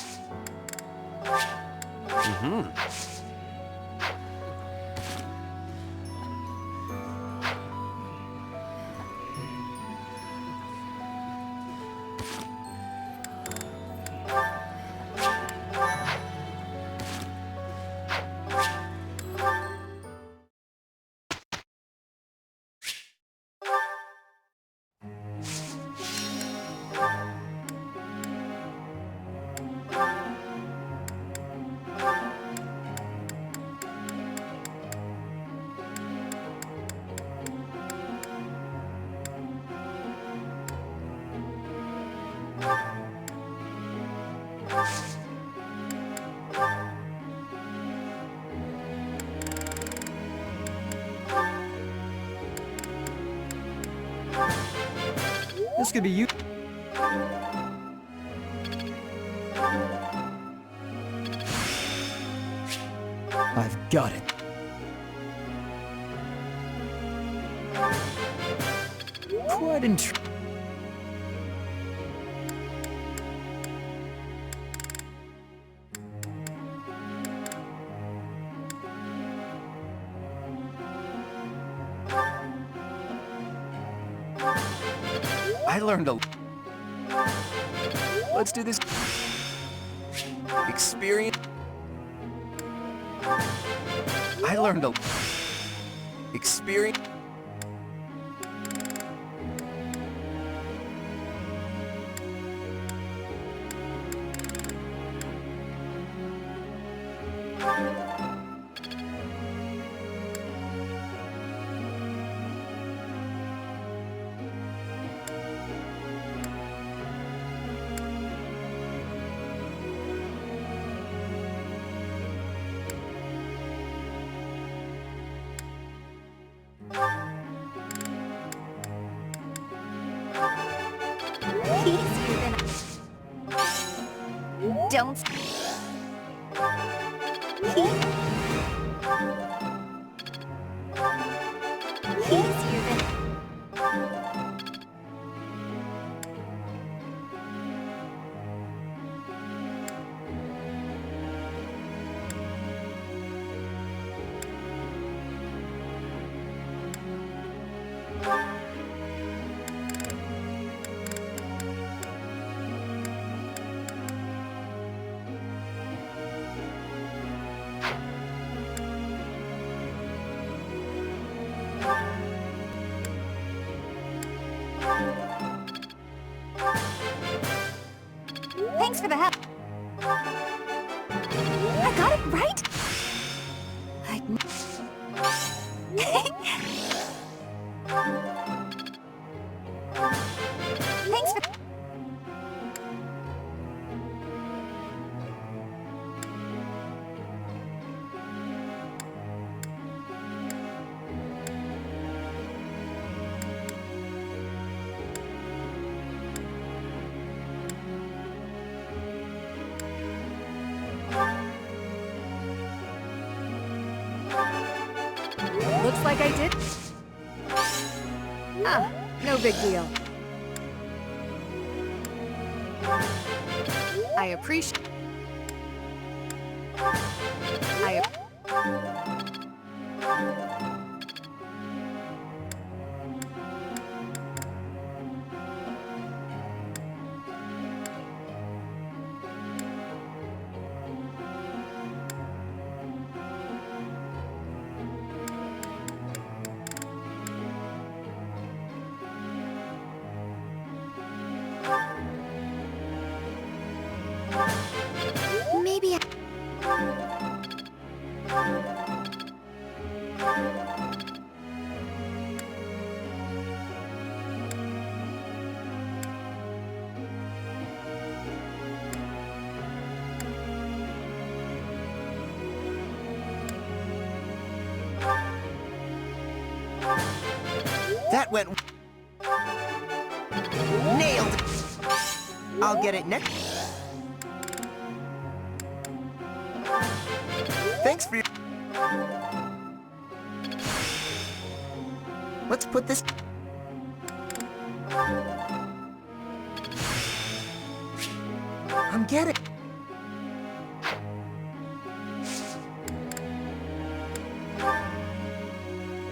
Speaker 5: This could be you. I've got it. Quite intriguing.
Speaker 8: I learned a... Let's do this... Experience... I learned a... Experience...
Speaker 10: Don't... Thanks for the help. I got it right? Thanks for...
Speaker 7: Looks like I did. Ah, no big deal. I appreciate...
Speaker 10: Maybe I...
Speaker 12: That went... Nailed it! I'll get it next... Thanks for your... Let's put this... get it.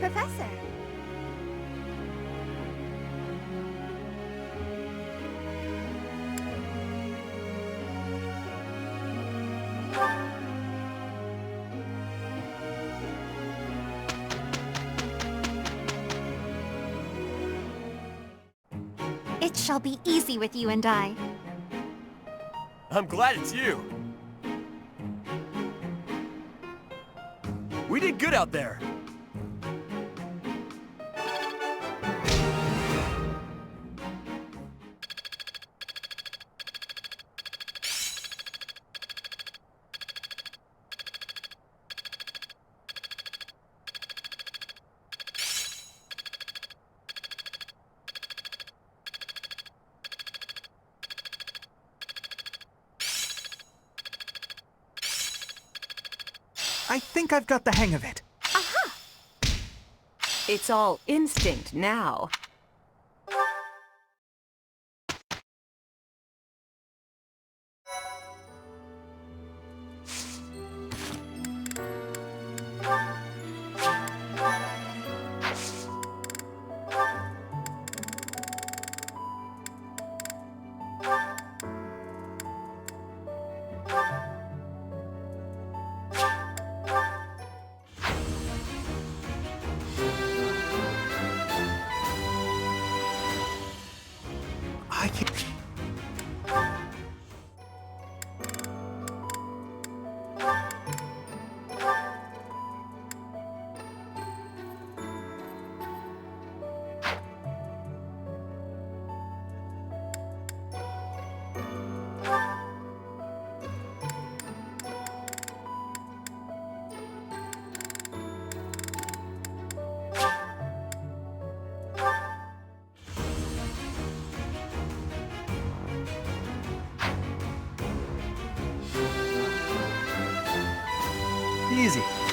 Speaker 3: Professor.
Speaker 10: It shall be easy with you and I.
Speaker 13: I'm glad it's you. We did good out there.
Speaker 5: I think I've got the hang of it.
Speaker 11: It's all instinct now.
Speaker 5: I can't... Easy.